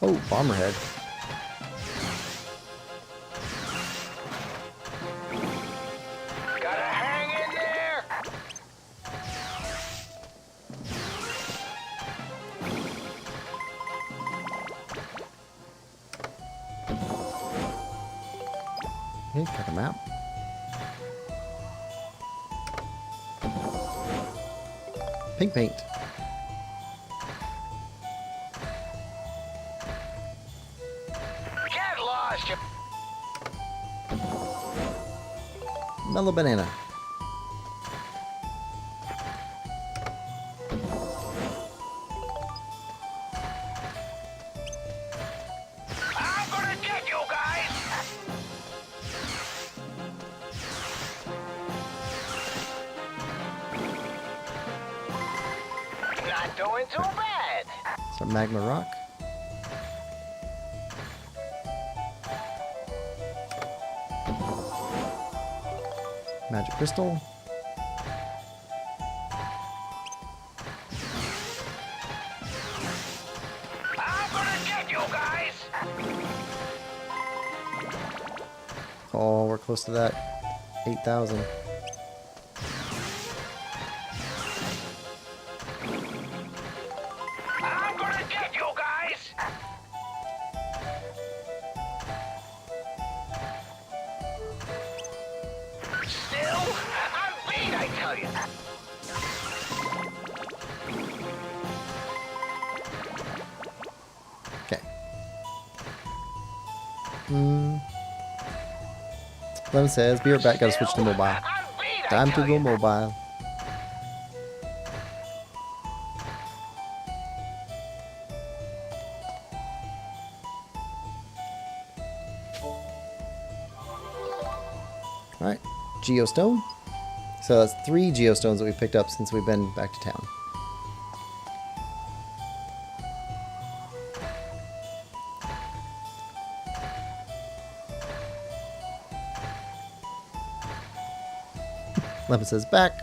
Oh, bomber head. Gotta hang in there. Okay, cut the map. Pink paint. Get lost, you. Mellow banana. Not doing too bad. Some magma rock. Magic crystal. I'm gonna get you guys. Oh, we're close to that. 8,000. I'm gonna get you guys. Still, I'm beat, I tell you. Okay. Lemon says, be right back, gotta switch to mobile. I'm beat, I Time to tell go you. mobile. Alright, Geostone. So that's 3 Geostones that we picked up since we've been back to town. Lemon says, back.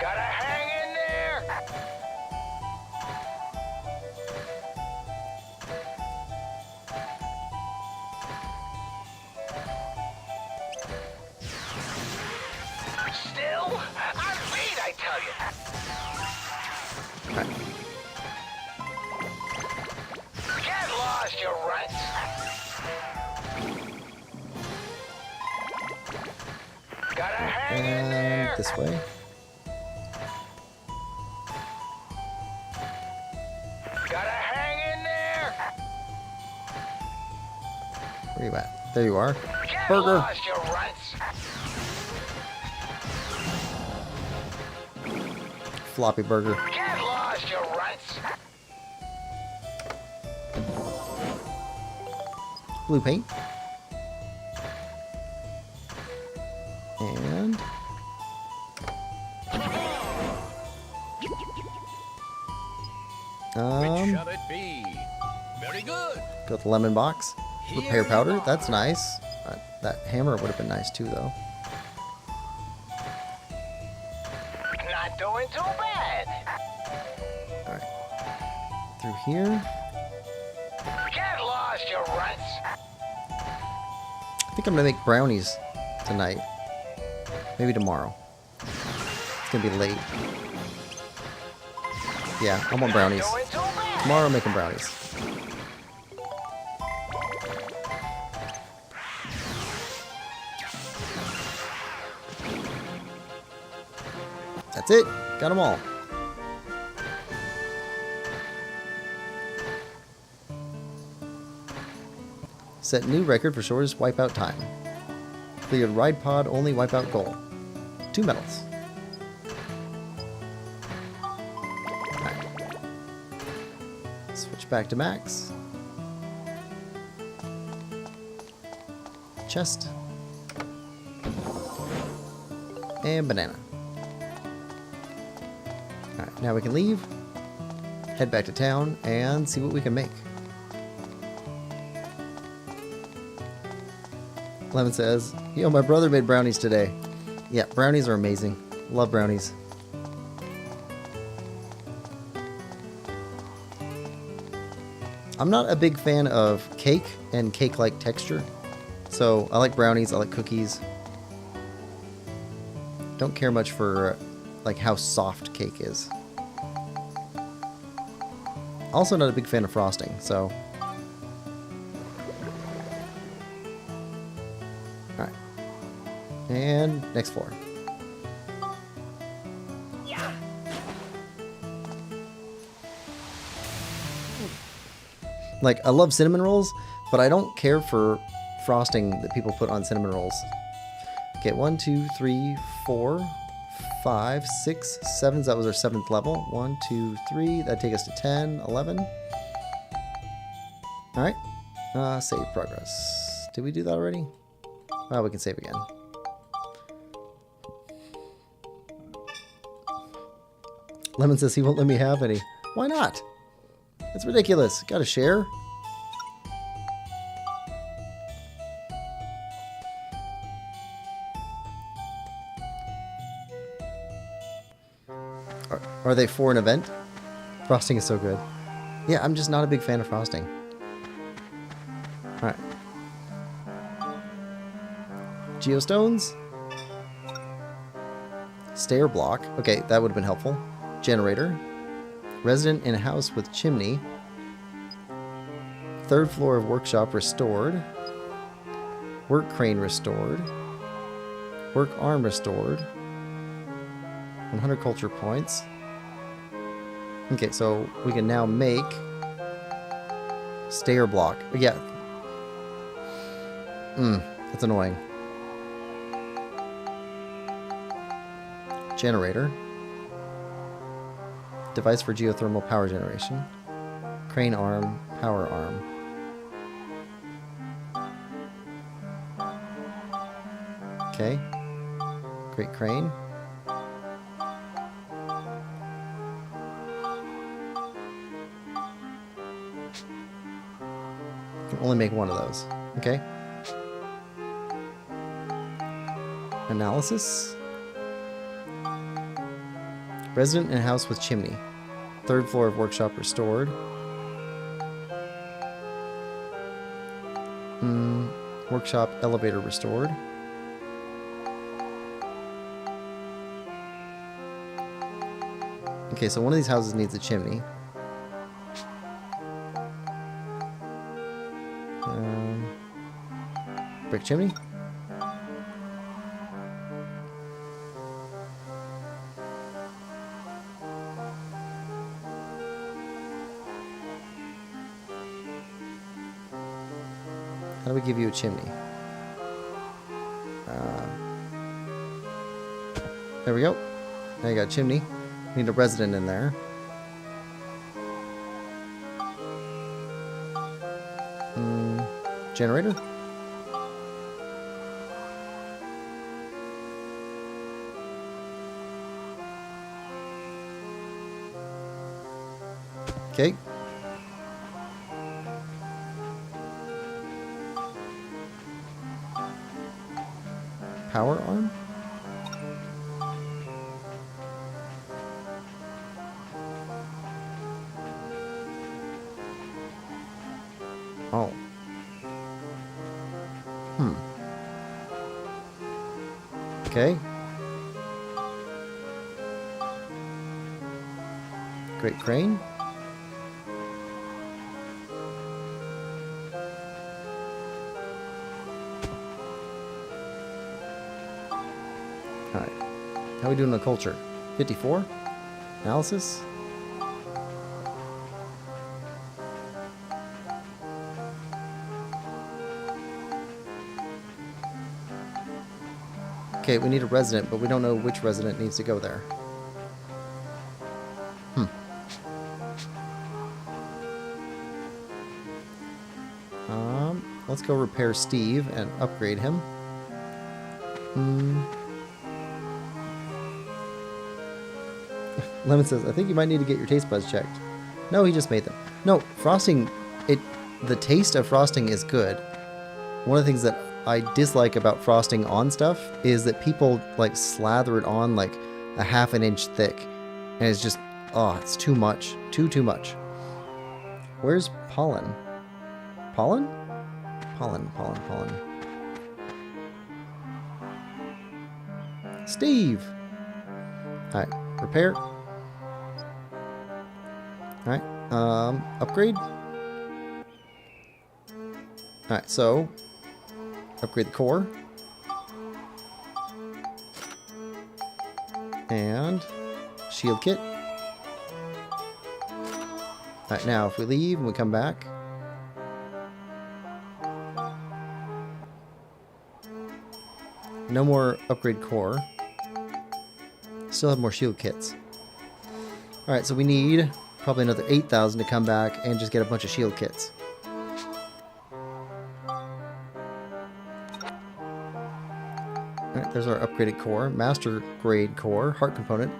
Gotta hang in there. Still, I'm beat, I tell you. Alright. Get lost, you runts. Gotta hang in there. And this way. Gotta hang in there. Where you at? There you are. Get Burger. lost, you runts. Floppy burger. Get lost, you runts. Blue paint. And Shall it be? Very good. got the lemon box. Repair powder. That's nice. That hammer would have been nice too, though. Not doing too bad. All right. Through here. Get lost, you runts. I think I'm gonna make brownies tonight. Maybe tomorrow. It's gonna be late. Yeah, I want brownies. Doing too bad. Tomorrow I'm making brownies. That's it. Got them all. Set new record for shortest wipeout time. Cleared ride pod only wipeout goal. 2 medals. Alright. Switch back to max. Chest. And banana. Alright, now we can leave. Head back to town and see what we can make. Lemon says, yo, my brother made brownies today. Yeah, brownies are amazing. Love brownies. I'm not a big fan of cake and cake-like texture. So I like brownies, I like cookies. Don't care much for like how soft cake is. Also not a big fan of frosting, so. Alright. And next floor. Like, I love cinnamon rolls, but I don't care for frosting that people put on cinnamon rolls. Okay, 1, 2, 3, 4, 5, 6, 7. That was our 7th level. 1, 2, 3. That'd take us to 10, 11. Alright. Save progress. Did we do that already? Oh, we can save again. Lemon says he won't let me have any. Why not? It's ridiculous. Gotta share. Are they for an event? Frosting is so good. Yeah, I'm just not a big fan of frosting. Alright. Geostones. Stair block. Okay, that would have been helpful. Generator. Resident in a house with chimney. 3rd floor of workshop restored. Work crane restored. Work arm restored. 100 culture points. Okay, so we can now make stair block. Yeah. That's annoying. Generator. Device for geothermal power generation. Crane arm, power arm. Okay. Great crane. Can only make one of those. Okay. Analysis. Resident in a house with chimney. 3rd floor of workshop restored. Workshop elevator restored. Okay, so one of these houses needs a chimney. Brick chimney. How do we give you a chimney? There we go. Now you got a chimney. Need a resident in there. Generator. Okay. Power arm? Oh. Okay. Great crane. Alright. How are we doing on culture? 54? Analysis? Okay, we need a resident, but we don't know which resident needs to go there. Let's go repair Steve and upgrade him. Lemon says, I think you might need to get your taste buds checked. No, he just made them. No, frosting, the taste of frosting is good. One of the things that I dislike about frosting on stuff is that people like slather it on like a ½ an inch thick. And it's just, oh, it's too much. Too much. Where's pollen? Pollen? Pollen. Steve! Alright, repair. Alright, upgrade. Alright, so upgrade the core. And shield kit. Alright, now if we leave and we come back. No more upgrade core. Still have more shield kits. Alright, so we need probably another 8,000 to come back and just get a bunch of shield kits. Alright, there's our upgraded core. Master grade core. Heart component.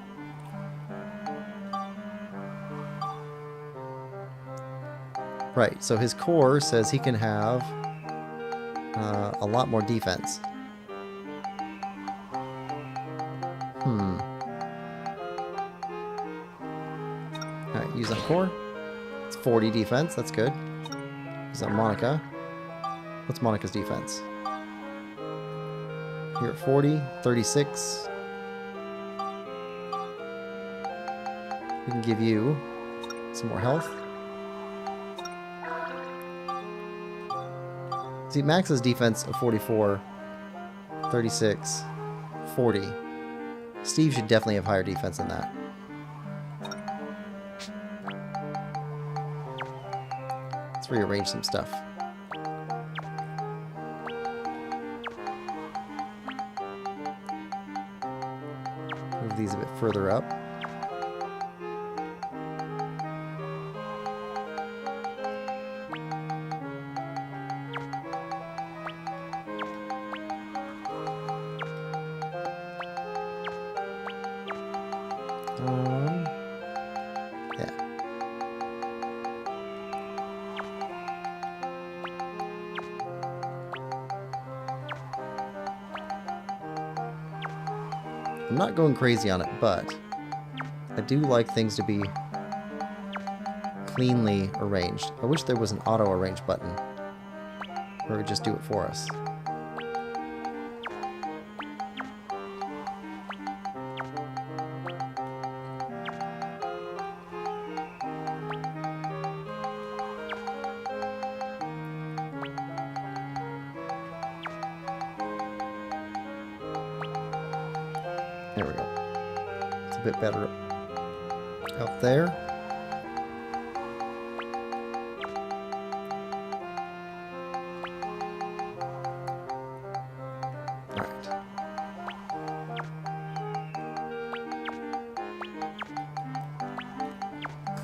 Right, so his core says he can have a lot more defense. Alright, use that core. It's 40 defense, that's good. Use that Monica. What's Monica's defense? You're at 40, 36. We can give you some more health. See, Max's defense of 44, 36, 40. Steve should definitely have higher defense than that. Let's rearrange some stuff. Move these a bit further up. Yeah. I'm not going crazy on it, but I do like things to be cleanly arranged. I wish there was an auto arrange button where it would just do it for us. There we go. It's a bit better out there. Alright.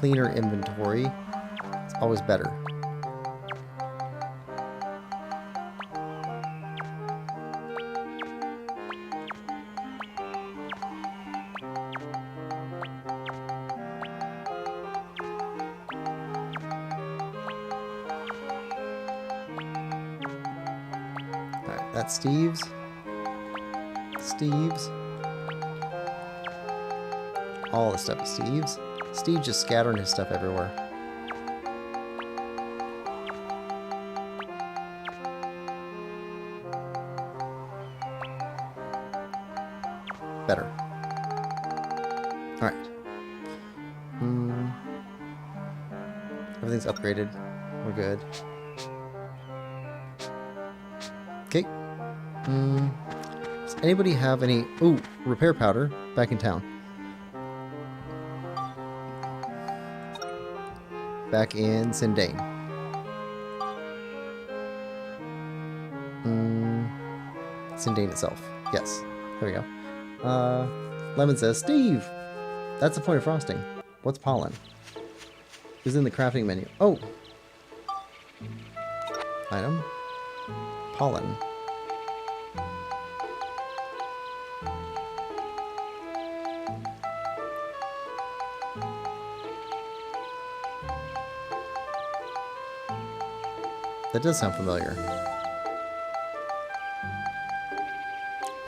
Cleaner inventory. It's always better. That's Steve's. Steve's. All the stuff is Steve's. Steve's just scattering his stuff everywhere. Better. Alright. Everything's upgraded. We're good. Okay. Does anybody have any... Ooh, repair powder back in town. Back in Sindane. Sindane itself. Yes. There we go. Lemon says, Steve! That's the point of frosting. What's pollen? It's in the crafting menu. Oh! Item. Pollen. That does sound familiar.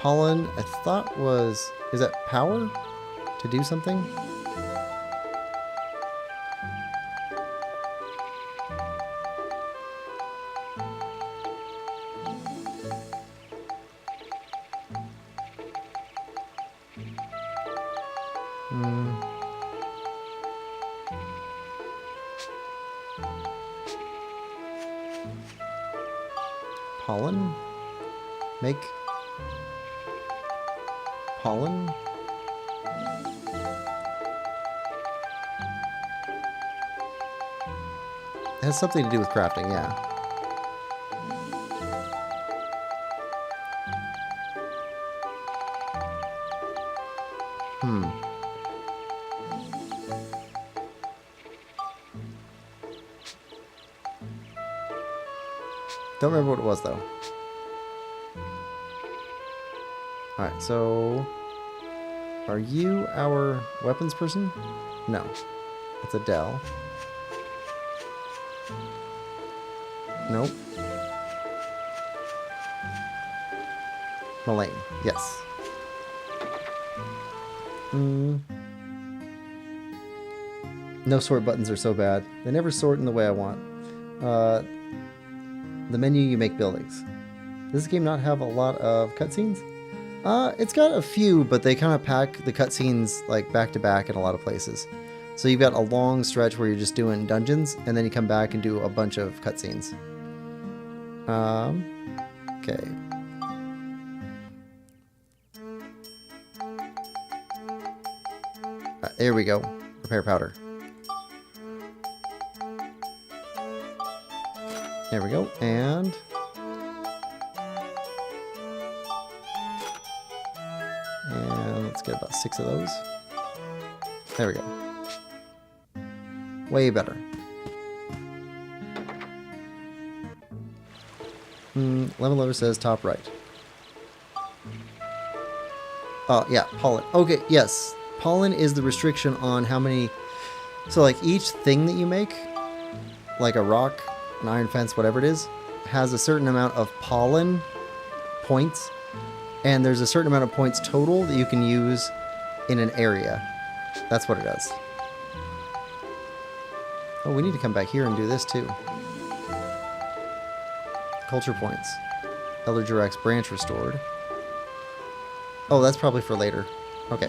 Pollen, I thought was... Is that power? To do something? Pollen? Make pollen? It has something to do with crafting, yeah. Don't remember what it was, though. Alright, so... Are you our weapons person? No. It's Adele. Nope. Mullane. Yes. No sort buttons are so bad. They never sort in the way I want. The menu, you make buildings. Does this game not have a lot of cutscenes? It's got a few, but they kind of pack the cutscenes like back to back in a lot of places. So you've got a long stretch where you're just doing dungeons, and then you come back and do a bunch of cutscenes. Okay. There we go. Repair powder. There we go. And let's get about 6 of those. There we go. Way better. Level lover says top right. Oh, yeah, pollen. Okay, yes. Pollen is the restriction on how many... So, like, each thing that you make, like a rock, an iron fence, whatever it is, has a certain amount of pollen points, and there's a certain amount of points total that you can use in an area. That's what it does. Oh, we need to come back here and do this, too. Culture points. Elder Jurak's branch restored. Oh, that's probably for later. Okay.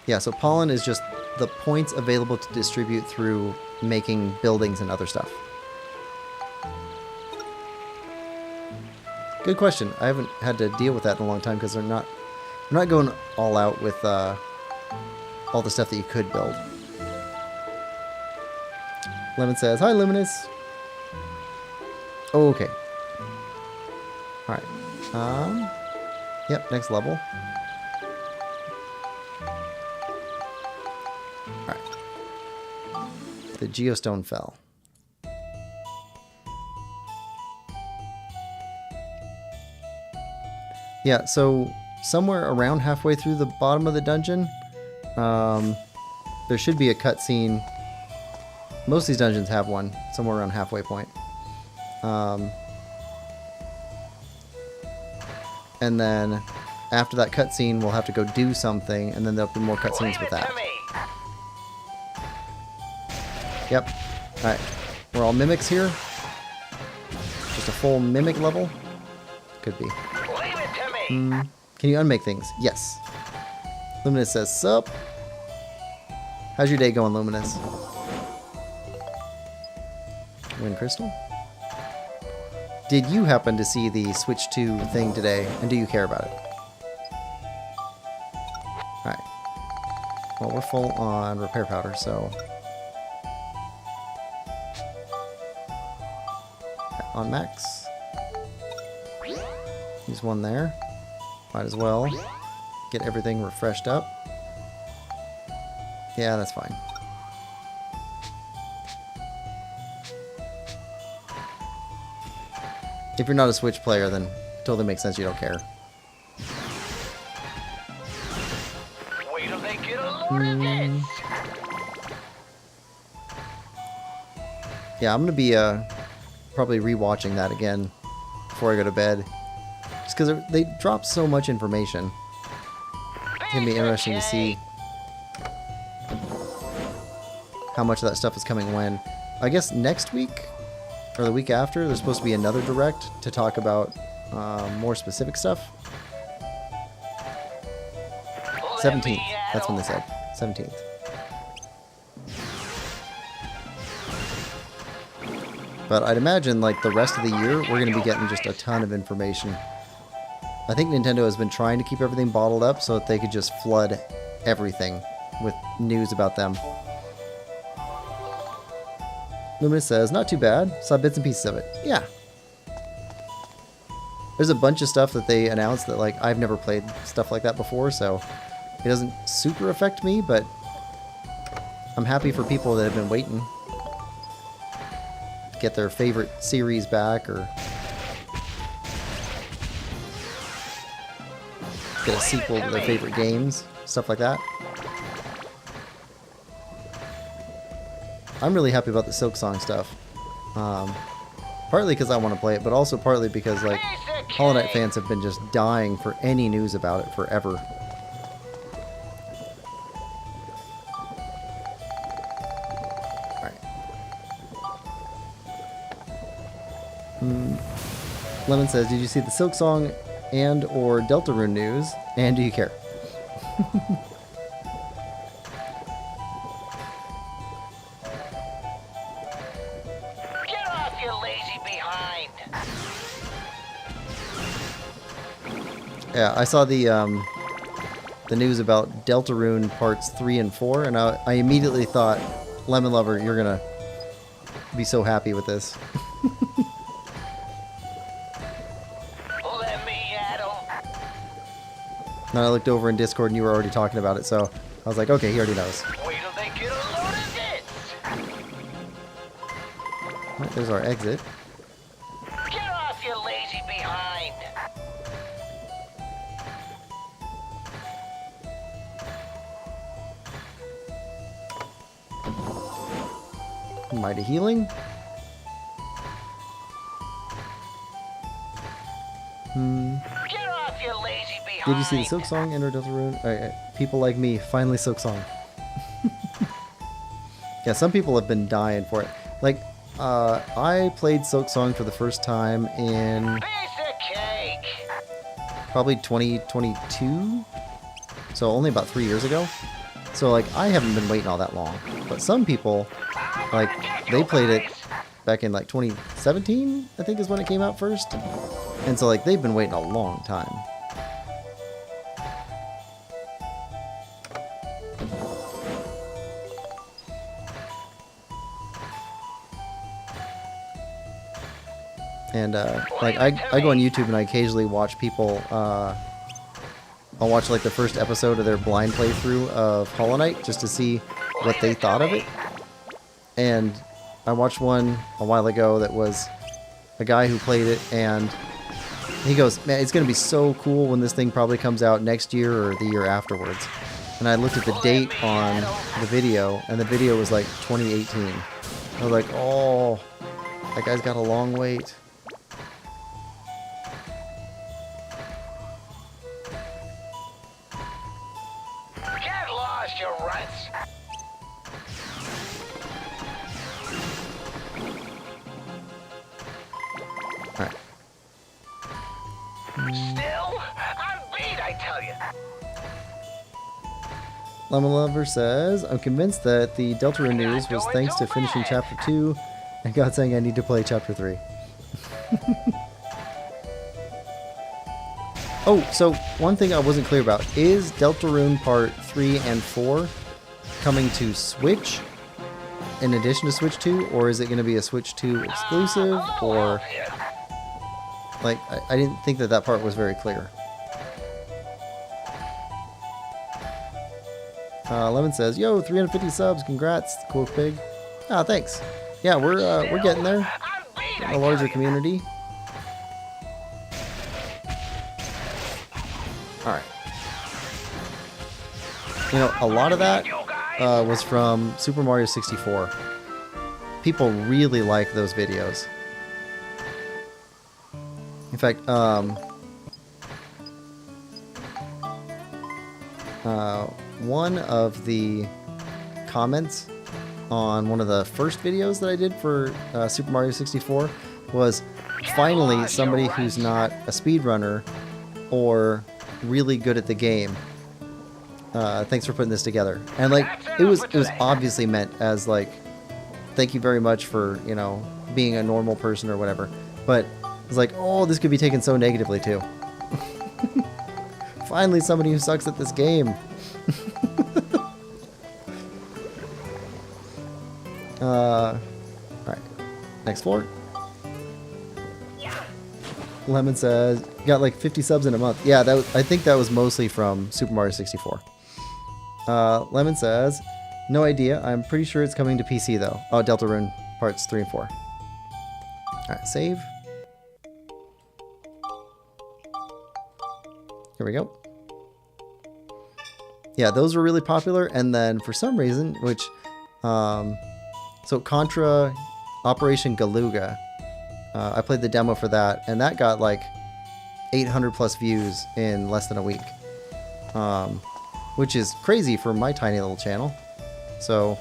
Yeah, so pollen is just the points available to distribute through making buildings and other stuff. Good question. I haven't had to deal with that in a long time because I'm not going all out with all the stuff that you could build. Lemon says, "Hi, Luminous." Oh, okay. All right. Yep. Next level. All right. The geostone fell. Yeah. So somewhere around halfway through the bottom of the dungeon, there should be a cutscene. Most of these dungeons have one, somewhere around halfway point. And then after that cutscene, we'll have to go do something, and then there'll be more cutscenes with that. Yep. Alright. We're all mimics here. Just a full mimic level. Could be. Can you unmake things? Yes. Luminous says, "Sup?" How's your day going, Luminous? Wind crystal? Did you happen to see the Switch 2 thing today, and do you care about it? Alright. Well, we're full on repair powder, so... on max. Use one there. Might as well get everything refreshed up. Yeah, that's fine. If you're not a Switch player, then it totally makes sense you don't care. Wait till they get a load of this. Yeah, I'm gonna be probably rewatching that again before I go to bed, just because they drop so much information. It's gonna be interesting to see how much of that stuff is coming when. I guess next week or the week after, there's supposed to be another direct to talk about more specific stuff. 17th. That's when they said. 17th. But I'd imagine, like, the rest of the year, we're going to be getting just a ton of information. I think Nintendo has been trying to keep everything bottled up so that they could just flood everything with news about them. Luminous says, "Not too bad. Saw bits and pieces of it." Yeah. There's a bunch of stuff that they announced that, like, I've never played stuff like that before, so it doesn't super affect me, but I'm happy for people that have been waiting to get their favorite series back or get a sequel to their favorite games, stuff like that. I'm really happy about the Silk Song stuff. Partly because I want to play it, but also partly because like Hollow Knight fans have been just dying for any news about it forever. Alright. Lemon says, did you see the Silk Song and or Deltarune news? And do you care? Get off, you lazy behind! Yeah, I saw the news about Deltarune parts 3 and 4, and I immediately thought, Lemon Lover, you're gonna be so happy with this. Let me at 'em. Then I looked over in Discord and you were already talking about it, so I was like, okay, he already knows. Wait till they get a load of this! Right, there's our exit. Get off, you lazy behind! Mighty Healing. Get off, you lazy behind! Did you see the Silk Song and or Deltarune? People like me, finally Silk Song. Yeah, some people have been dying for it. Like, I played Silk Song for the first time in Piece of cake! probably 2022, so only about 3 years ago. So like, I haven't been waiting all that long. But some people, like, they played it back in like 2017, I think is when it came out first. And so like, they've been waiting a long time. And like I go on YouTube and I occasionally watch people. I'll watch like the first episode of their blind playthrough of Hollow Knight just to see what they thought of it. And I watched one a while ago that was a guy who played it, and he goes, "Man, it's gonna be so cool when this thing probably comes out next year or the year afterwards." And I looked at the date on the video, and the video was like 2018. I was like, "Oh, that guy's got a long wait." Get lost, you runts! Alright. Still? I'm beat, I tell you! Lemon Lover says, I'm convinced that the Deltarune news was thanks to finishing Chapter 2 and God saying I need to play Chapter 3. Oh, so one thing I wasn't clear about. Is Deltarune Part 3 and 4 coming to Switch in addition to Switch 2? Or is it going to be a Switch 2 exclusive? Or, like, I didn't think that that part was very clear. Lemon says, "Yo, 350 subs, congrats, Quillpig." Ah, thanks. Yeah, we're getting there. I'm beat, Getting a larger community. All right. You know, a lot of that was from Super Mario 64. People really like those videos. In fact, one of the comments on one of the first videos that I did for Super Mario 64 was, finally somebody who's not a speedrunner or really good at the game. Thanks for putting this together. And like, it was obviously meant as like, thank you very much for, you know, being a normal person or whatever. But it's like, oh, this could be taken so negatively too. Finally somebody who sucks at this game. Alright. Next floor. Lemon says, got like 50 subs in a month. Yeah, I think that was mostly from Super Mario 64. Lemon says, no idea. I'm pretty sure it's coming to PC though. Oh, Deltarune parts 3 and 4. Alright, save. Here we go. Yeah, those were really popular, and then for some reason, which So Contra Operation Galuga. I played the demo for that, and that got like 800 plus views in less than a week. Which is crazy for my tiny little channel. So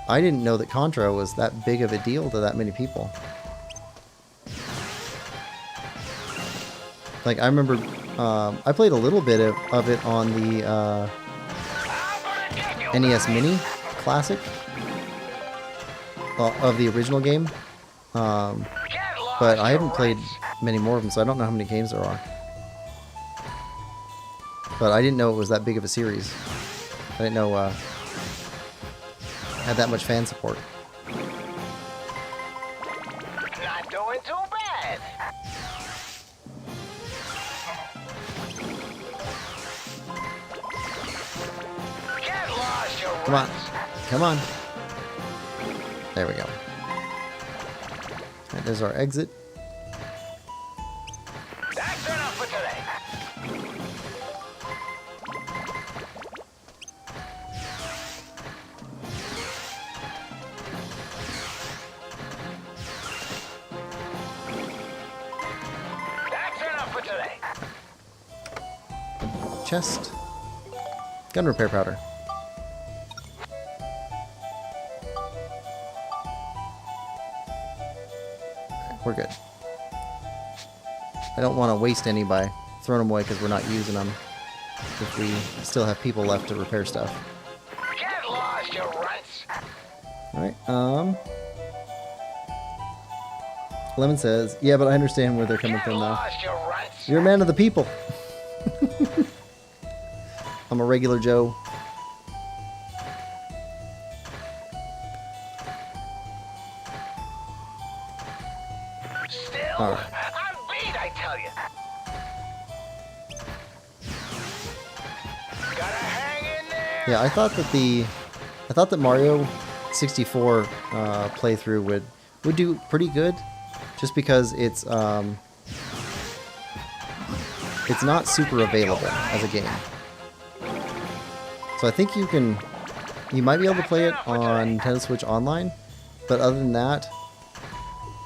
I didn't know that Contra was that big of a deal to that many people. Like, I remember I played a little bit of it on the NES Mini Classic of the original game. But I haven't played many more of them, so I don't know how many games there are. But I didn't know it was that big of a series. I didn't know it had that much fan support. Not doing too bad. Get lost, you Come on. Come on. There we go. Alright, there's our exit. That's enough for today. That's enough for today. Chest. Gun repair powder. We're good. I don't want to waste any by throwing them away because we're not using them. If we still have people left to repair stuff. Get lost, you runts. Alright, Lemon says, yeah, but I understand where they're coming Get from now. lost, you runts. You're a man of the people. I'm a regular Joe. Still, All right. I'm beat, I tell you. Gotta hang in there. Yeah, I thought that Mario 64 playthrough would do pretty good, just because it's not super available as a game. So I think you might be able to play it on Nintendo Switch Online, but other than that,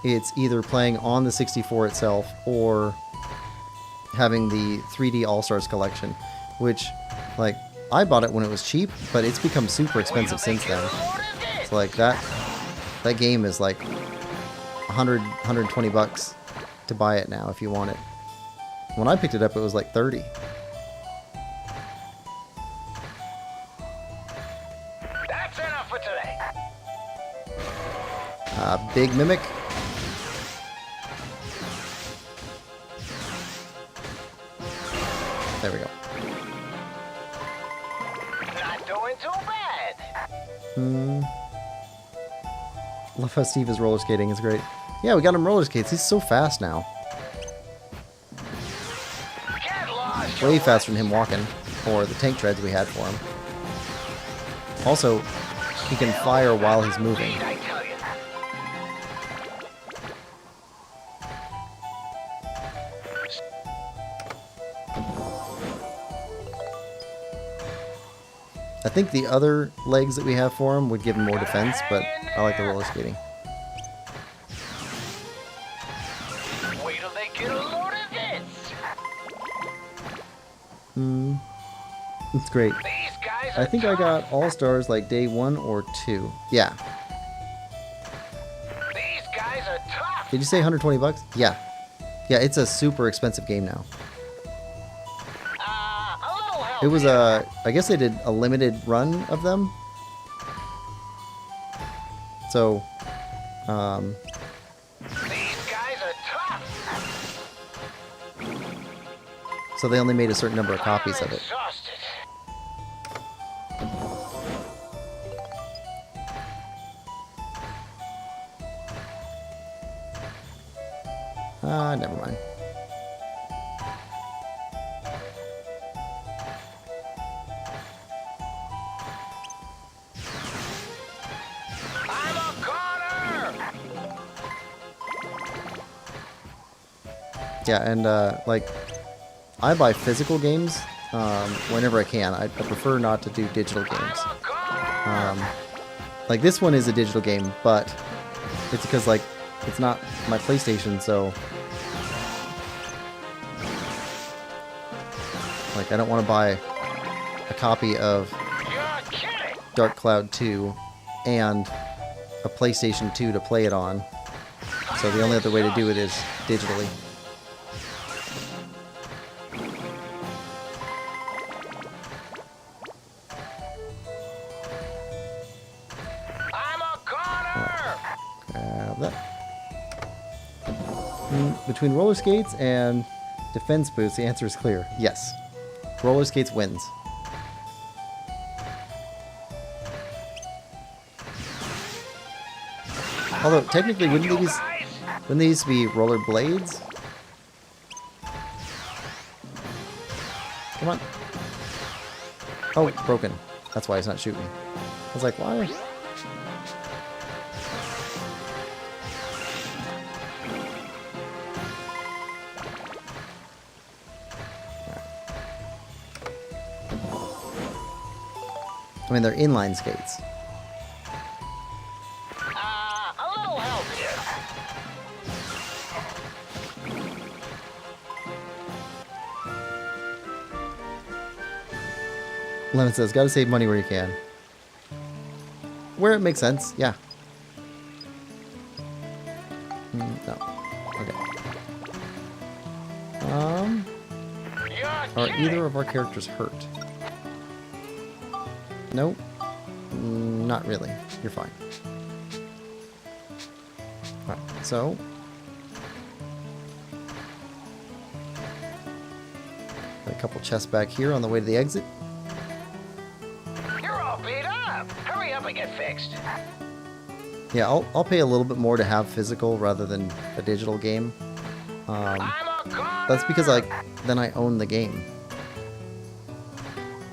it's either playing on the 64 itself or having the 3D All-Stars collection, which, like, I bought it when it was cheap, but it's become super expensive since then. So like that game is like 120 bucks to buy it now if you want it. When I picked it up, it was like 30. That's enough for today. Big Mimic. There we go. Not doing too bad. Love how Steve is roller skating. It's great. Yeah, we got him roller skates. He's so fast now. Get lost, Way faster than him walking, or the tank treads we had for him. Also, he can fire while he's moving. I tell you. I think the other legs that we have for him would give him more defense, but I like the roller skating. Wait till they get a load of this. It's great. These guys I are think I got All-Stars like day 1 or 2. Yeah. These guys are tough. Did you say 120 bucks? Yeah. Yeah, it's a super expensive game now. A little help. It was I guess they did a limited run of them. So, These guys are tough. so they only made a certain number of copies of it. Exhausted. Never mind. I'm a goner. Yeah, and like, I buy physical games whenever I can. I prefer not to do digital games. I'm a goner. Like, this one is a digital game, but it's because, like, it's not my PlayStation, so... Like, I don't want to buy a copy of Dark Cloud 2 and a PlayStation 2 to play it on. So the only other way to do it is digitally. I'm a corner! Grab that. Between roller skates and defense boots, the answer is clear. Yes. Roller skates wins. Although, technically, wouldn't these be roller blades? Come on. Oh, broken. That's why it's not shooting. I was like, why? I mean, they're inline skates. A little healthier. Lemon says, gotta save money where you can. Where it makes sense, yeah. No. Okay. Are either of our characters hurt? Nope. Not really. You're fine. Alright, so... got a couple chests back here on the way to the exit. You're all beat up. Hurry up and get fixed. Yeah, I'll pay a little bit more to have physical rather than a digital game. I'm a corner! That's because, like, then I own the game.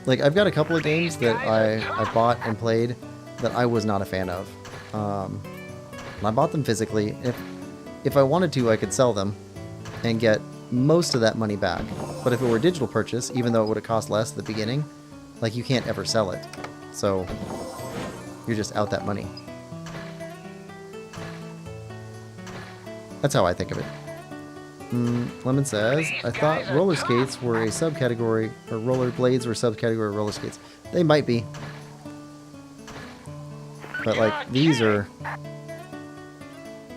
Like, I've got a couple of games that I bought and played that I was not a fan of. And I bought them physically. If I wanted to, I could sell them and get most of that money back. But if it were a digital purchase, even though it would have cost less at the beginning, like, you can't ever sell it. So, you're just out that money. That's how I think of it. Lemon says, I thought roller skates were a subcategory, or roller blades were a subcategory of roller skates. They might be. But, like, these are...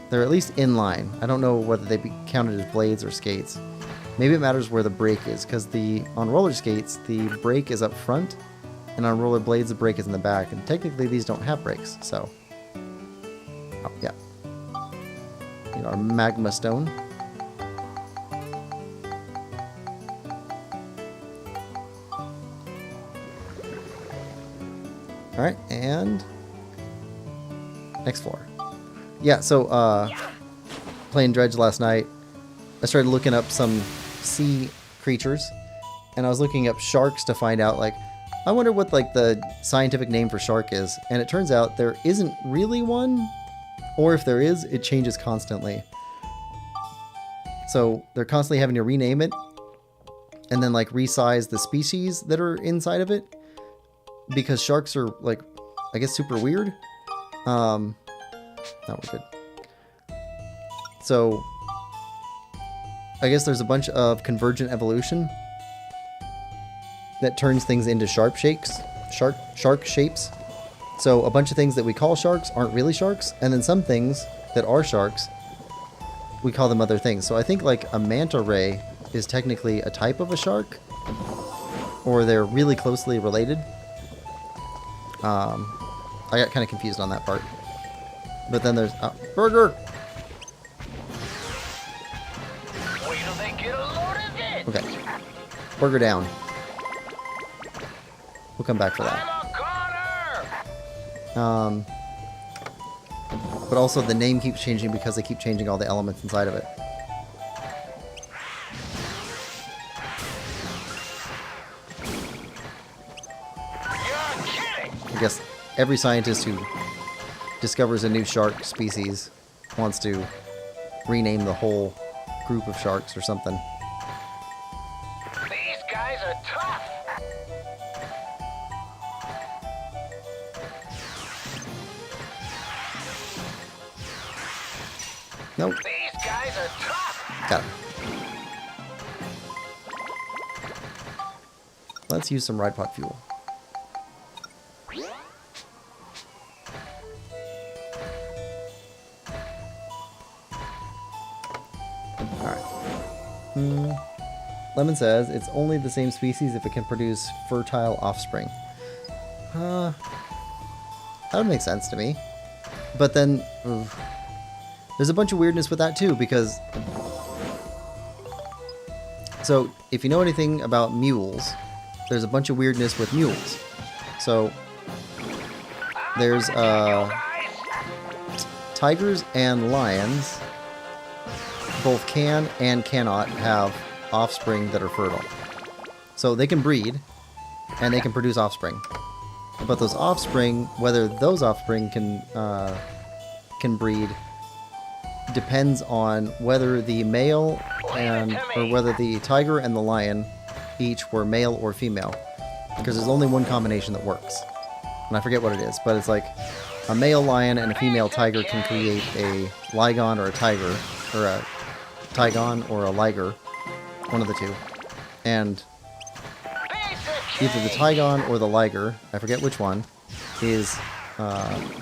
they're at least in line. I don't know whether they be counted as blades or skates. Maybe it matters where the brake is, because on roller skates, the brake is up front, and on roller blades, the brake is in the back. And technically, these don't have brakes, so... oh, yeah. You know, our magma stone. Alright, and next floor. Yeah, so playing Dredge last night, I started looking up some sea creatures, and I was looking up sharks to find out, like, I wonder what, like, the scientific name for shark is, and it turns out there isn't really one, or if there is, it changes constantly. So they're constantly having to rename it, and then, like, resize the species that are inside of it. Because sharks are, like, I guess super weird. No, we're good. So, I guess there's a bunch of convergent evolution that turns things into shark shapes. So a bunch of things that we call sharks aren't really sharks, and then some things that are sharks, we call them other things. So I think, like, a manta ray is technically a type of a shark, or they're really closely related. I got kind of confused on that part. But then there's... burger! Wait till they get a load of it. Okay. Burger down. We'll come back for that. I'm a corner! But also the name keeps changing because they keep changing all the elements inside of it. You're kidding! I guess every scientist who discovers a new shark species wants to rename the whole group of sharks or something. These guys are tough! Nope. These guys are tough. Got him. Let's use some ride pod fuel. Alright. Lemon says it's only the same species if it can produce fertile offspring. That would make sense to me. But then, there's a bunch of weirdness with that too, because... So, if you know anything about mules, there's a bunch of weirdness with mules. So, there's, tigers and lions both can and cannot have offspring that are fertile. So they can breed, and they can produce offspring. But those offspring, whether those offspring can breed, depends on whether the male or whether the tiger and the lion each were male or female. Because there's only one combination that works. And I forget what it is, but it's like a male lion and a female tiger can create a ligon or a tiger, or a tigon or a liger, one of the two. And either the tigon or the liger, I forget which one, is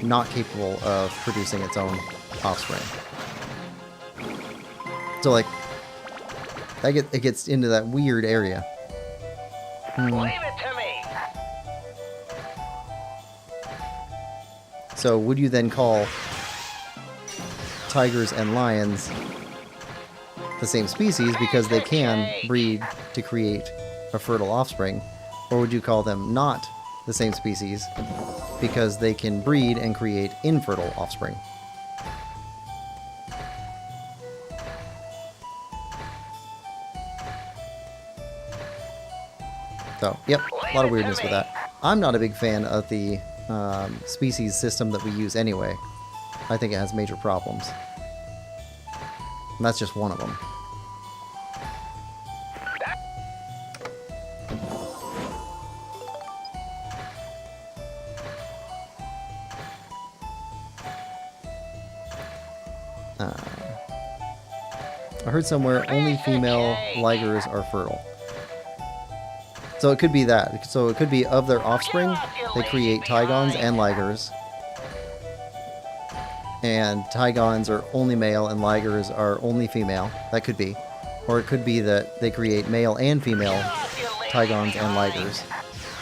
not capable of producing its own offspring. So like, it gets into that weird area. Leave it to me. So would you then call tigers and lions the same species because they can breed to create a fertile offspring? Or would you call them not the same species because they can breed and create infertile offspring? So, yep, a lot of weirdness with that. I'm not a big fan of the species system that we use anyway. I think it has major problems. And that's just one of them. I heard somewhere only female ligers are fertile. So it could be that. So it could be of their offspring, they create tigons and ligers. And tigons are only male and ligers are only female. That could be. Or it could be that they create male and female tigons and ligers.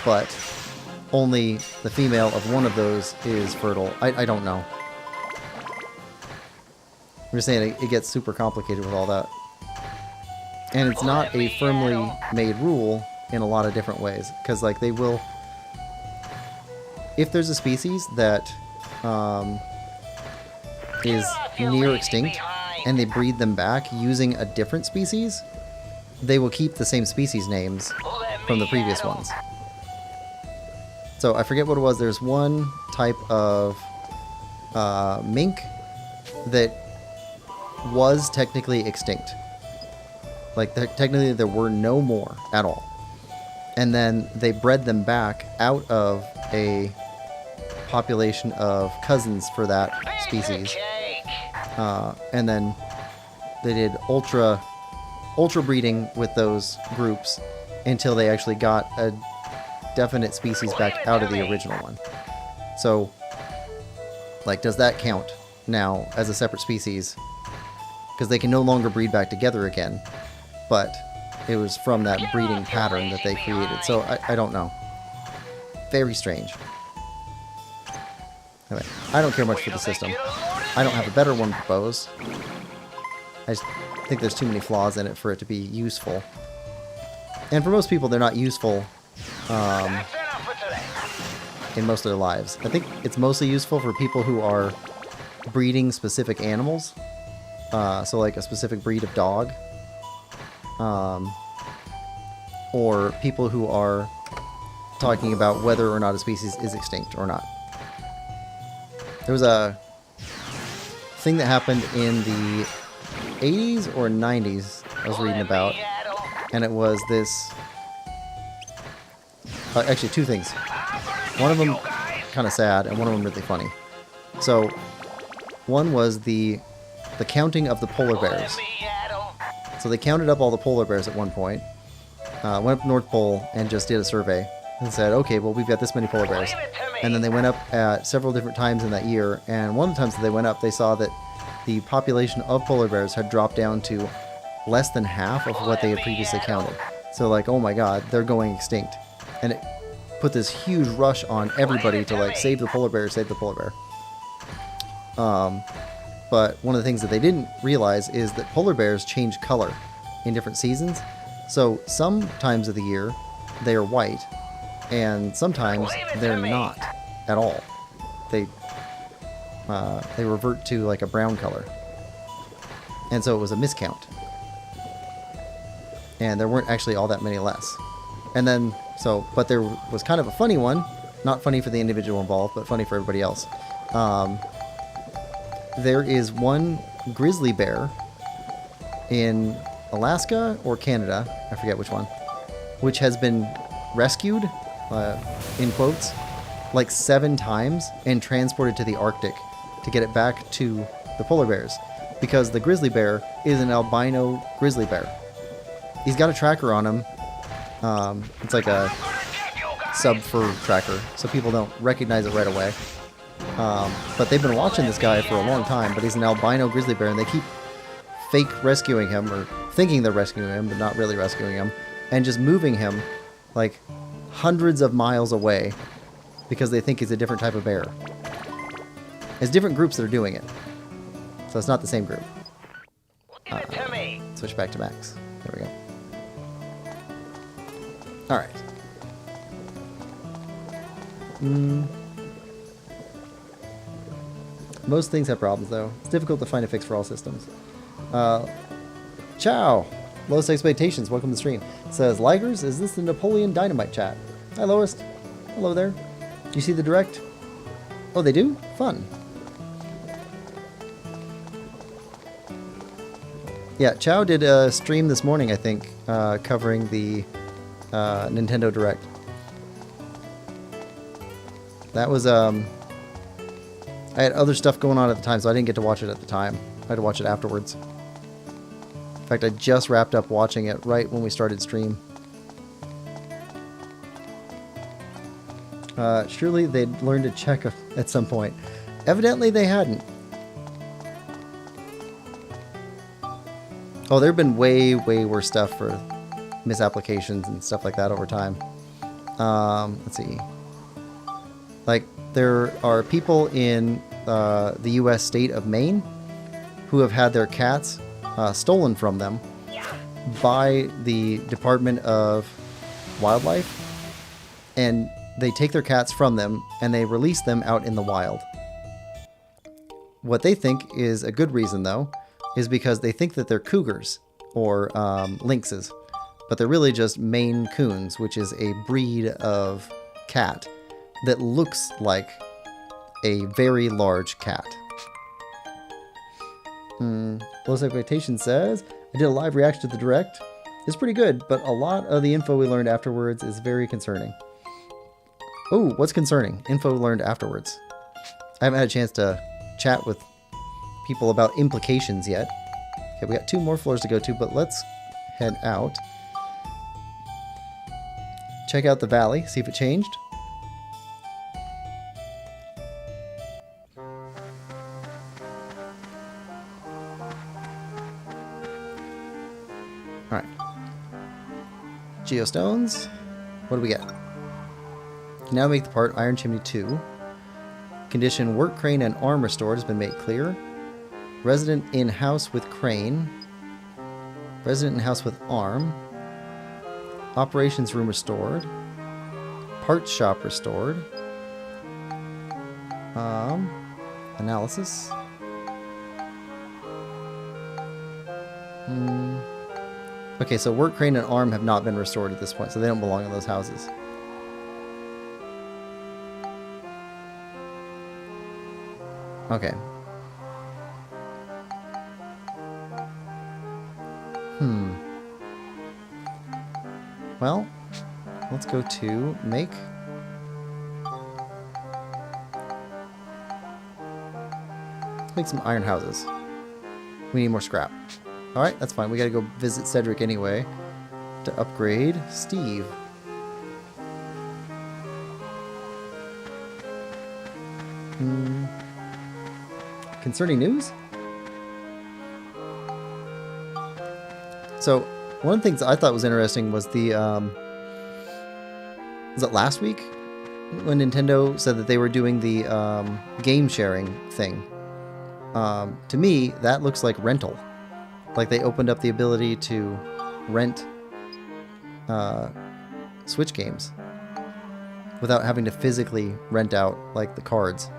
But only the female of one of those is fertile. I don't know. I'm just saying it gets super complicated with all that. And it's not a firmly made rule in a lot of different ways. Because, like, they will... If there's a species that is near extinct, and they breed them back using a different species, they will keep the same species names from the previous ones. So, I forget what it was. There's one type of mink that was technically extinct. Like, technically there were no more at all. And then they bred them back out of a population of cousins for that species. And then they did ultra breeding with those groups until they actually got a definite species back out of the original one. So, like, does that count now as a separate species? Because they can no longer breed back together again, but it was from that breeding pattern that they created. So I don't know. Very strange. Anyway, I don't care much for the system. I don't have a better one proposed. I just think there's too many flaws in it for it to be useful. And for most people, they're not useful in most of their lives. I think it's mostly useful for people who are breeding specific animals. So like a specific breed of dog. Or people who are talking about whether or not a species is extinct or not. There was a thing that happened in the 80s or 90s I was reading about, and it was this... actually, two things. One of them kind of sad, and one of them really funny. So, one was the the counting of the polar bears. Let me at 'em. So they counted up all the polar bears at one point, went up to North Pole and just did a survey and said, okay, well, we've got this many polar bears. Leave it to me. And then they went up at several different times in that year, and one of the times that they went up, they saw that the population of polar bears had dropped down to less than half of what they had previously counted. So like, oh my god, they're going extinct. And it put this huge rush on everybody to like save the polar bear, save the polar bear. But one of the things that they didn't realize is that polar bears change color in different seasons. So some times of the year they are white, and sometimes they're not at all. They revert to like a brown color. And so it was a miscount. And there weren't actually all that many less. And then, but there was kind of a funny one. Not funny for the individual involved, but funny for everybody else. There is one grizzly bear in Alaska or Canada, I forget which one, which has been rescued, in quotes, like 7 times and transported to the Arctic to get it back to the polar bears, because the grizzly bear is an albino grizzly bear. He's got a tracker on him. It's like a sub-fur tracker, so people don't recognize it right away. But they've been watching this guy for a long time, but he's an albino grizzly bear, and they keep fake rescuing him, or thinking they're rescuing him, but not really rescuing him, and just moving him like hundreds of miles away because they think he's a different type of bear. It's different groups that are doing it, so it's not the same group. Leave it to me. Switch back to Max. There we go. Alright. Most things have problems, though. It's difficult to find a fix for all systems. Ciao! Lowest Expectations, welcome to the stream. Says, Ligers, is this the Napoleon Dynamite chat? Hi, Lowest. Hello there. Do you see the direct? Oh, they do? Fun. Yeah, Chow did a stream this morning, I think, covering the Nintendo Direct. That was, I had other stuff going on at the time, so I didn't get to watch it at the time. I had to watch it afterwards. In fact, I just wrapped up watching it right when we started stream. Surely they'd learn to check at some point. Evidently they hadn't. Oh, there have been way, way worse stuff for misapplications and stuff like that over time. Let's see. Like, there are people in the U.S. state of Maine who have had their cats stolen from them by the Department of Wildlife, and they take their cats from them and they release them out in the wild. What they think is a good reason, though, is because they think that they're cougars or lynxes, but they're really just Maine Coons, which is a breed of cat that looks like a very large cat. Lowest Expectation says, I did a live reaction to the Direct. It's pretty good, but a lot of the info we learned afterwards is very concerning. Oh, what's concerning? Info learned afterwards. I haven't had a chance to chat with people about implications yet. Okay, we got 2 more floors to go to, but let's head out. Check out the valley, see if it changed. Alright. Geostones. What do we get? Can now make the part Iron Chimney 2. Condition work crane and arm restored has been made clear. Resident in house with crane. Resident in house with arm. Operations room restored. Parts shop restored. Analysis. Okay, so work crane and arm have not been restored at this point, so they don't belong in those houses. Okay. Well, let's go to make. Let's make some iron houses. We need more scrap. Alright, that's fine. We gotta go visit Cedric anyway to upgrade Steve. Concerning news? So, one of the things I thought was interesting was the, was it last week? When Nintendo said that they were doing the game sharing thing. To me, that looks like rental. Like they opened up the ability to rent Switch games without having to physically rent out like the cards.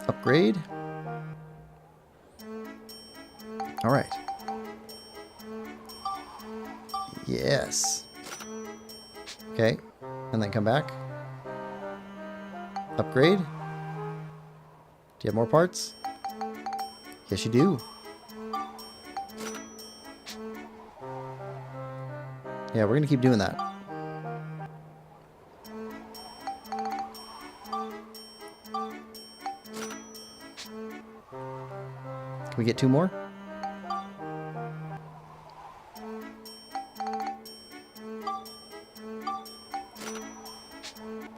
Upgrade. All right. Yes. Okay, and then come back. Upgrade. Do you have more parts? Yes, you do. Yeah, we're gonna keep doing that. Can we get 2 more?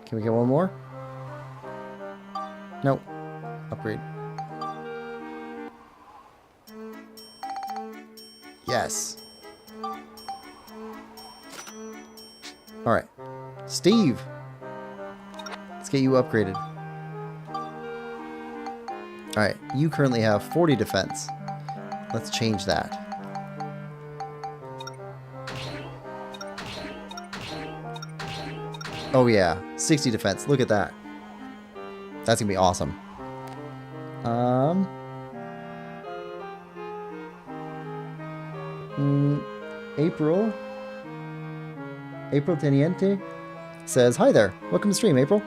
Can we get 1 more? Nope. Upgrade. Yes. Alright. Steve! Let's get you upgraded. Alright, you currently have 40 defense. Let's change that. Oh yeah, 60 defense. Look at that. That's gonna be awesome. April Teniente says, "Hi there. Welcome to stream, April.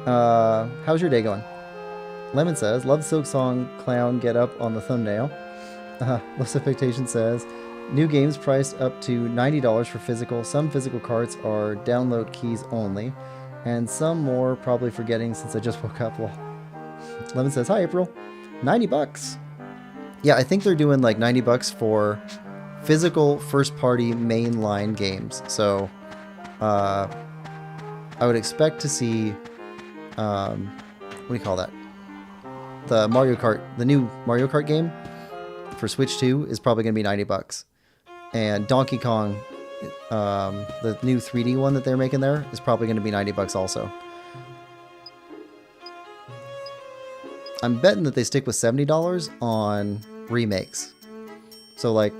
How's your day going?" Lemon says, "Love Silk Song Clown get up on the thumbnail." Lost Expectation says, "New games priced up to $90 for physical. Some physical cards are download keys only, and some more probably forgetting since I just woke up." Well, Lemon says, "Hi, April. $90. Yeah, I think they're doing like $90 for physical first-party mainline games. So, I would expect to see, what do you call that? The Mario Kart, the new Mario Kart game for Switch 2 is probably going to be $90. And Donkey Kong, the new 3D one that they're making there, is probably going to be $90 also. I'm betting that they stick with $70 on remakes. So like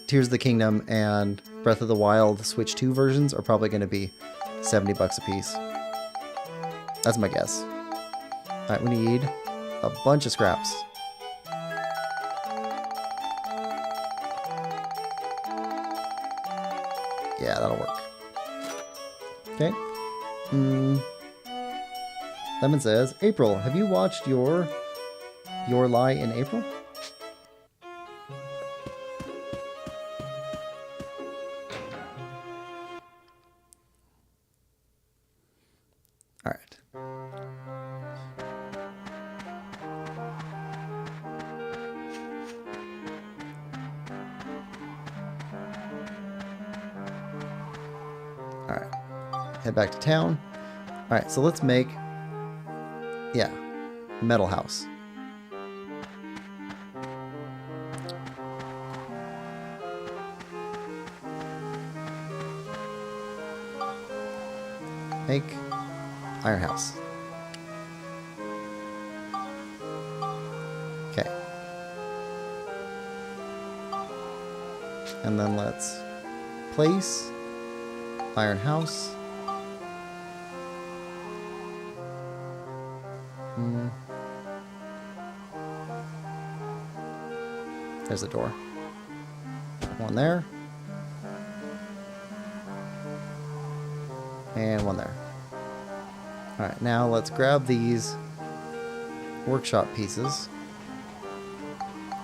Tears of the Kingdom and Breath of the Wild Switch 2 versions are probably going to be $70 a piece. That's my guess. Alright, we need a bunch of scraps. Yeah, that'll work. Okay. Lemon says, "April, have you watched Your Lie in April?" All right. All right. Head back to town. All right, so let's make, yeah, metal house. Make iron house. Okay. And then let's place iron house. There's the door. One there. And one there. Alright, now let's grab these workshop pieces.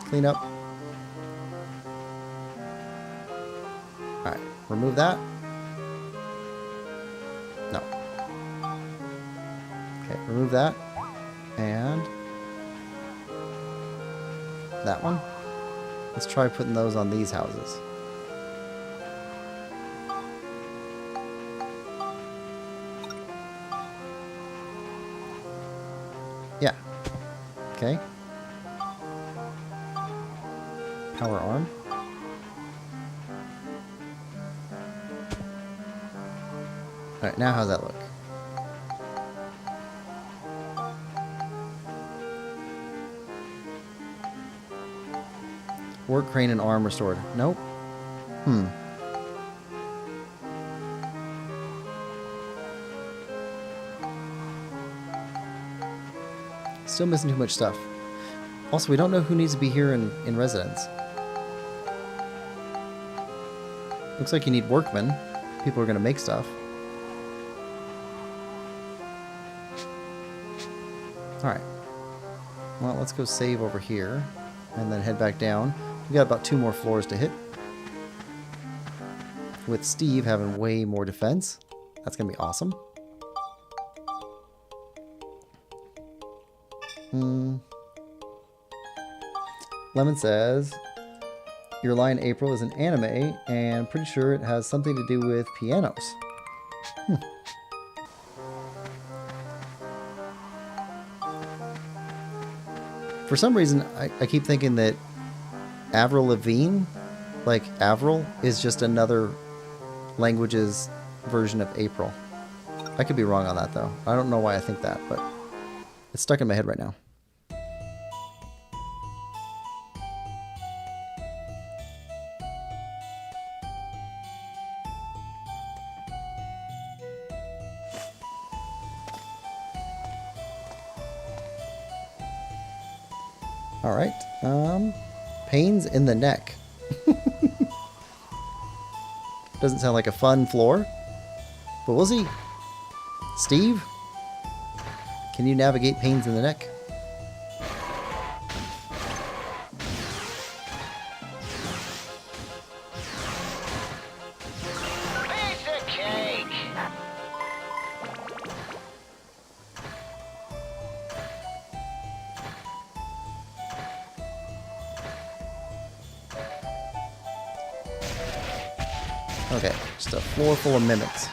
Clean up. Alright, remove that. No. Okay, remove that. And that one. Let's try putting those on these houses. Yeah. Okay. Power arm. Alright, now how's that look? Work crane and arm restored. Nope. Still missing too much stuff. Also, we don't know who needs to be here in residence. Looks like you need workmen. People are going to make stuff. Alright. Well, let's go save over here. And then head back down. We got about 2 more floors to hit. With Steve having way more defense. That's going to be awesome. Lemon says, your line April is an anime, and pretty sure it has something to do with pianos. For some reason, I keep thinking that Avril Lavigne, like Avril, is just another language's version of April. I could be wrong on that, though. I don't know why I think that, but it's stuck in my head right now. Alright, pains in the neck. Doesn't sound like a fun floor, but we'll see. Steve, can you navigate pains in the neck? Piece of cake. Okay, just a floor full of mimics.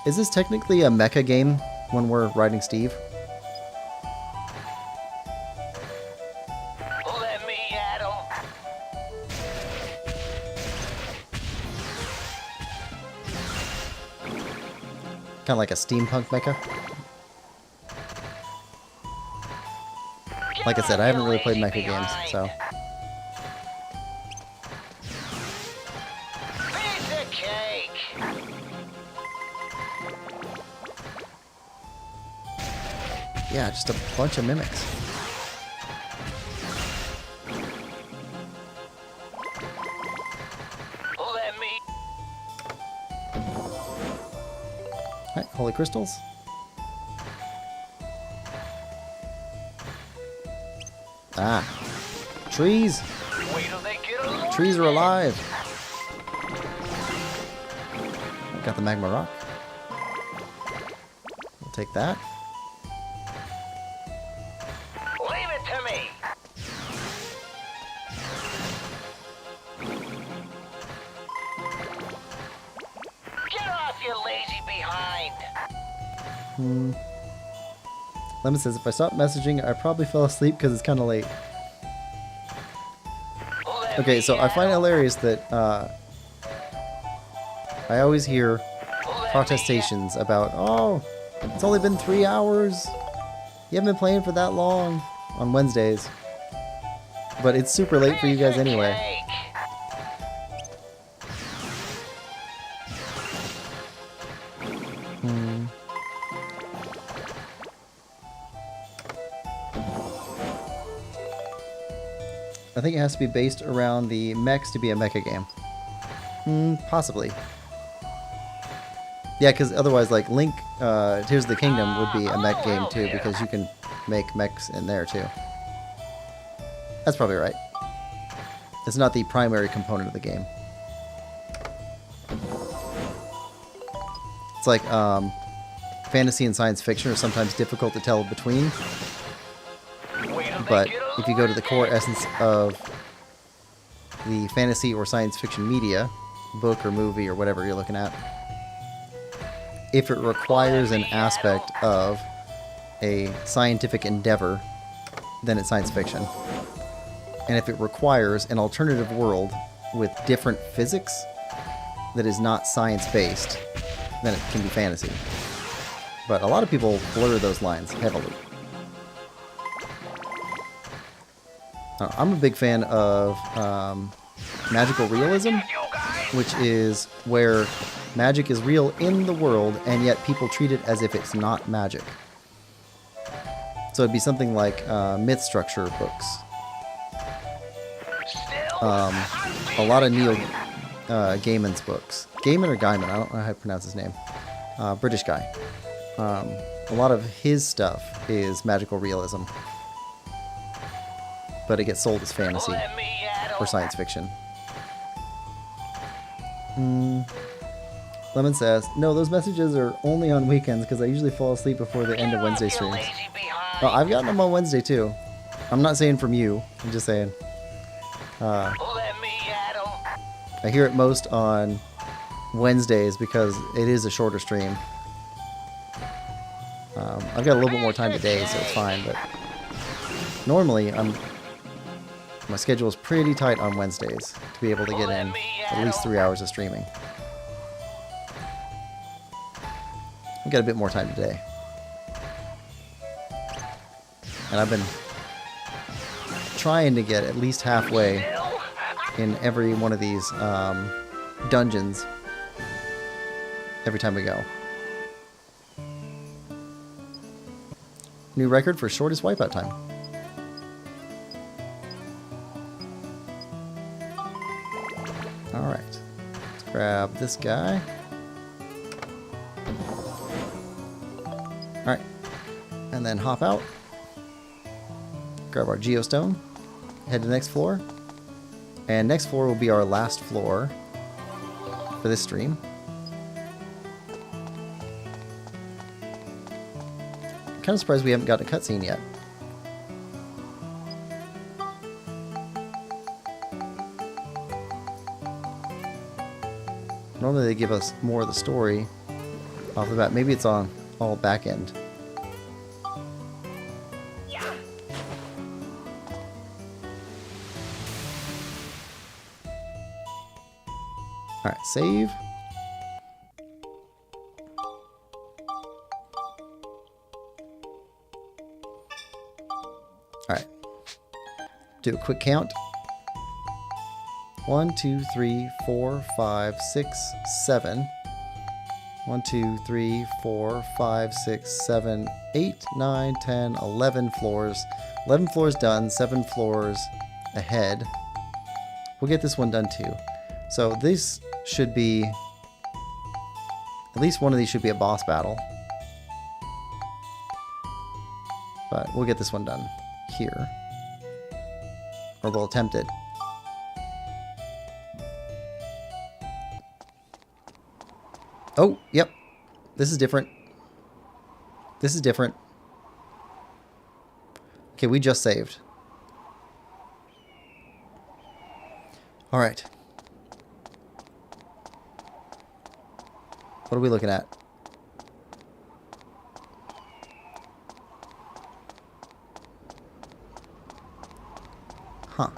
Is this technically a mecha game when we're riding Steve? Let me at him. Kind of like a steampunk mecha? Like I said, I haven't really played mecha games, so... Piece of cake. Yeah, just a bunch of mimics. Let me. Alright, holy crystals. Ah. Trees! Wait till they get along. Trees are alive! I've got the magma rock. We'll take that. Leave it to me. Get off, you lazy behind. Lemon says, if I stop messaging, I probably fell asleep because it's kind of late. Let Okay, me so I at find it 'em. hilarious that I always hear Let protestations about, oh, it's only been 3 hours. You haven't been playing for that long on Wednesdays. But it's super late for you guys anyway. Cake. I think it has to be based around the mechs to be a mecha game. Possibly. Yeah, because otherwise, like, Link, Tears of the Kingdom would be a mech game too, because you can make mechs in there too. That's probably right. It's not the primary component of the game. It's like fantasy and science fiction are sometimes difficult to tell between. But if you go to the core essence of the fantasy or science fiction media, book or movie or whatever you're looking at, if it requires an aspect of a scientific endeavor, then it's science fiction. And if it requires an alternative world with different physics that is not science-based, then it can be fantasy. But a lot of people blur those lines heavily. I'm a big fan of magical realism, which is where magic is real in the world, and yet people treat it as if it's not magic. So it'd be something like myth structure books. A lot of Neil Gaiman's books. Gaiman or Gaiman, I don't know how to pronounce his name. British guy. A lot of his stuff is magical realism. But it gets sold as fantasy or science fiction. Lemon says, no, those messages are only on weekends because I usually fall asleep before the end of Wednesday streams. Oh, I've gotten them on Wednesday too. I'm not saying from you. I'm just saying. I hear it most on Wednesdays because it is a shorter stream. I've got a little bit more time today, so it's fine. But normally, my schedule is pretty tight on Wednesdays to be able to get in at least 3 hours of streaming. I've got a bit more time today. And I've been trying to get at least halfway in every one of these dungeons every time we go. New record for shortest wipeout time. Alright. Let's grab this guy. Alright. And then hop out. Grab our geostone. Head to the next floor. And next floor will be our last floor for this stream. I'm kind of surprised we haven't got a cutscene yet. Normally they give us more of the story off the bat. Maybe it's on all back end. Alright, save. Alright. Do a quick count. 1, 2, 3, 4, 5, 6, 7. 1, 2, 3, 4, 5, 6, 7, 8, 9, 10, 11 floors. 11 floors done, 7 floors ahead. We'll get this one done too. So this should be, at least one of these should be a boss battle. But we'll get this one done here. Or we'll attempt it. Oh, yep. This is different. This is different. Okay, we just saved. Alright. What are we looking at? Huh.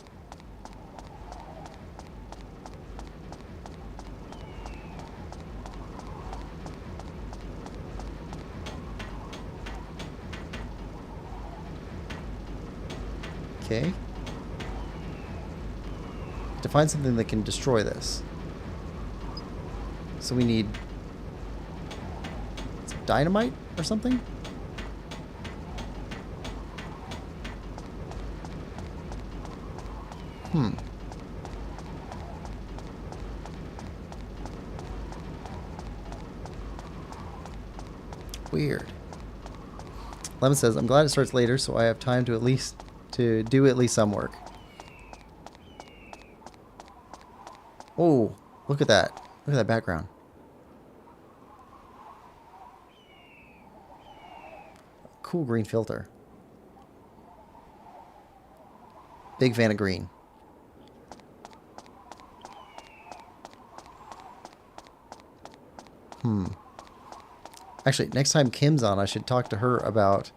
Okay. To find something that can destroy this. So we need some dynamite or something? Weird. Lemon says, I'm glad it starts later so I have time to do at least some work. Oh, look at that. Look at that background. cool green filter. Big fan of green. Actually, next time Kim's on, I should talk to her about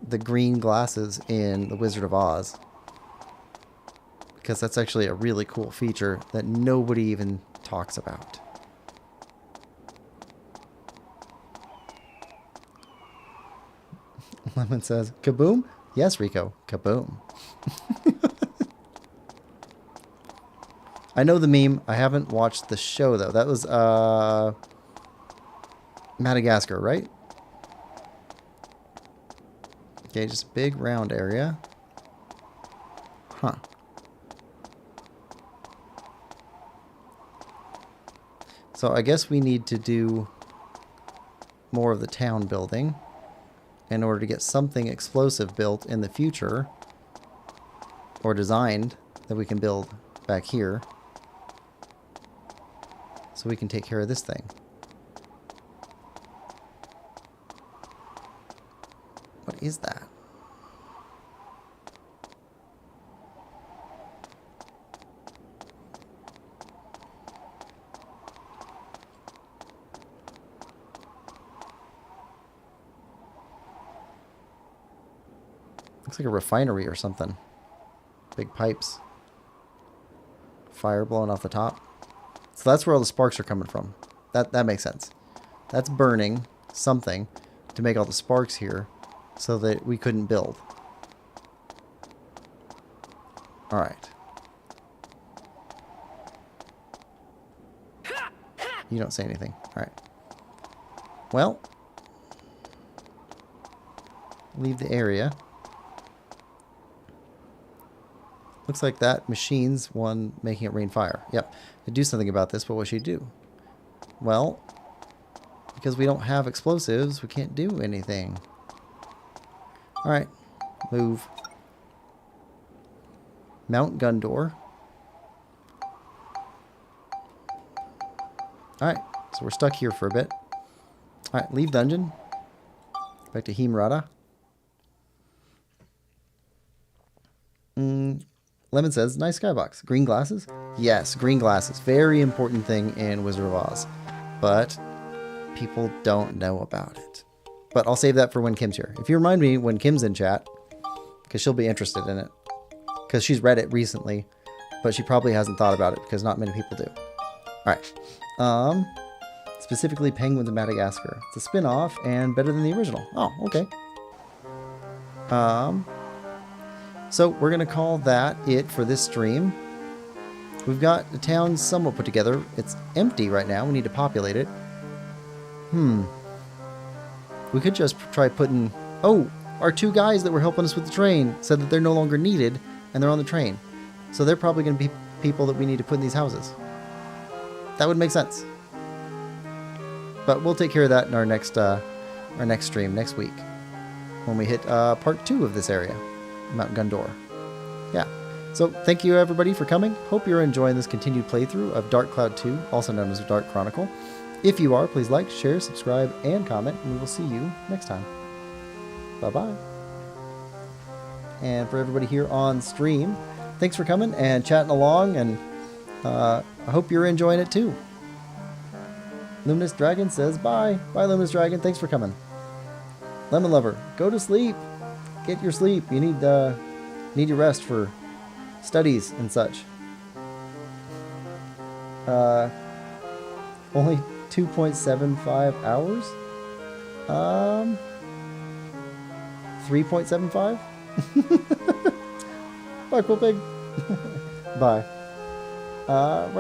the green glasses in The Wizard of Oz. Because that's actually a really cool feature that nobody even talks about. Lemon says, kaboom? Yes, Rico, kaboom. I know the meme. I haven't watched the show, though. That was, Madagascar, right? Okay, just a big round area. Huh. So I guess we need to do more of the town building in order to get something explosive built in the future, or designed, that we can build back here so we can take care of this thing. What is that? Looks like a refinery or something. Big pipes. Fire blowing off the top. So that's where all the sparks are coming from. That makes sense. That's burning something to make all the sparks here so that we couldn't build. Alright. You don't say anything. Alright. Well. Leave the area. Looks like that machine's one making it rain fire. Yep. To do something about this, what would she do? Well, because we don't have explosives, we can't do anything. Alright. Move. Mount gun door. Alright. So we're stuck here for a bit. Alright. Leave dungeon. Back to Himrata. Lemon says, nice skybox. Green glasses? Yes, green glasses. Very important thing in Wizard of Oz. But people don't know about it. But I'll save that for when Kim's here. If you remind me when Kim's in chat, because she'll be interested in it. Because she's read it recently, but she probably hasn't thought about it because not many people do. Alright. Specifically Penguins of Madagascar. It's a spin-off and better than the original. Oh, okay. So we're going to call that it for this stream. We've got the town somewhat put together. It's empty right now. We need to populate it. We could just try putting... Oh, our two guys that were helping us with the train said that they're no longer needed and they're on the train. So they're probably going to be people that we need to put in these houses. That would make sense. But we'll take care of that in our next stream next week when we hit part 2 of this area. Mount Gundor. Yeah. So thank you everybody for coming. Hope you're enjoying this continued playthrough of Dark Cloud 2, also known as Dark Chronicle. If you are, please like, share, subscribe, and comment, and we will see you next time. Bye-bye. And for everybody here on stream, thanks for coming and chatting along, and I hope you're enjoying it too. Luminous Dragon says bye. Bye, Luminous Dragon. Thanks for coming. Lemon Lover, go to sleep. Get your sleep. You need your rest for studies and such. Only 2.75 hours? 3.75? Bye, Quillpig. Bye.